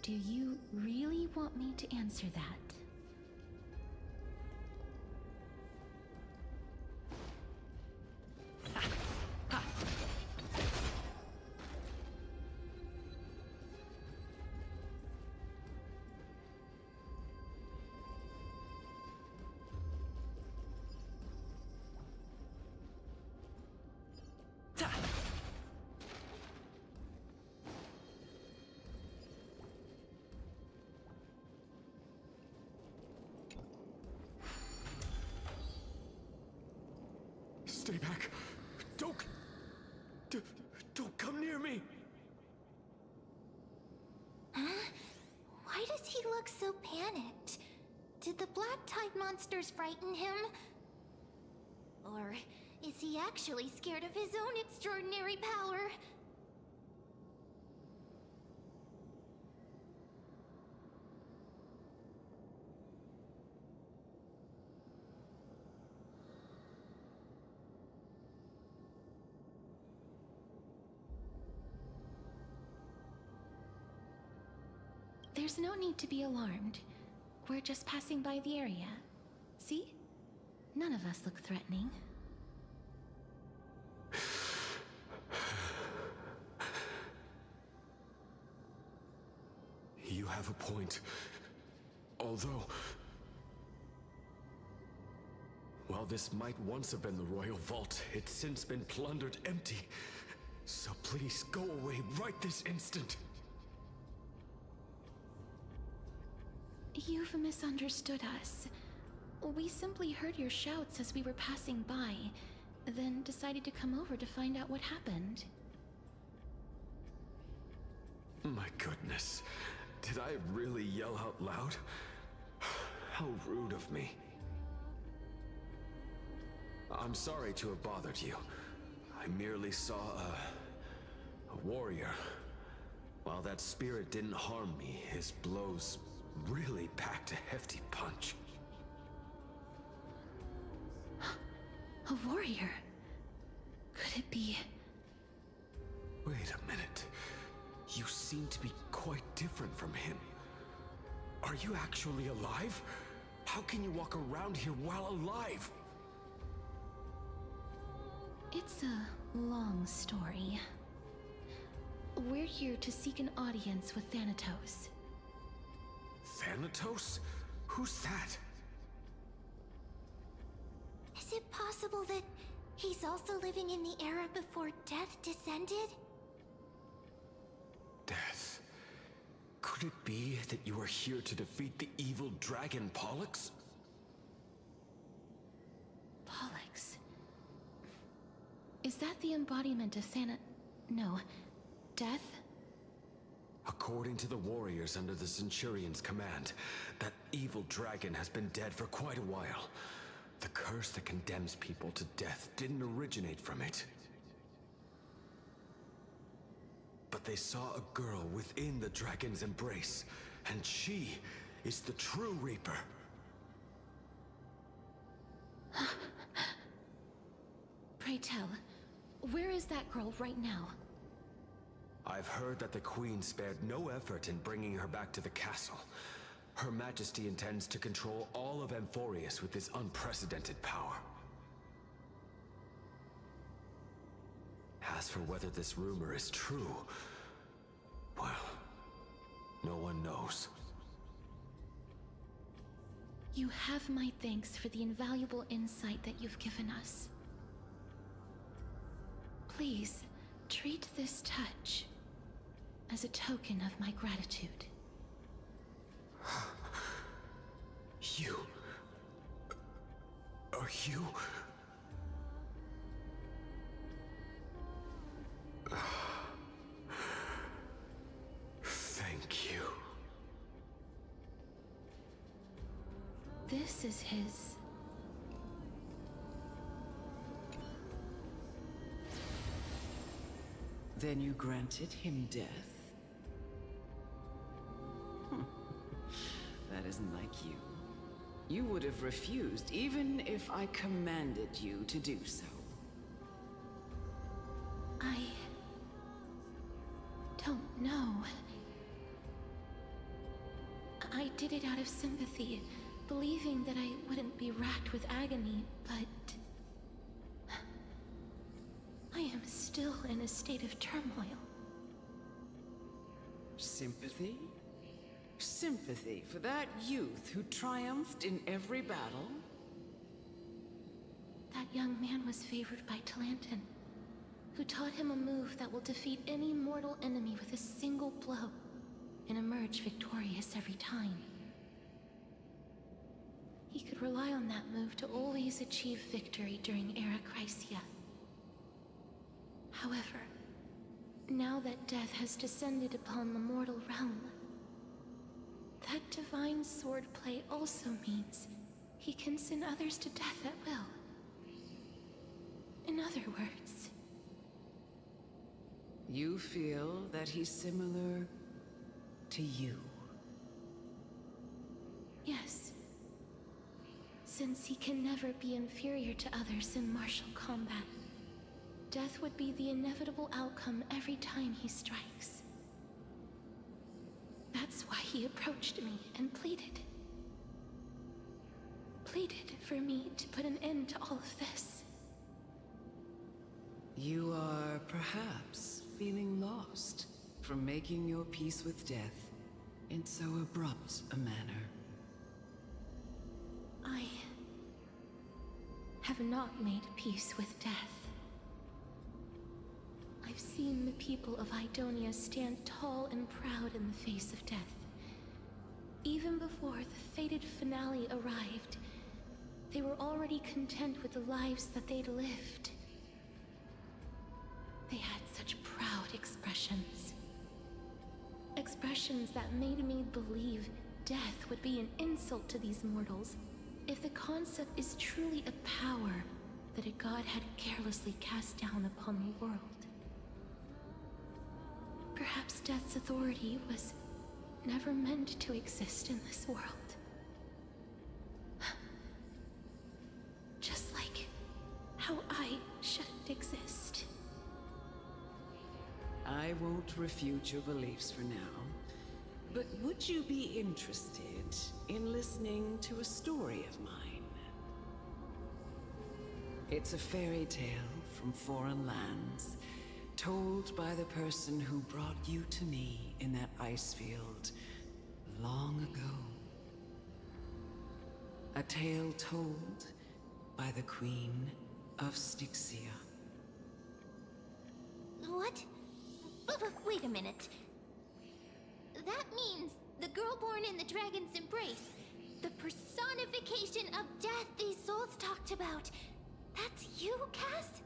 H: do you really want me to answer that?
N: Stay back. Don't come near me.
U: Huh? Why does he look so panicked? Did the black tide monsters frighten him? Or is he actually scared of his own extraordinary power?
H: There's no need to be alarmed. We're just passing by the area. See? None of us look threatening.
N: You have a point. Although, while this might once have been the royal vault, it's since been plundered empty. So please go away right this instant.
H: You've misunderstood us. We simply heard your shouts as we were passing by, then decided to come over to find out what happened.
N: My goodness. Did I really yell out loud? How rude of me. I'm sorry to have bothered you. I merely saw a warrior. While that spirit didn't harm me, his blows really packed a hefty punch.
H: A warrior? Could it be...
N: Wait a minute. You seem to be quite different from him. Are you actually alive? How can you walk around here while alive?
H: It's a long story. We're here to seek an audience with Thanatos.
N: Thanatos? Who's that?
U: Is it possible that he's also living in the era before death descended?
N: Death. Could it be that you are here to defeat the evil dragon Pollux?
H: Pollux? Is that the embodiment of No. Death?
N: According to the warriors under the Centurion's command, that evil dragon has been dead for quite a while. The curse that condemns people to death didn't originate from it. But they saw a girl within the dragon's embrace, and she is the true Reaper.
H: Pray tell, where is that girl right now?
N: I've heard that the Queen spared no effort in bringing her back to the castle. Her Majesty intends to control all of Amphoreus with this unprecedented power. As for whether this rumor is true, well, no one knows.
H: You have my thanks for the invaluable insight that you've given us. Please, treat this touch. as a token of my gratitude.
M: You... Are you... Thank you.
H: This is his...
P: Then you granted him death? That isn't like you. You would have refused even if I commanded you to do so.
H: I... don't know. I did it out of sympathy, believing that I wouldn't be racked with agony, but... I am still in a state of turmoil.
P: Sympathy? Sympathy for that youth who triumphed in every battle?
H: That young man was favored by Talantin, who taught him a move that will defeat any mortal enemy with a single blow and emerge victorious every time. He could rely on that move to always achieve victory during Era Chrysia. However, now that death has descended upon the mortal realm, that divine swordplay also means he can send others to death at will. In other words...
P: You feel that he's similar to you?
H: Yes. Since he can never be inferior to others in martial combat, death would be the inevitable outcome every time he strikes. That's why he approached me and pleaded. Pleaded for me to put an end to all of this.
P: You are perhaps feeling lost from making your peace with death in so abrupt a manner.
H: I have not made peace with death. I've seen the people of Idonia stand tall and proud in the face of death. Even before the fated finale arrived, they were already content with the lives that they'd lived. They had such proud expressions. Expressions that made me believe death would be an insult to these mortals if the concept is truly a power that a god had carelessly cast down upon the world. Perhaps death's authority was never meant to exist in this world. Just like how I shouldn't exist.
P: I won't refute your beliefs for now, but would you be interested in listening to a story of mine? It's a fairy tale from foreign lands, told by the person who brought you to me in that ice field long ago. A tale told by the Queen of Styxia.
U: What? Wait a minute. That means the girl born in the dragon's embrace, the personification of death these souls talked about. That's you, Cass?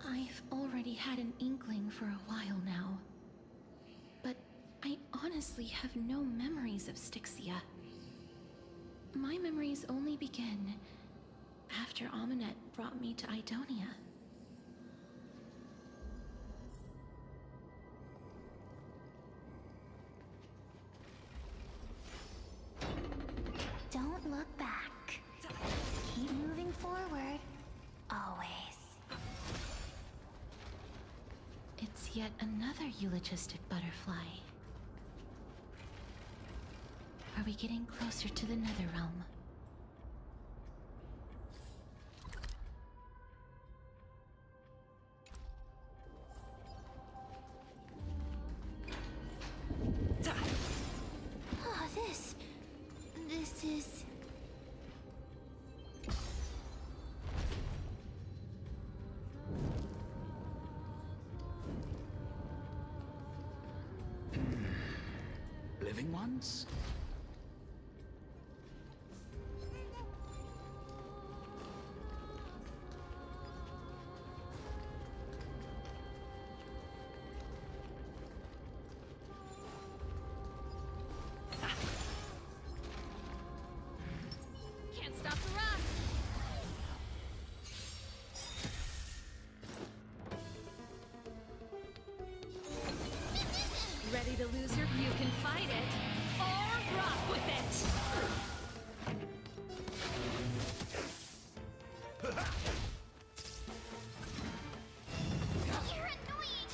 H: I've already had an inkling for a while now. But I honestly have no memories of Styxia. My memories only begin after Aminet brought me to Idonia.
U: Don't look back. Keep moving forward. Always.
H: It's yet another eulogistic butterfly. Are we getting closer to the Netherrealm?
U: Oh, this is...
G: living ones?
Q: Can't stop the run! Ready to lose your... You can fight it, or rock with it!
U: You're annoying!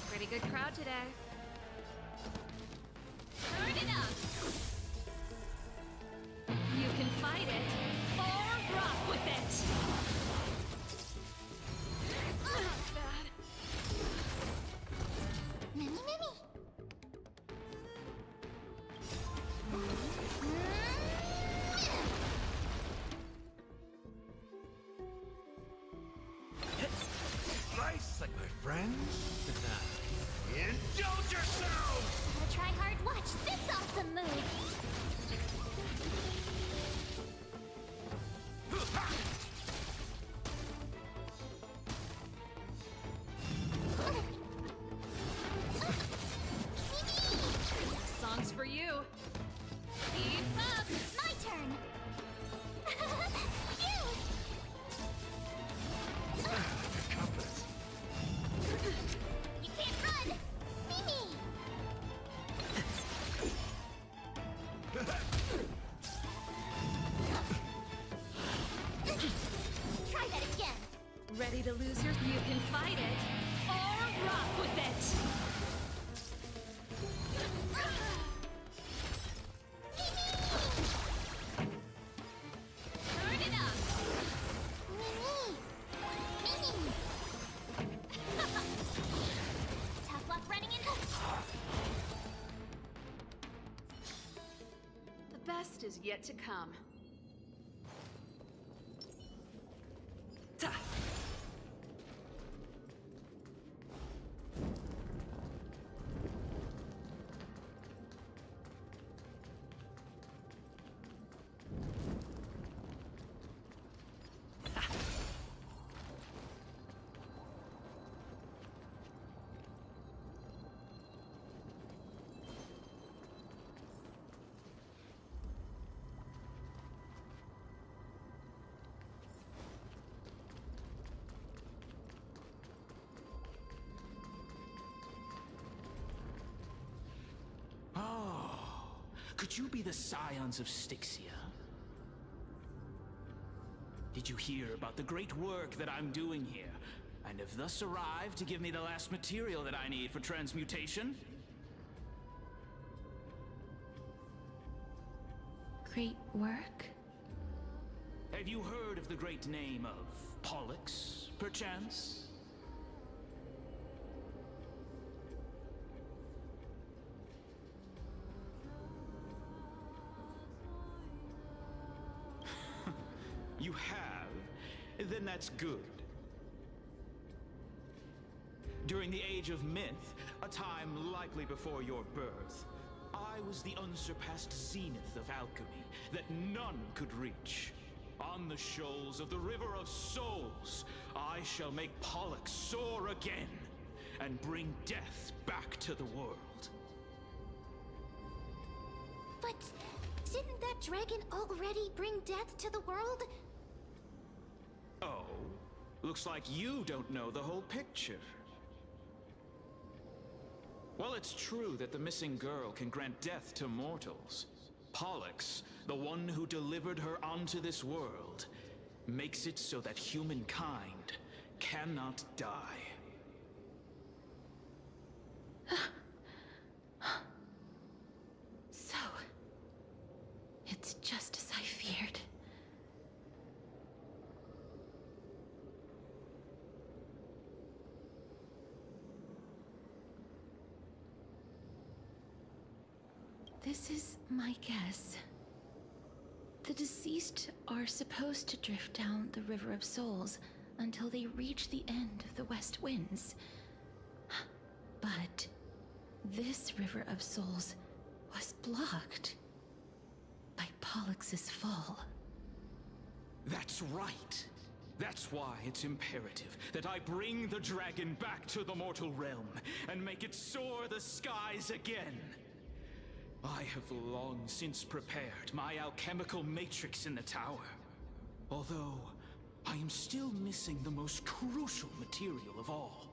Q: Pretty good crowd today. Turn it up! You can fight it, or rock with it! Bad.
U: Mimi, Mimi!
A: Nice, like my friends. Indulge yourselves!
U: Gotta try hard. Watch this awesome move!
Q: Song's for you. Keep up!
U: My turn!
A: Confidence.
U: You can't run! Mimi! Try that again!
Q: Ready to lose your... You can fight it, or rock with it! Turn it up!
U: Mimi! Tough luck running into...
D: The best is yet to come.
G: Could you be the scions of Styxia? Did you hear about the great work that I'm doing here? And have thus arrived to give me the last material that I need for transmutation?
H: Great work?
G: Have you heard of the great name of Pollux, perchance? You have? Then that's good. During the Age of Myth, a time likely before your birth, I was the unsurpassed zenith of alchemy that none could reach. On the shoals of the River of Souls, I shall make Pollux soar again and bring death back to the world.
U: But didn't that dragon already bring death to the world?
G: Oh, looks like you don't know the whole picture. Well, it's true that the missing girl can grant death to mortals. Pollux, the one who delivered her onto this world, makes it so that humankind cannot die.
H: So, it's just as I feared. This is my guess. The deceased are supposed to drift down the River of Souls until they reach the end of the West Winds. But this river of souls was blocked by Pollux' fall.
G: That's right. That's why it's imperative that I bring the dragon back to the mortal realm and make it soar the skies again. I have long since prepared my alchemical matrix in the tower. Although, I am still missing the most crucial material of all.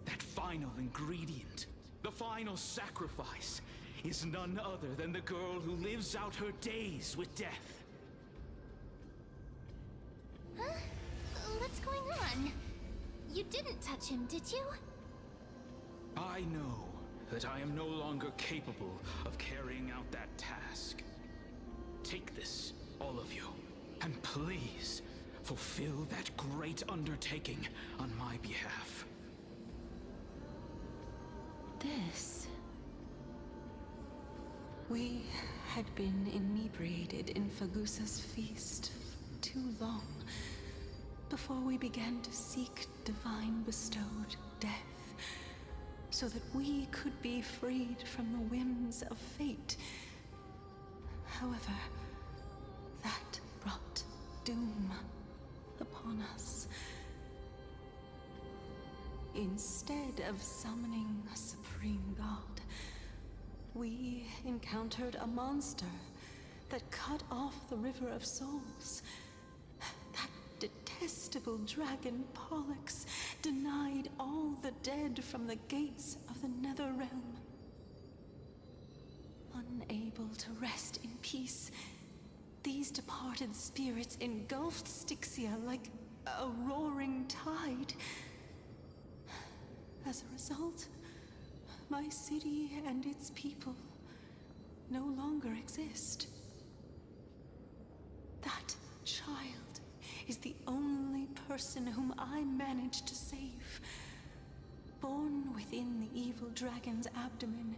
G: That final ingredient, the final sacrifice, is none other than the girl who lives out her days with death.
U: Huh? What's going on? You didn't touch him, did you?
G: I know that I am no longer capable of carrying out that task. Take this, all of you, and please fulfill that great undertaking on my behalf.
H: This...
O: We had been inebriated in Fagusa's feast for too long before we began to seek divine bestowed death, so that we could be freed from the whims of fate. However, that brought doom upon us. Instead of summoning a supreme god, we encountered a monster that cut off the River of Souls. That detestable dragon Pollux denied all the dead from the gates of the Nether Realm. Unable to rest in peace, these departed spirits engulfed Styxia like a roaring tide. As a result, my city and its people no longer exist. That child is the only person whom I managed to save. Born within the evil dragon's abdomen,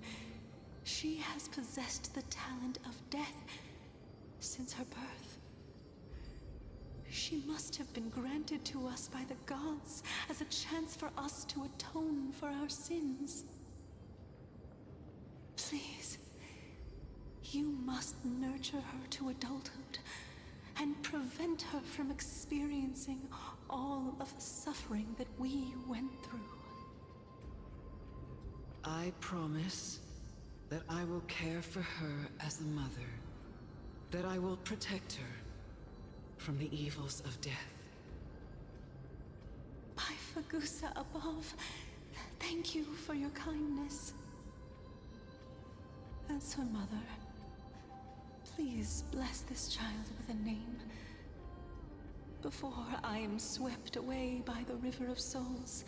O: she has possessed the talent of death since her birth. She must have been granted to us by the gods as a chance for us to atone for our sins. Please, you must nurture her to adulthood and prevent her from experiencing all of the suffering that we went through.
P: I promise that I will care for her as a mother, that I will protect her from the evils of death.
O: By Fagusa above, thank you for your kindness. As her mother, please bless this child with a name before I am swept away by the River of Souls.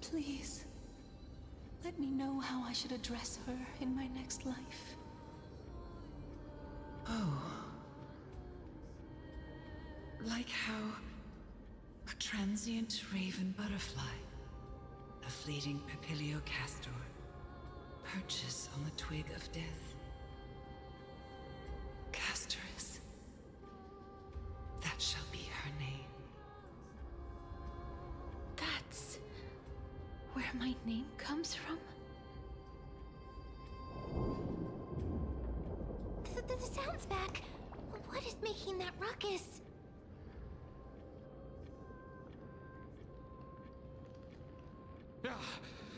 O: Please, let me know how I should address her in my next life.
P: Oh. Like how a transient raven butterfly, a fleeting papilio castor, perches on the twig of death. Castorus. That shall be her name.
H: That's where my name comes from?
U: The sound's back. What is making that ruckus?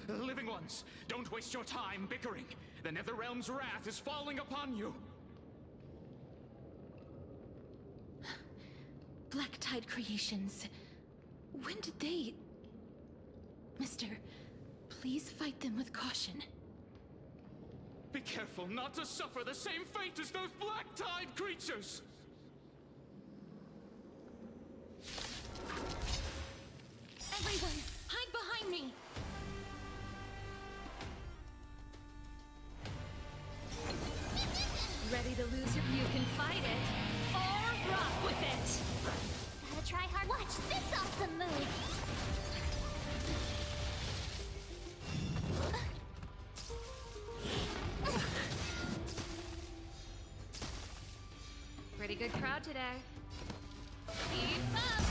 G: Living ones, don't waste your time bickering. The Netherrealm's wrath is falling upon you.
H: Black Tide Creations. When did they... Mister, please fight them with caution.
G: Be careful not to suffer the same fate as those Black Tide creatures!
H: Everyone, hide behind me!
Q: Ready to lose your... You can fight it, or rock with it!
U: Gotta try hard. Watch this awesome move!
Q: Pretty good crowd today. Keep up!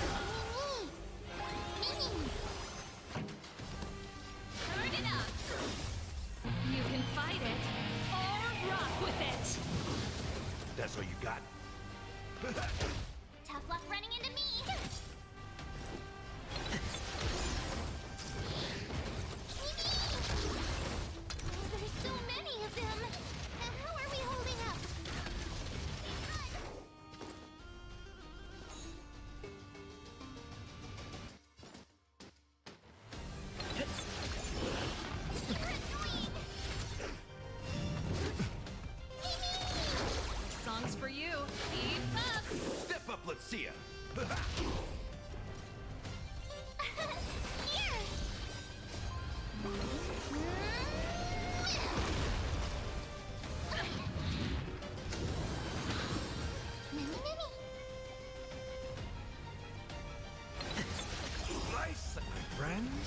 A: friends?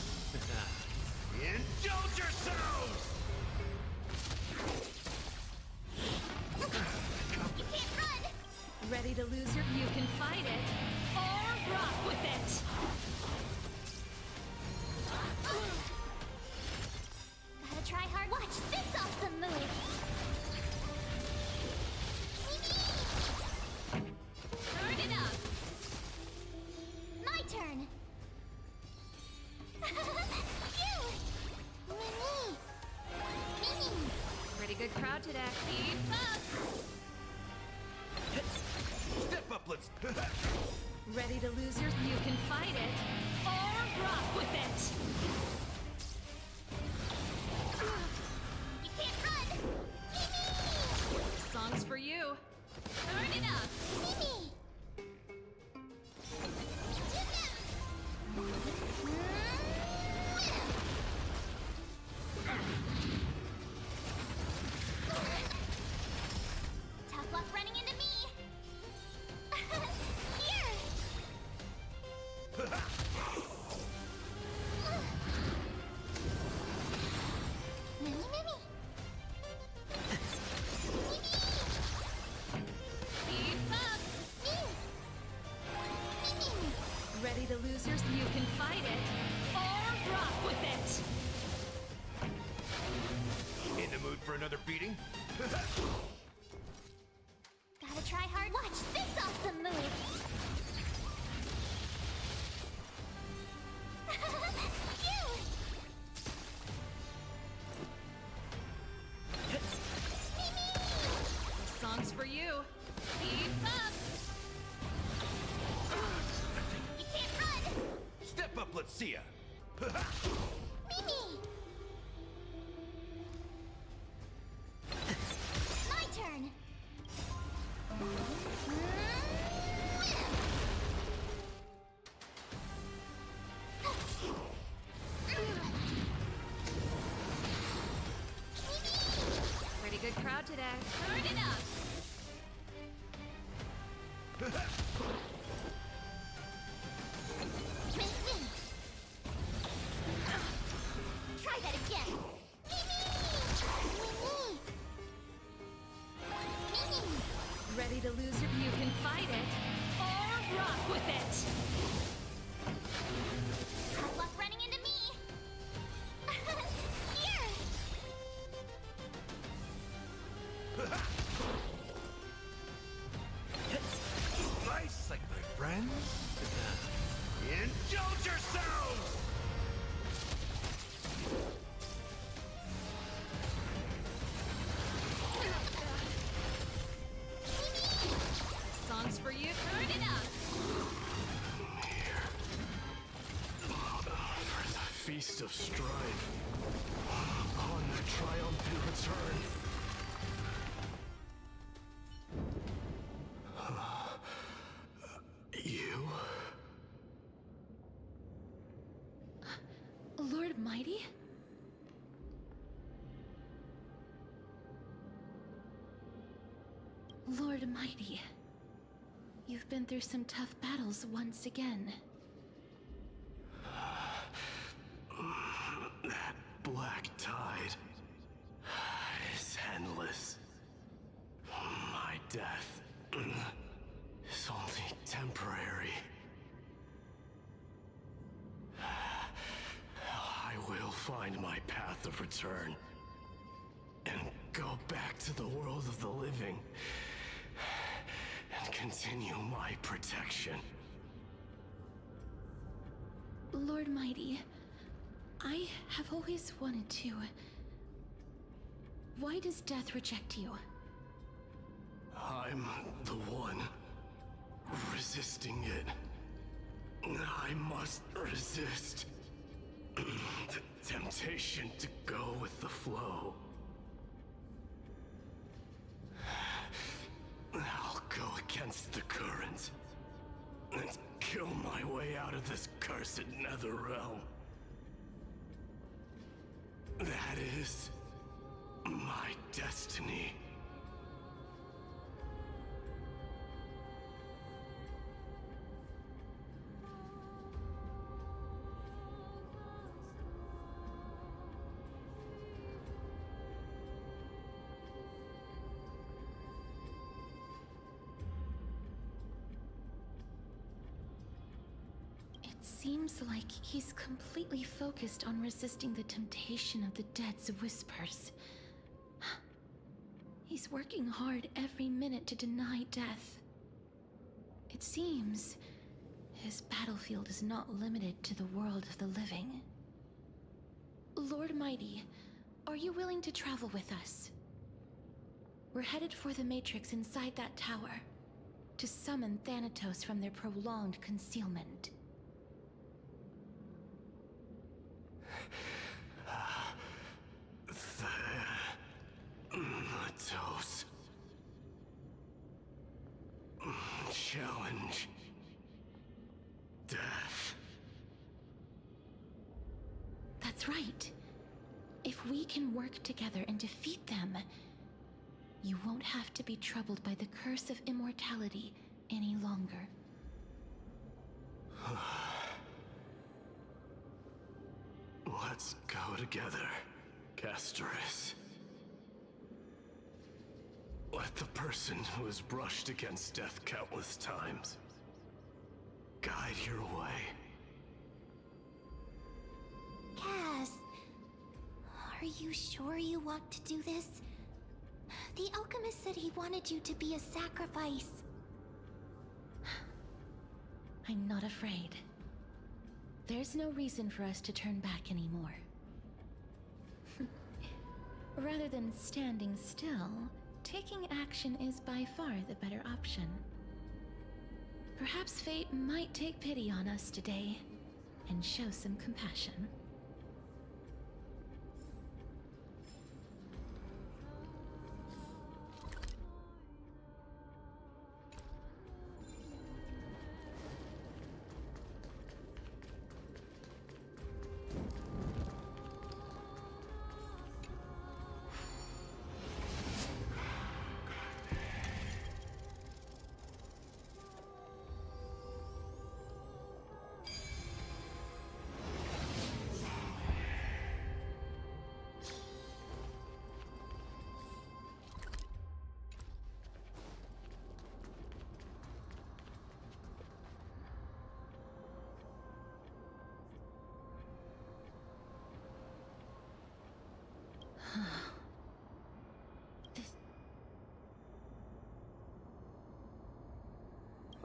A: Indulge yourselves!
U: You can't run!
Q: Ready to lose your... You can fight it, or rock with it!
U: Gotta try hard. Watch this awesome move!
Q: Turn it up!
U: My turn! You! Mimi! Mimi!
Q: Pretty good crowd today. Keep up!
A: Step up, let's...
Q: Ready to lose your... You can fight it, or rock with it!
U: You can't run! Mimi!
Q: Song's for you. Turn it up!
U: Mimi! Tough luck running into me! Here! Mimi, Mimi!
Q: Keep up!
U: Mimi!
Q: Ready to lose your... You can fight it, or rock with it!
A: In the mood for another beating?
U: Gotta try hard. Watch this awesome move! You!
Q: Song's for you. Keep up!
U: You can't run!
A: Step up, let's see ya!
U: Mimi! My turn!
Q: Pretty good crowd today. Turn it up!
U: Mimi! Try that again! Mimi! Mimi!
Q: Ready to lose your... You can fight it, or rock with it!
U: Tough luck running into me! Here!
A: Nice, like my friends? Indulge yourselves!
Q: Song's for you. Turn it up!
L: For the feast of strife, on the triumphant return. You?
H: Lord Mighty? Lord Mighty, you've been through some tough battles once again.
L: That black tide is endless. My death is only temporary. I will find my path of return and go back to the world of the living and continue my protection.
H: Lord Mighty, I have always wanted to. Why does death reject you?
L: I'm the one resisting it. I must resist the temptation to go with the flow. I'll go against the current and kill my way out of this cursed nether realm. That is my destiny.
H: seems like he's completely focused on resisting the temptation of the dead's whispers. He's working hard every minute to deny death. It seems his battlefield is not limited to the world of the living. Lord Mighty, are you willing to travel with us? We're headed for the Matrix inside that tower, to summon Thanatos from their prolonged concealment.
S: Thanatos. Challenge. Death.
H: That's right. If we can work together and defeat them, you won't have to be troubled by the curse of immortality any longer.
S: Let's go together, Castoris. Let the person who has brushed against death countless times guide your way.
U: Cass, are you sure you want to do this? The alchemist said he wanted you to be a sacrifice.
H: I'm not afraid. There's no reason for us to turn back anymore. Rather than standing still, taking action is by far the better option. Perhaps fate might take pity on us today and show some compassion.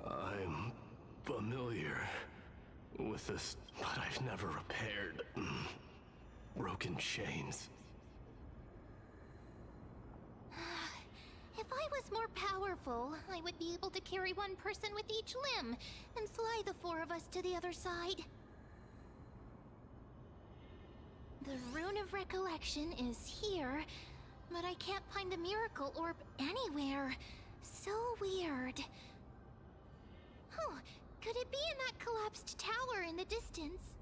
S: I'm familiar with this, but I've never repaired broken chains.
U: If I was more powerful, I would be able to carry one person with each limb and fly the four of us to the other side. The Rune of Recollection is here, but I can't find the miracle orb anywhere. So weird. Oh, could it be in that collapsed tower in the distance?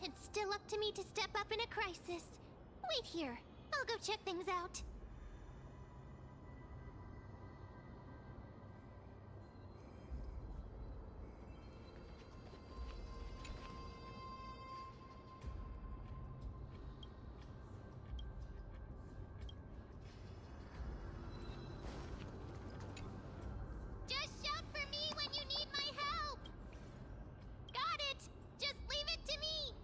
U: It's still up to me to step up in a crisis. Wait here. I'll go check things out. Just shout for me when you need my help. Got it. Just leave it to me.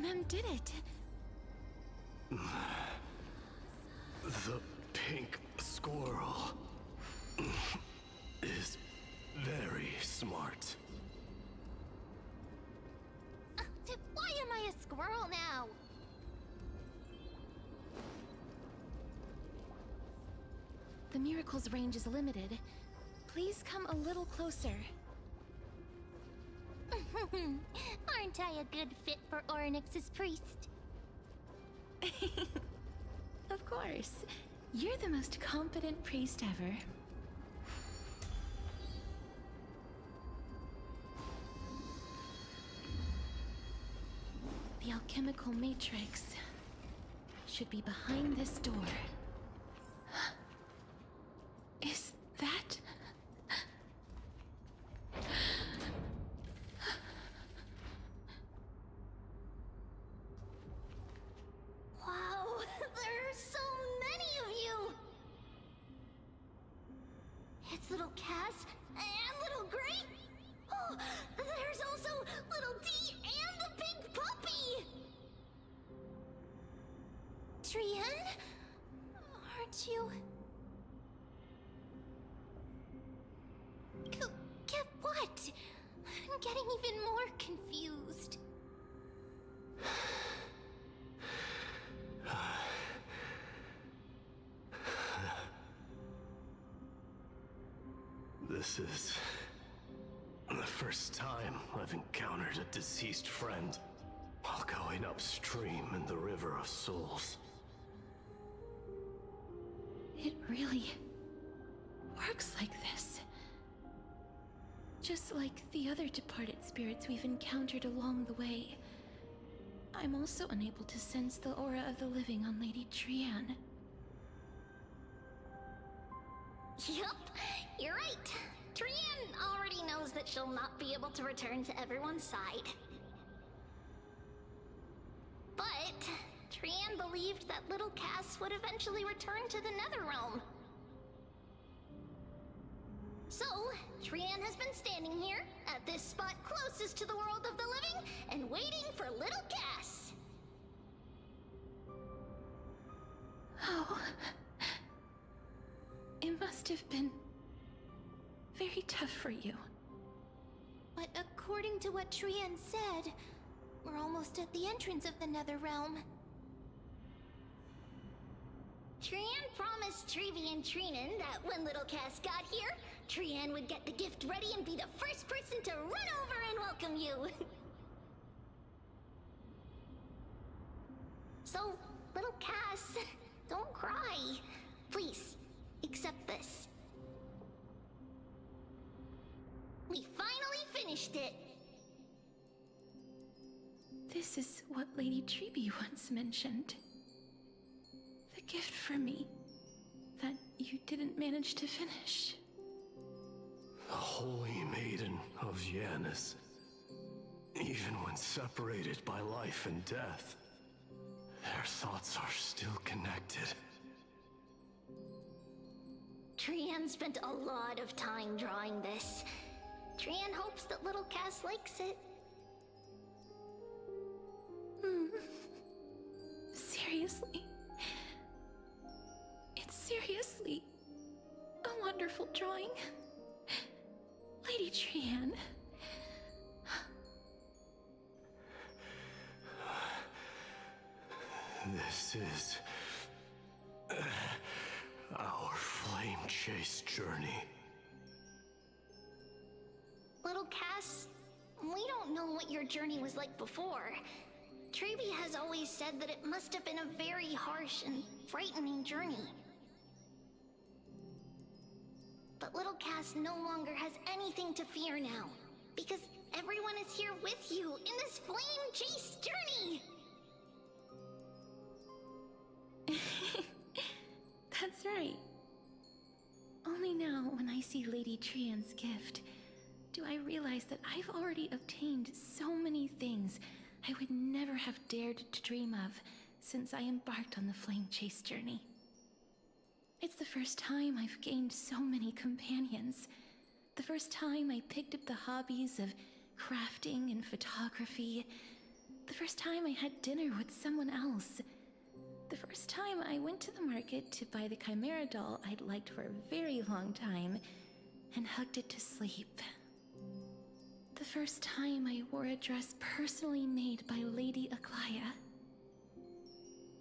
H: Mem did it.
S: The pink squirrel is very smart.
U: Why am I a squirrel now?
H: The miracle's range is limited. Please come a little closer.
U: Aren't I a good fit for Ornyx's priest?
H: Of course. You're the most competent priest ever. The alchemical matrix should be behind this door. Is that...
U: Wow. It's little Cass and little Grape. Oh, there's also little D and the pink puppy. Trian? Aren't you... Get what? I'm getting even more confused.
M: This is the first time I've encountered a deceased friend while going upstream in the River of Souls.
H: It really works like this. Just like the other departed spirits we've encountered along the way, I'm also unable to sense the aura of the living on Lady Trian.
U: Yup, you're right. Trian already knows that she'll not be able to return to everyone's side. But Trian believed that little Cass would eventually return to the Netherrealm. So, Trian has been standing here, at this spot closest to the world of the living, and waiting for little Cass.
H: Oh. It must have been very tough for you.
U: But according to what Trian said, we're almost at the entrance of the Netherrealm. Trian promised Trevi and Trinan that when little Cass got here, Trian would get the gift ready and be the first person to run over and welcome you. So, little Cass, don't cry. Please, accept this. We finally finished it.
H: This is what Lady Trebi once mentioned. The gift for me that you didn't manage to finish.
M: The Holy Maiden of Janus. Even when separated by life and death, their thoughts are still connected.
U: Trian spent a lot of time drawing this. Trian hopes that little Cass likes it.
H: Seriously? It's seriously a wonderful drawing. Lady Trian.
M: This is our flame chase journey.
U: Little Cass, we don't know what your journey was like before. Trevi has always said that it must have been a very harsh and frightening journey. But little Cass no longer has anything to fear now, because everyone is here with you in this flame chase journey!
H: That's right. Only now, when I see Lady Trian's gift, do I realize that I've already obtained so many things I would never have dared to dream of since I embarked on the flame chase journey. It's the first time I've gained so many companions. The first time I picked up the hobbies of crafting and photography. The first time I had dinner with someone else. The first time I went to the market to buy the Chimera doll I'd liked for a very long time and hugged it to sleep. The first time I wore a dress personally made by Lady Aglaya.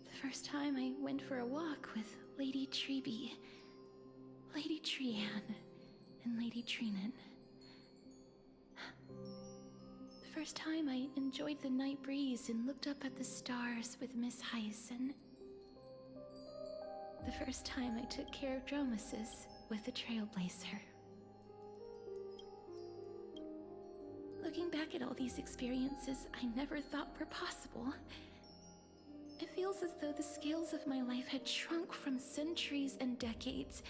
H: The first time I went for a walk with Lady Trebi, Lady Trian, and Lady Trinan. The first time I enjoyed the night breeze and looked up at the stars with Miss Hyacin. The first time I took care of Dromesis with the Trailblazer. Looking back at all these experiences I never thought were possible, it feels as though the scales of my life had shrunk from centuries and decades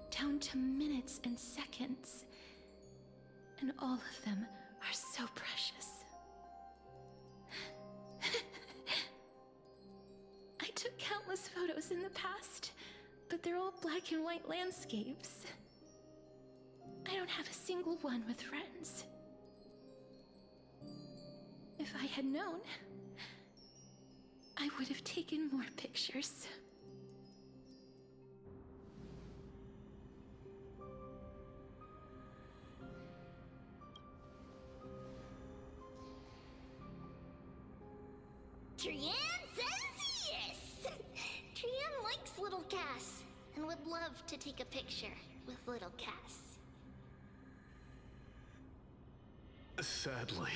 H: down to minutes and seconds. And all of them are so precious. I took countless photos in the past, but they're all black and white landscapes. I don't have a single one with friends. If I had known, I would have taken more pictures.
U: Trian says yes! Trian likes little Cass and would love to take a picture with little Cass.
M: Sadly,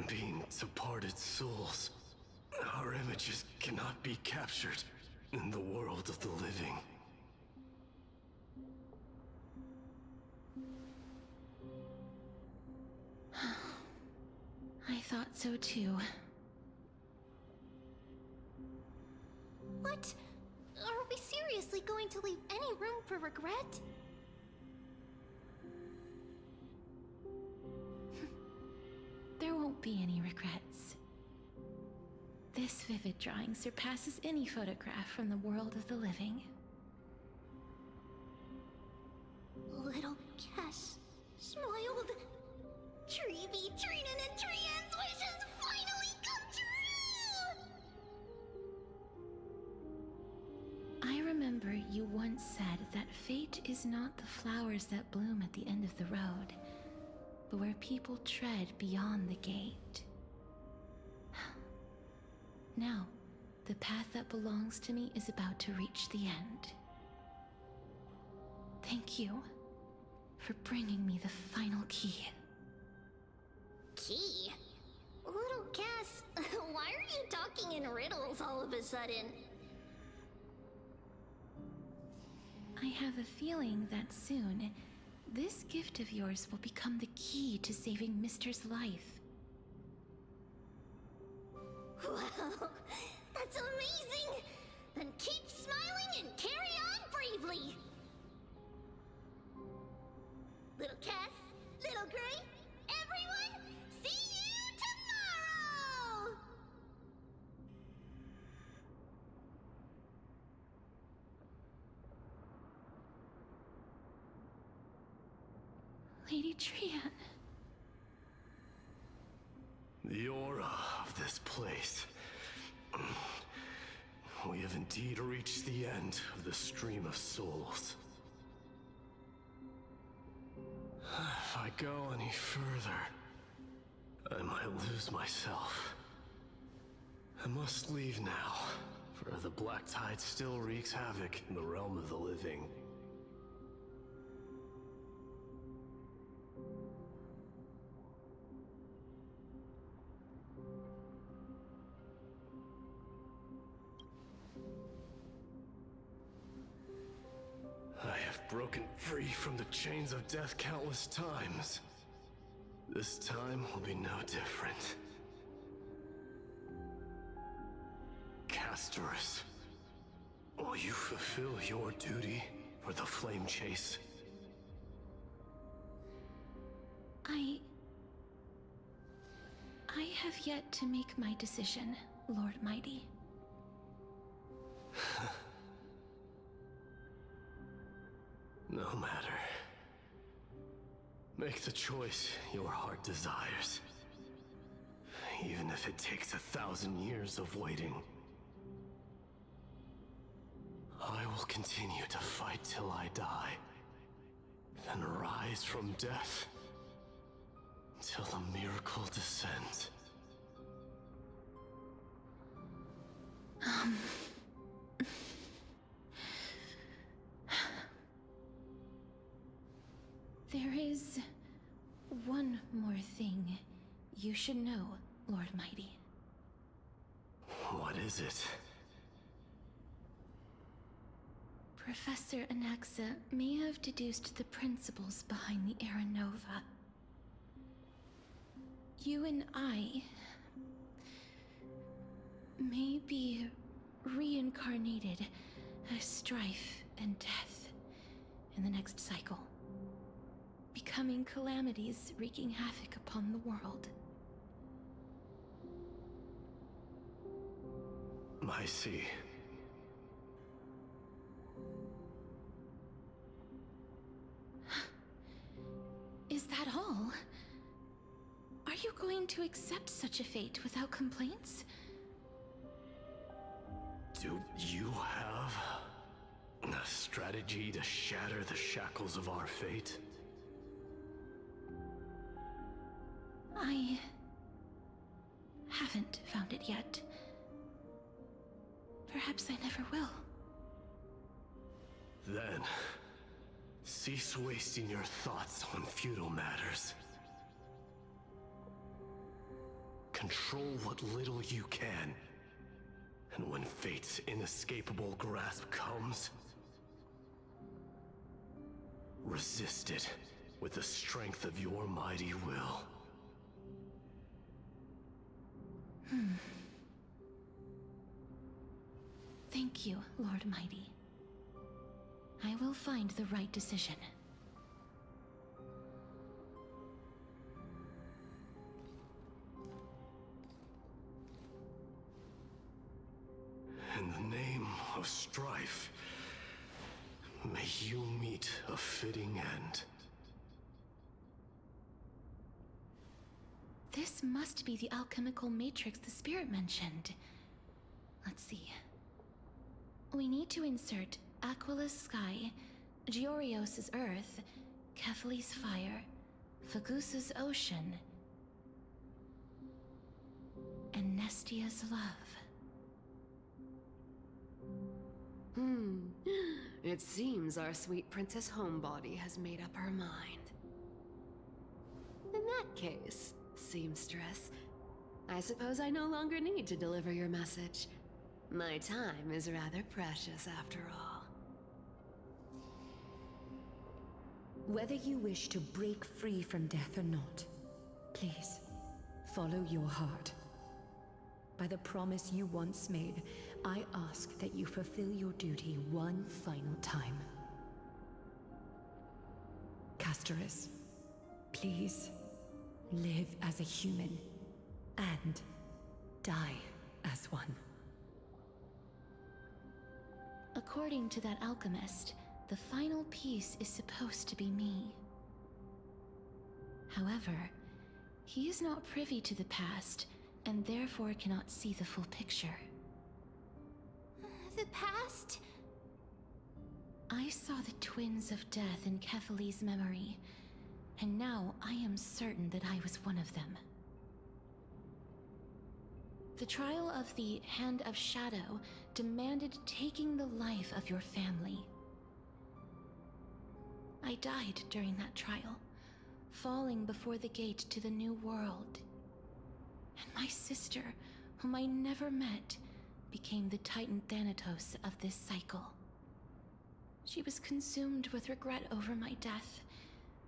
M: being departed souls, our images cannot be captured in the world of the living.
H: I thought so too.
U: What? Are we seriously going to leave any room for regret?
H: There won't be any regrets. This vivid drawing surpasses any photograph from the world of the living.
U: Little Cass smiled. Treevee, Trinan, and Trian's wishes finally come true!
H: I remember you once said that fate is not the flowers that bloom at the end of the road, but where people tread beyond the gate. Now, the path that belongs to me is about to reach the end. Thank you for bringing me the final key.
U: Key? Little Cass, why are you talking in riddles all of a sudden?
H: I have a feeling that soon, this gift of yours will become the key to saving Mister's life.
U: Wow, that's amazing! Then keep smiling and carry on bravely! Little Cass, Little Gray, everyone, see you tomorrow!
H: Lady Trian.
M: The aura of this place. We have indeed reached the end of the stream of souls. If I go any further, I might lose myself. I must leave now, for the black tide still wreaks havoc in the realm of the living. I have broken free from the chains of death countless times. This time will be no different. Castorus, will you fulfill your duty for the flame chase?
H: I have yet to make my decision, Lord Mighty.
M: No matter. Make the choice your heart desires. Even if it takes 1,000 years of waiting. I will continue to fight till I die. Then rise from death. Till the miracle descends.
H: There is one more thing you should know, Lord Mighty.
M: What is it?
H: Professor Anaxa may have deduced the principles behind the Era Nova. You and I may be reincarnated as strife and death in the next cycle, becoming calamities wreaking havoc upon the world.
M: I see.
H: to accept such a fate without complaints?
M: Do you have a strategy to shatter the shackles of our fate?
H: I haven't found it yet. Perhaps I never will.
M: Then, cease wasting your thoughts on futile matters. Control what little you can. And when fate's inescapable grasp comes, resist it with the strength of your mighty will.
H: Thank you, Lord Mighty. I will find the right decision.
M: In the name of strife, may you meet a fitting end.
H: This must be the alchemical matrix the spirit mentioned. Let's see. We need to insert Aquila's sky, Giorios' earth, Kephali's fire, Fagusa's ocean, and Nestia's love.
D: It seems our sweet Princess Homebody has made up her mind. In that case, seamstress, I suppose I no longer need to deliver your message. My time is rather precious after all.
C: Whether you wish to break free from death or not, please, follow your heart. By the promise you once made, I ask that you fulfill your duty one final time. Castorus, please, live as a human, and die as one.
H: According to that alchemist, the final piece is supposed to be me. However, he is not privy to the past, and therefore cannot see the full picture.
U: The past?
H: I saw the twins of death in Kephali's memory, and now I am certain that I was one of them. The trial of the Hand of Shadow demanded taking the life of your family. I died during that trial, falling before the gate to the new world. And my sister, whom I never met, became the Titan Thanatos of this cycle. She was consumed with regret over my death,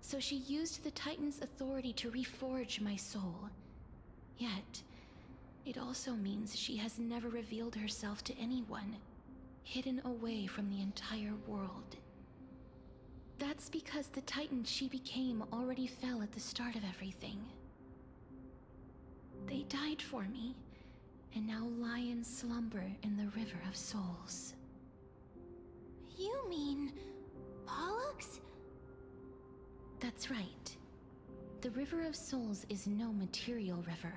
H: so she used the Titan's authority to reforge my soul. Yet, it also means she has never revealed herself to anyone, hidden away from the entire world. That's because the Titan she became already fell at the start of everything. They died for me, and now lie in slumber in the River of Souls.
U: You mean Pollux?
H: That's right. The River of Souls is no material river.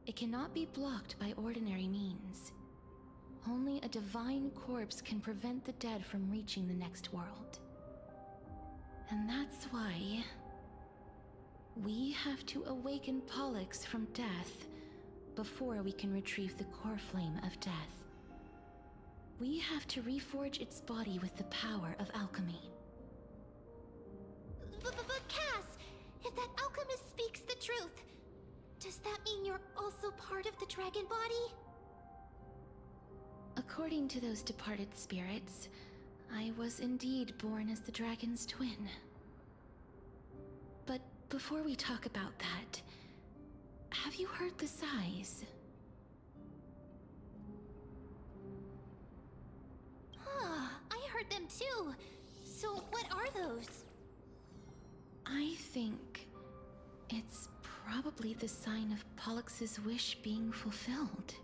H: It cannot be blocked by ordinary means. Only a divine corpse can prevent the dead from reaching the next world. And that's why we have to awaken Pollux from death before we can retrieve the core flame of death. We have to reforge its body with the power of alchemy.
U: But Cass, if that alchemist speaks the truth, does that mean you're also part of the dragon body?
H: According to those departed spirits, I was indeed born as the dragon's twin. But before we talk about that, have you heard the sighs?
U: I heard them too. So what are those?
H: I think it's probably the sign of Pollux's wish being fulfilled.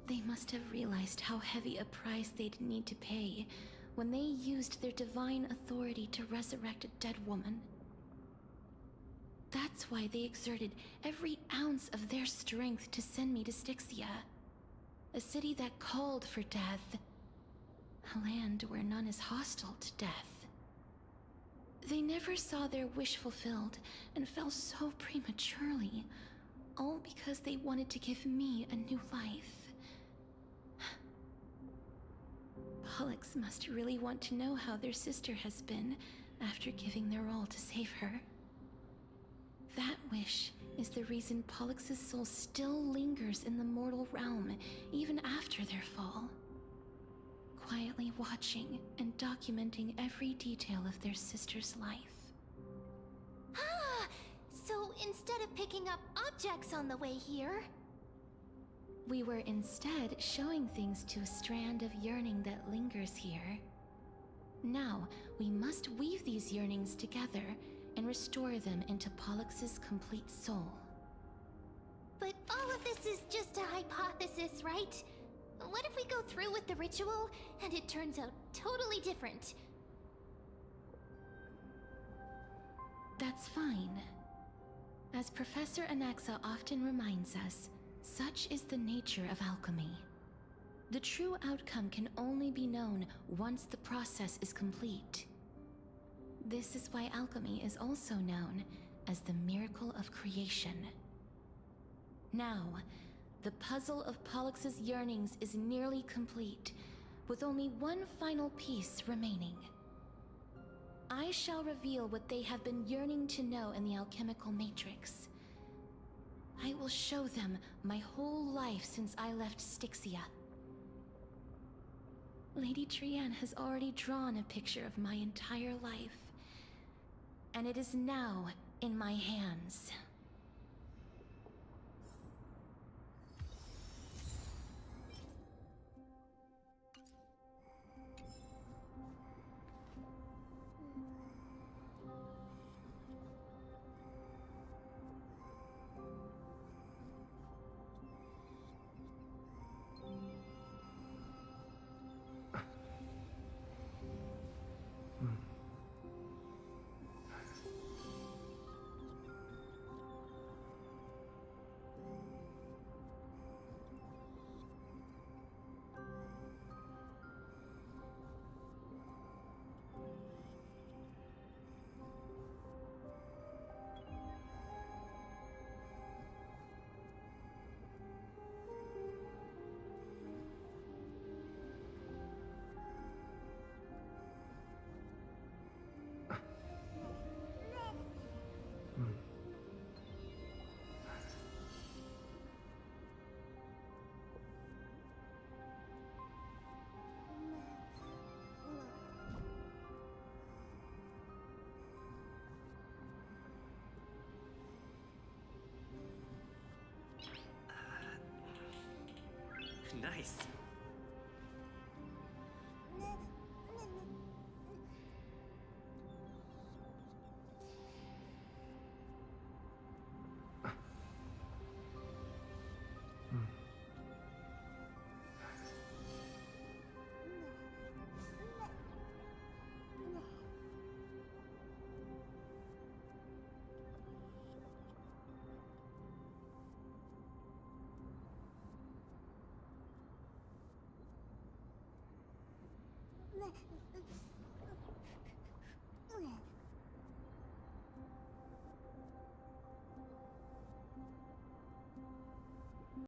H: They must have realized how heavy a price they'd need to pay when they used their divine authority to resurrect a dead woman. That's why they exerted every ounce of their strength to send me to Styxia. A city that called for death. A land where none is hostile to death. They never saw their wish fulfilled and fell so prematurely, all because they wanted to give me a new life. Pollux must really want to know how their sister has been after giving their all to save her. That wish is the reason Pollux's soul still lingers in the mortal realm even after their fall. Quietly watching and documenting every detail of their sister's life.
U: Ah! So instead of picking up objects on the way here...
H: We were instead showing things to a strand of yearning that lingers here. Now, we must weave these yearnings together and restore them into Pollux's complete soul.
U: But all of this is just a hypothesis, right? What if we go through with the ritual, and it turns out totally different?
H: That's fine. As Professor Anaxa often reminds us, such is the nature of alchemy. The true outcome can only be known once the process is complete. This is why alchemy is also known as the miracle of creation. Now, the puzzle of Pollux's yearnings is nearly complete, with only one final piece remaining. I shall reveal what they have been yearning to know in the alchemical matrix. I will show them my whole life since I left Styxia. Lady Trianne has already drawn a picture of my entire life, and it is now in my hands.
B: Nice.
L: Hmm.